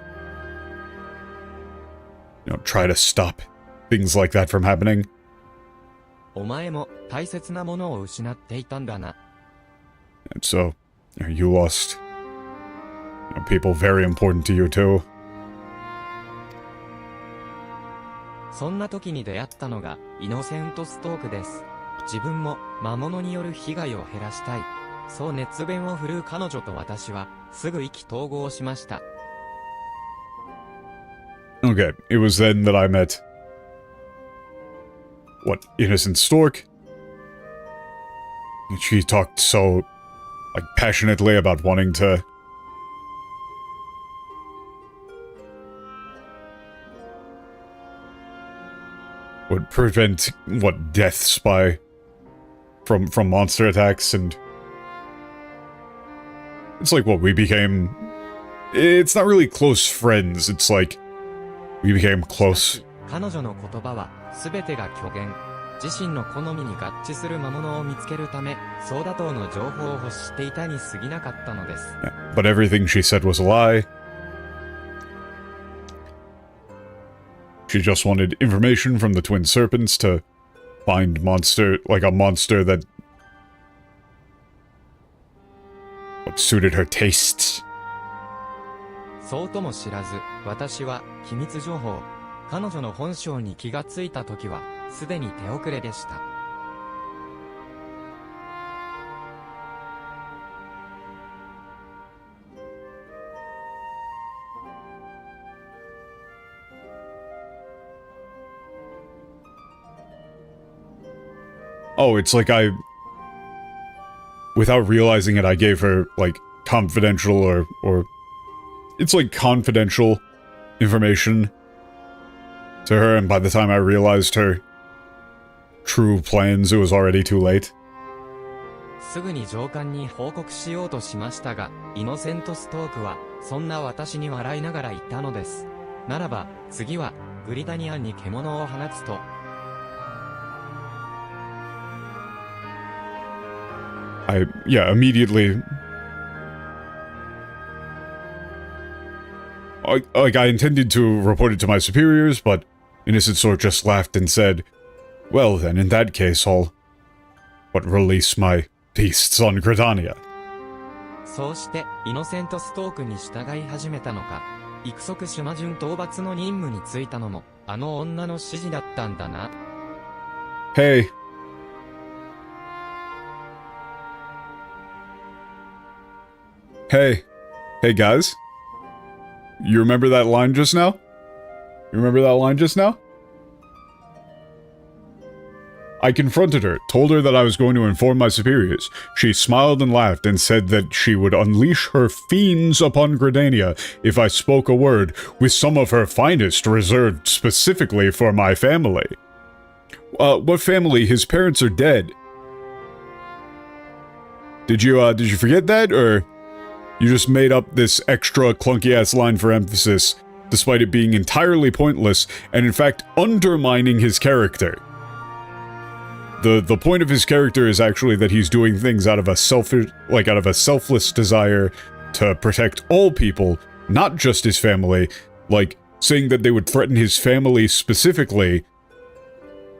try to stop things like that from happening. お前も大切なものを失っていたんだな。And so, you lost people very important to you too. そんな時に出会ったのがイノセントストークです。自分も魔物による被害を減らしたい。そう熱弁を振るう彼女と私はすぐ意気投合しました。Okay, it was then that I met innocent stork? She talked so, passionately about wanting to would prevent, deaths from monster attacks, and it's like, we became, it's not really close friends, it's like, we became close. 彼女の言葉は全てが虚言。自身の好みに合致する魔物を見つけるため、ソーダ島の情報を欲していたに過ぎなかったのです。Yeah, but everything she said was a lie. She just wanted information from the Twin Serpents to find a monster that suited her tastes. そうとも知らず、私は機密情報、彼女の本性に気がついた時は、すでに手遅れでした。Oh, it's like without realizing it, I gave her, confidential or it's like confidential information to her, and by the time I realized her true plans, it was already too late. すぐに上官に報告しようとしましたが、イノセントストークは、そんな私に笑いながら言ったのです。ならば、次は、グリタニアンに獣を放つと。Immediately. I intended to report it to my superiors, but Innocent Stork just laughed and said, well then, in that case, I'll release my beasts on Gridania. そうして、イノセントストークに従い始めたのか、育足島順討伐の任務に就いたのも、あの女の指示だったんだな。Hey. Hey guys. You remember that line just now? I confronted her, told her that I was going to inform my superiors. She smiled and laughed and said that she would unleash her fiends upon Gridania if I spoke a word with some of her finest reserved specifically for my family. What family? His parents are dead. Did you forget that, or you just made up this extra clunky-ass line for emphasis, despite it being entirely pointless, and in fact undermining his character? The point of his character is actually that he's doing things out of a selfless desire to protect all people, not just his family. Like, saying that they would threaten his family specifically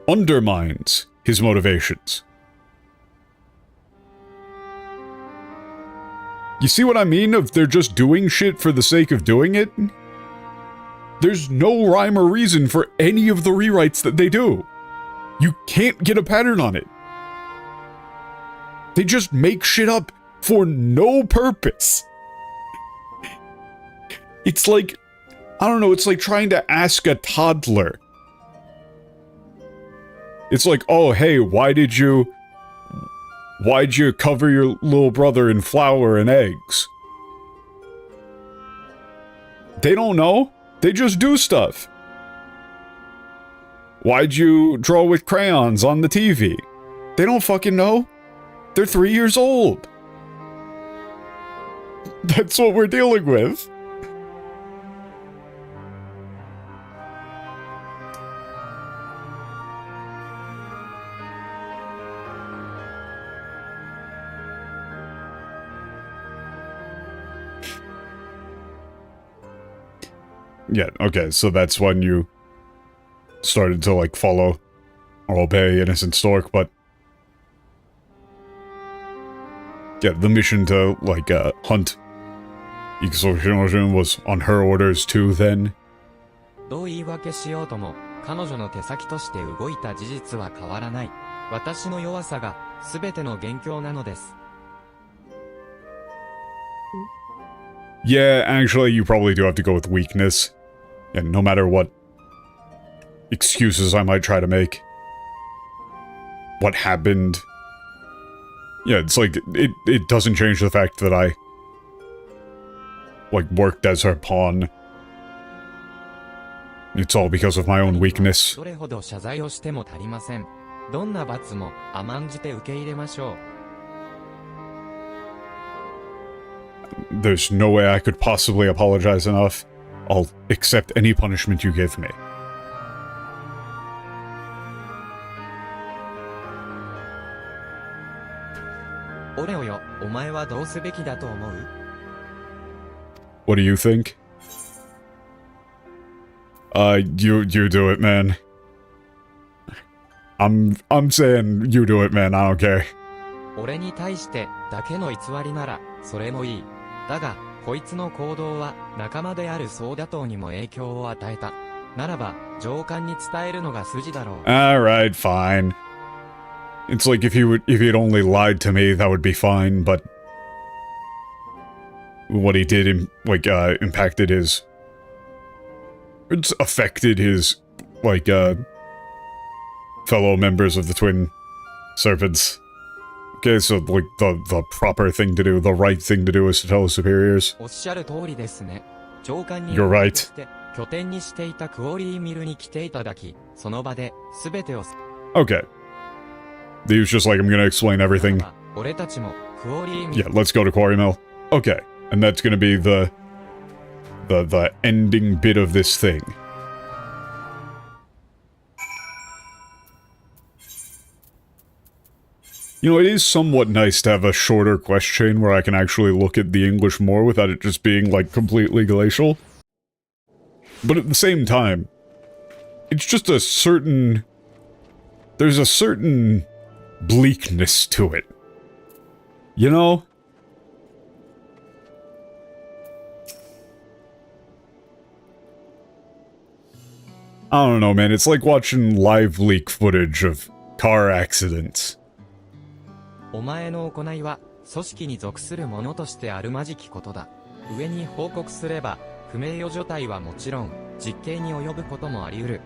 undermines his motivations. You see what I mean? If they're just doing shit for the sake of doing it? There's no rhyme or reason for any of the rewrites that they do. You can't get a pattern on it. They just make shit up for no purpose. It's like, I don't know, it's like trying to ask a toddler. It's like, oh, hey, why'd you cover your little brother in flour and eggs? They don't know. They just do stuff. Why'd you draw with crayons on the TV? They don't fucking know. They're 3 years old. That's what we're dealing with. Yeah, okay, so that's when you started to, like, follow or obey Innocent Stork, but... yeah, the mission to, like, hunt Ikuso was on her orders too, then. どう言い訳しようとも、彼女の手先として動いた事実は変わらない。私の弱さが、全ての元凶なのです。Yeah, actually, you probably do have to go with weakness. And no matter what excuses I might try to make. What happened. Yeah, it's like, it doesn't change the fact that I, like, worked as her pawn. It's all because of my own weakness. どれほど謝罪をしても足りません。どんな罰も甘んじて受け入れましょう。There's no way I could possibly apologize enough. I'll accept any punishment you give me. Oreo, お前はどうすべきだと思う? What do you think? You do it, man. I'm saying you do it, man. I don't care. 俺に対してだけの偽りならそれもいい。だがこいつの行動は仲間であるソーダ島にも影響を与えた。ならば上官に伝えるのが筋だろう。Alright, fine. It's like if he'd only lied to me, that would be fine, but what he did, impacted his... It's affected his, fellow members of the Twin Serpents. Okay, so, the proper thing to do, the right thing to do is to tell his superiors. おっしゃる通りですね。上官に You're right. 拠点にしていたクオリーミルに来ていただき、その場で全てを Okay. He was just like, I'm gonna explain everything. 俺たちもクオリーミル Yeah, let's go to Quarry Mill. Okay, and that's gonna be the ending bit of this thing. You know, it is somewhat nice to have a shorter quest chain where I can actually look at the English more without it just being, like, completely glacial. But at the same time, it's just a certain... There's a certain bleakness to it. You know? I don't know, man. It's like watching live leak footage of car accidents. お前の行いは組織に属する者としてあるまじきことだ。上に報告すれば不名誉除隊はもちろん実刑に及ぶこともあり得る。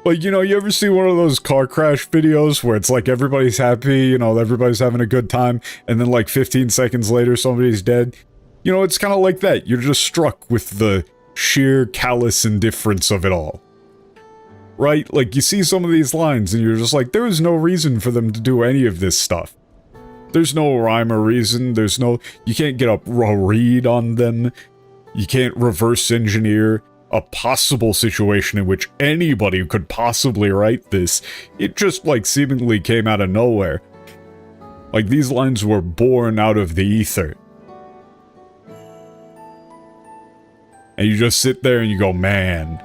Like, you know, you ever see one of those car crash videos where it's like everybody's happy, you know, everybody's having a good time, and then like 15 seconds later somebody's dead? You know, it's kind of like that. You're just struck with the sheer callous indifference of it all. right? Like, you see some of these lines and you're just like, there is no reason for them to do any of this stuff. There's no rhyme or reason, you can't get a read on them. You can't reverse engineer a possible situation in which anybody could possibly write this. It just, like, seemingly came out of nowhere. Like, these lines were born out of the ether. And you just sit there and you go, man.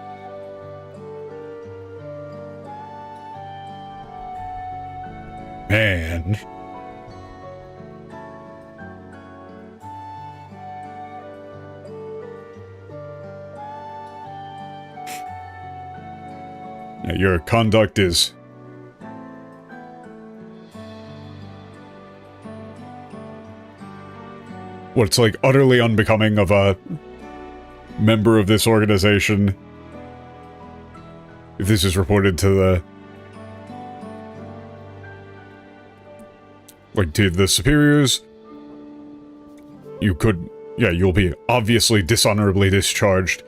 Man. Yeah, your conduct is... what's like utterly unbecoming of a member of this organization. If this is reported to the... like, to the superiors, you could... yeah, you'll be obviously dishonorably discharged.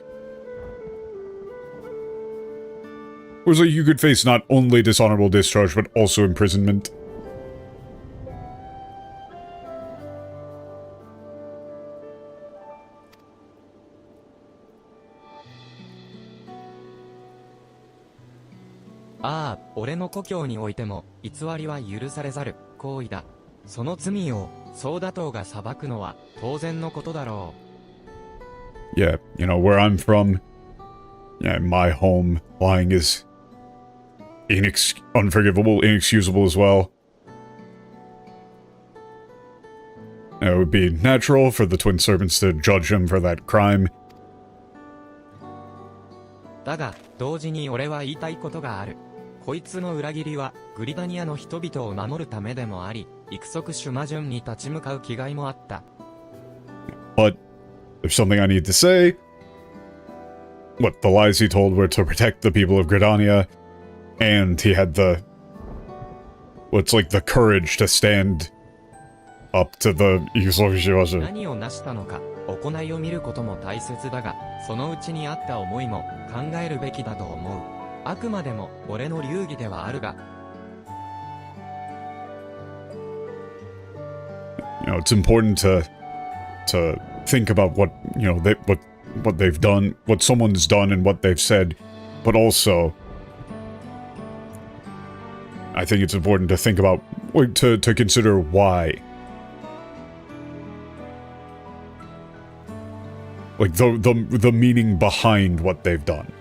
It was like you could face not only dishonorable discharge, but also imprisonment.ああ、俺の故郷においても、偽りは許されざる行為だ。その罪を、総打倒が裁くのは、当然のことだろう。Yeah, you know, where I'm from, yeah, my home, lying is unforgivable, inexcusable as well. It would be natural for the twin servants to judge him for that crime. だが、同時に俺は言いたいことがある。こいつの裏切りは、グリダニアの人々を守るためでもあり、幾足種魔順に立ち向かう気概もあった。But, there's something I need to say. What, the lies he told were to protect the people of Gridania, and he had the... what's like the courage to stand up to the... 何を成したのか、行いを見ることも大切だが、そのうちにあった思いも考えるべきだと思う。あくまでも俺の流儀ではあるが。You know, it's important to think about what, you know, what they've done, what someone's done and what they've said, but also I think it's important to think about, to consider why. Like, the meaning behind what they've done.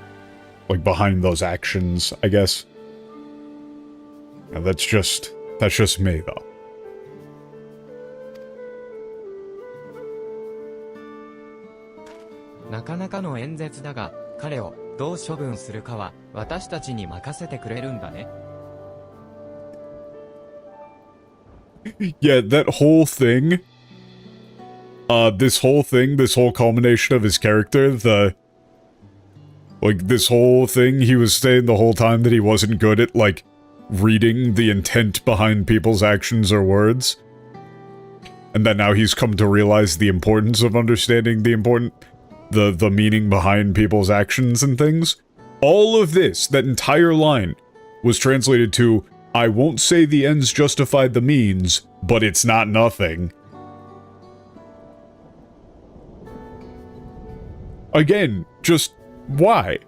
Like, behind those actions, I guess. Yeah, that's just me, though. なかなかの演説だが、彼をどう処分するかは私たちに任せてくれるんだね。Yeah, that whole thing. This whole culmination of his character, this whole thing, he was saying the whole time that he wasn't good at, like, reading the intent behind people's actions or words. And that now he's come to realize the importance of understanding the meaning behind people's actions and things. All of this, that entire line, was translated to, I won't say the ends justified the means, but it's not nothing. Again, just why?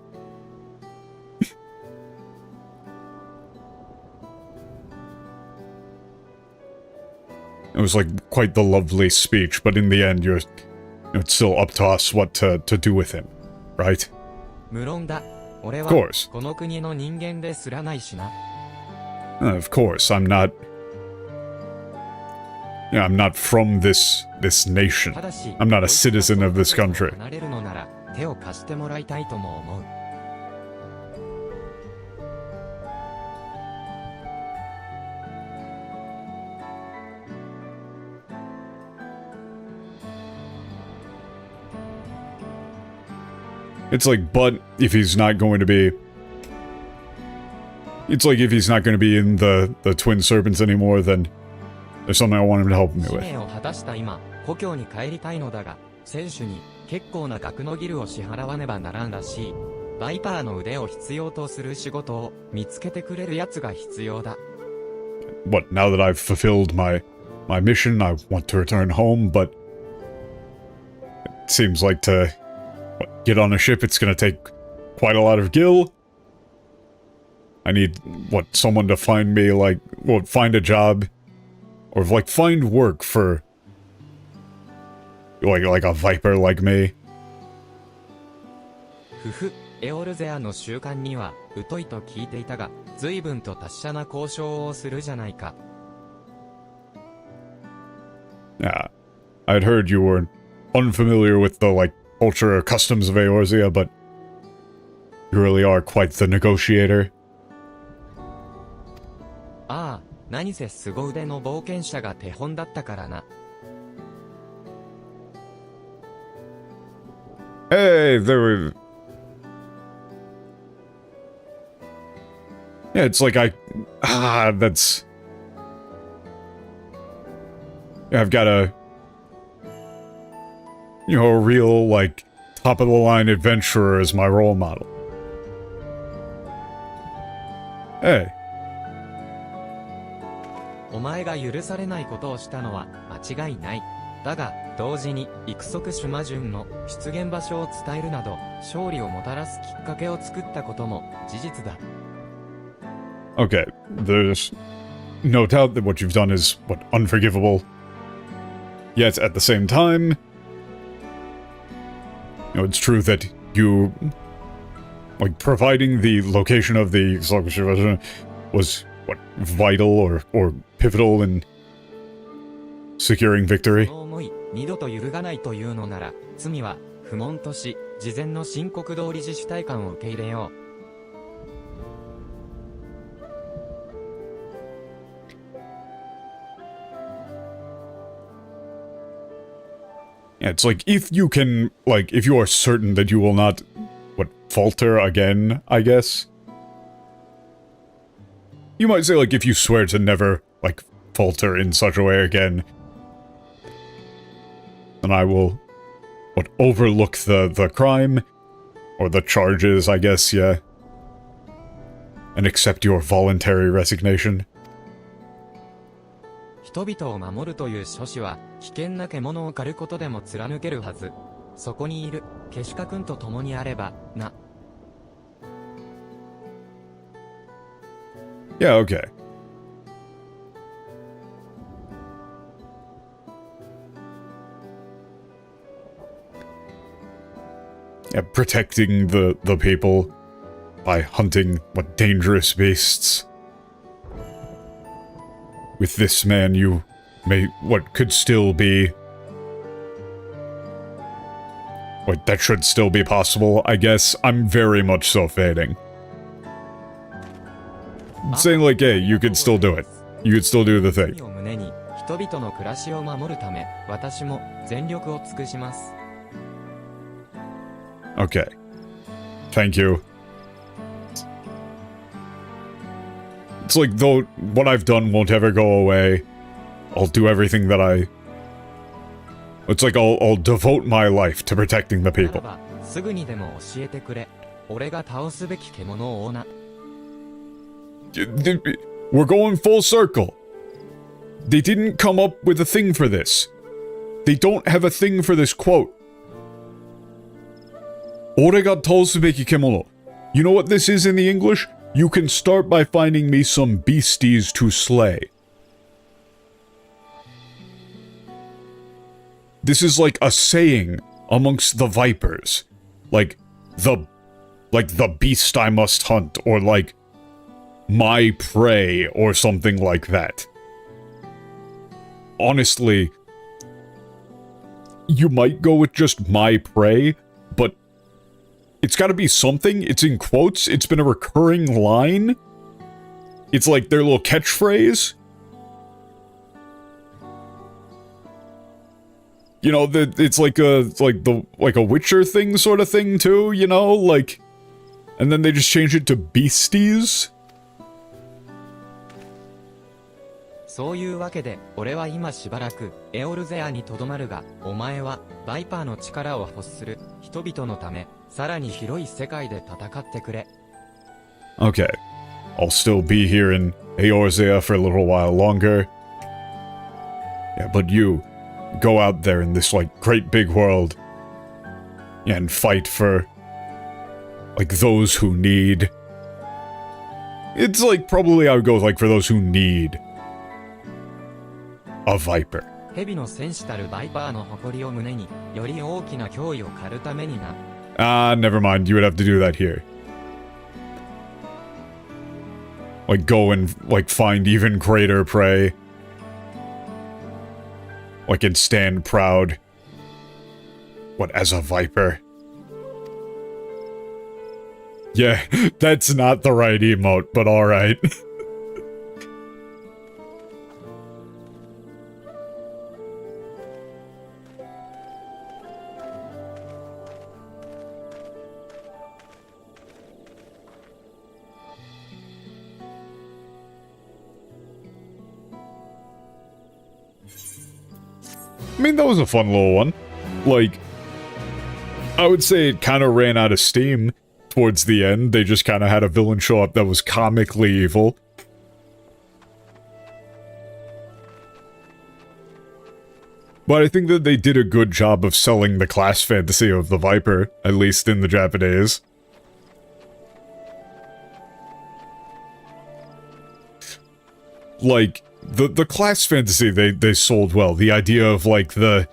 It was like quite the lovely speech, but in the end, it's still up to us what to do with him, right? 無論だ。俺は Of course. この国の人間ですらないしな。Of course, I'm not from this nation. ただし、 I'm not a citizen of this country. 離れるのなら手を貸してもらいたいとも思う。It's like, but if he's not going to be... It's like if he's not going to be in the Twin Serpents anymore, then there's something I want him to help me 使 with. 命を果たした今、故郷に帰りたいのだが、選手に結構な額のギルを支払わねばならんらしい。バイパーの腕を必要とする仕事を見つけてくれる奴が必要だ。What, now that I've fulfilled my mission, I want to return home, but it seems like to get on a ship, it's gonna take quite a lot of gil. I need, someone to find me, find a job, or, find work for, like a viper like me. ふふ、エオルゼアの習慣には疎いと聞いていたが、随分と達者な交渉をするじゃないか。Yeah, I'd heard you were unfamiliar with the, culture or customs of Eorzea, but you really are quite the negotiator. ああ、何せ凄腕の冒険者が手本だったからな。Hey, there were... Yeah, it's like that's... Yeah, I've got a real, top-of-the-line adventurer as my role model. Hey. お前が許されないことをしたのは間違いない。だが、同時に、育足シュマジュンの出現場所を伝えるなど、勝利をもたらすきっかけを作ったことも事実だ。Okay, there's no doubt that what you've done is, unforgivable. Yet, at the same time, it's true that you, providing the location of the was, vital or pivotal in securing victory. その思い、二度と揺るがないというのなら、罪は不問とし、事前の申告通り自主体感を受け入れよう。Yeah, it's if you can, if you are certain that you will not, falter again, I guess. You might say, if you swear to never, falter in such a way again, then I will, overlook the crime, or the charges, I guess, yeah, and accept your voluntary resignation. 人々を守るという諸子は、危険な獣を狩ることでも貫けるはず。そこにいる、ケシカ君と共にあれば、な。Yeah, okay. Yeah, protecting the people by hunting, dangerous beasts. With this man, you may, could still be... that should still be possible, I guess. I'm very much so fading. Saying hey, you could still do it. You could still do the thing. を胸に、人々の暮らしを守るため、私も全力を尽くします。Okay. Thank you. It's though, what I've done won't ever go away. I'll do everything that I... It's I'll devote my life to protecting the people. ならば、すぐにでも教えてくれ。俺が倒すべき獣をな。We're going full circle. They didn't come up with a thing for this. They don't have a thing for this quote. 俺が倒すべき獣. You know what this is in the English? You can start by finding me some beasties to slay. This is a saying amongst the vipers. The beast I must hunt, or my prey, or something like that. Honestly, you might go with just my prey, but it's gotta be something. It's in quotes. It's been a recurring line. It's their little catchphrase. You know, it's a Witcher thing sort of thing too, you know? And then they just change it to beasties. そういうわけで、俺は今しばらく、エオルゼアに留まるが、お前は、バイパーの力を欲する、人々のため、さらに広い世界で戦ってくれ。Okay. I'll still be here in Eorzea for a little while longer. Yeah, but you, go out there in this, like, great big world. Yeah, and fight for, like, those who need. It's, like, probably I would go, like, for those who need a Viper. 蛇の戦士たるバイパーの誇りを胸に、より大きな脅威を狩るためにな。Never mind. You would have to do that here. Like, go and, like, find even greater prey. Like, and stand proud. What, as a Viper? Yeah, that's not the right emote, but alright. I mean, that was a fun little one. Like, I would say it kind of ran out of steam towards the end. They just kind of had a villain show up that was comically evil. But I think that they did a good job of selling the class fantasy of the Viper, at least in the Japanese. Like, the class fantasy they sold well. The idea of, like, the...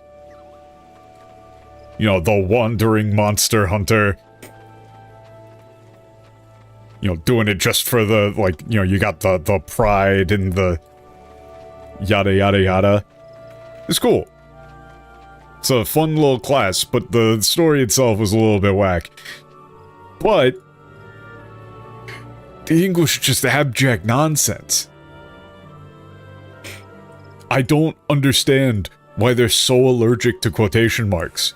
You know, the wandering monster hunter. You know, doing it just for the, like, you know, you got the pride and the... Yada yada yada. It's cool. It's a fun little class, but the story itself was a little bit whack. But... the English is just abject nonsense. I don't understand why they're so allergic to quotation marks.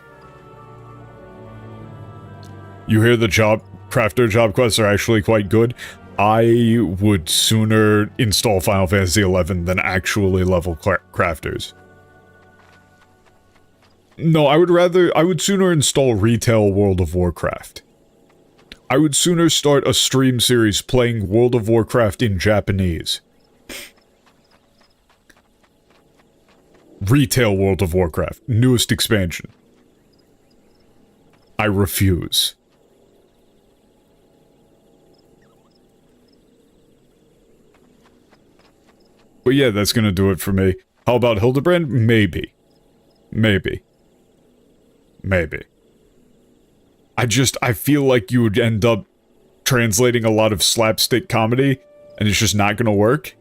You hear the crafter job quests are actually quite good. I would sooner install Final Fantasy XI than actually level crafters. No, I would sooner install retail World of Warcraft. I would sooner start a stream series playing World of Warcraft in Japanese. Retail World of Warcraft. Newest expansion. I refuse. But yeah, that's gonna do it for me. How about Hildebrand? Maybe. Maybe. Maybe. I feel like you would end up translating a lot of slapstick comedy, and it's just not gonna work.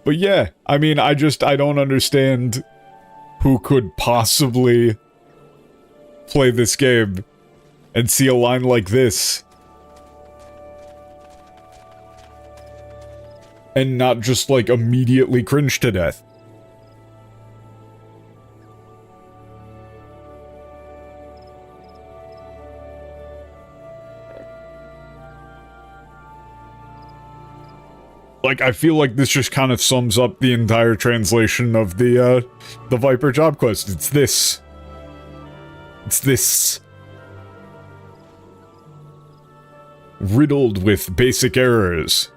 But yeah, I mean, I don't understand who could possibly play this game and see a line like this and not just, like, immediately cringe to death. Like, I feel like this just kind of sums up the entire translation of the Viper job quest. It's this. It's this. Riddled with basic errors.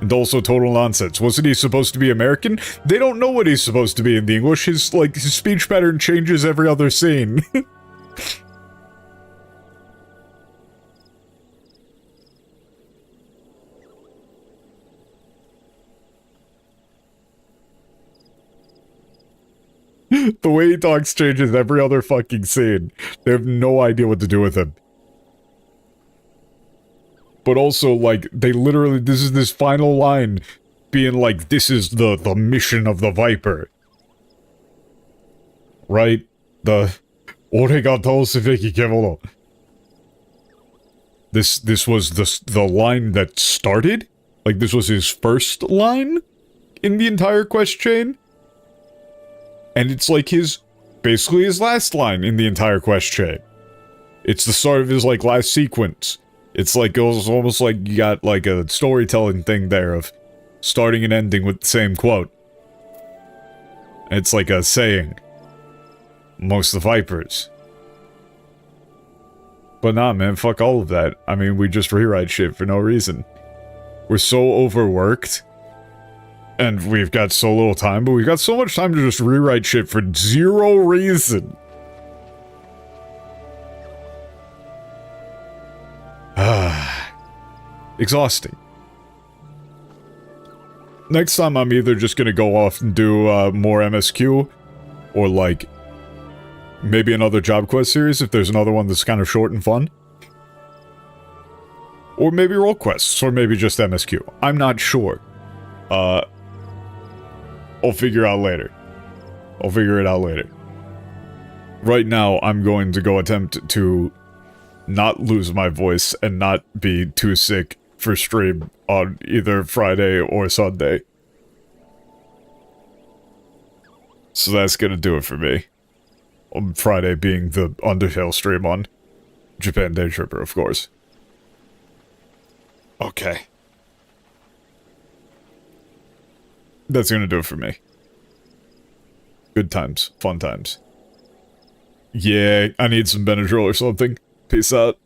And also total nonsense. Wasn't he supposed to be American? They don't know what he's supposed to be in the English. His speech pattern changes every other scene. The way he talks changes every other fucking scene. They have no idea what to do with him. But also, like, they literally, this is this final line being like, this is the mission of the Viper. Right? The... Ore ga taosu beki kemono. This was the line that started? Like, this was his first line in the entire quest chain? And it's like basically his last line in the entire quest chain. It's the start of his, like, last sequence. It's like, it was almost like you got like a storytelling thing there of starting and ending with the same quote. It's like a saying amongst the Vipers. But nah, man, fuck all of that. I mean, we just rewrite shit for no reason. We're so overworked. And we've got so little time, but we've got so much time to just rewrite shit for zero reason. Exhausting. Next time I'm either just gonna go off and do more MSQ, or like, maybe another job quest series if there's another one that's kind of short and fun. Or maybe role quests, or maybe just MSQ. I'm not sure. I'll figure out later. I'll figure it out later. Right now, I'm going to go attempt to not lose my voice and not be too sick for stream on either Friday or Sunday. So that's gonna do it for me. On Friday being the Undertale stream on Japan Day Tripper, of course. Okay. That's gonna do it for me. Good times. Fun times. Yeah, I need some Benadryl or something. Peace out.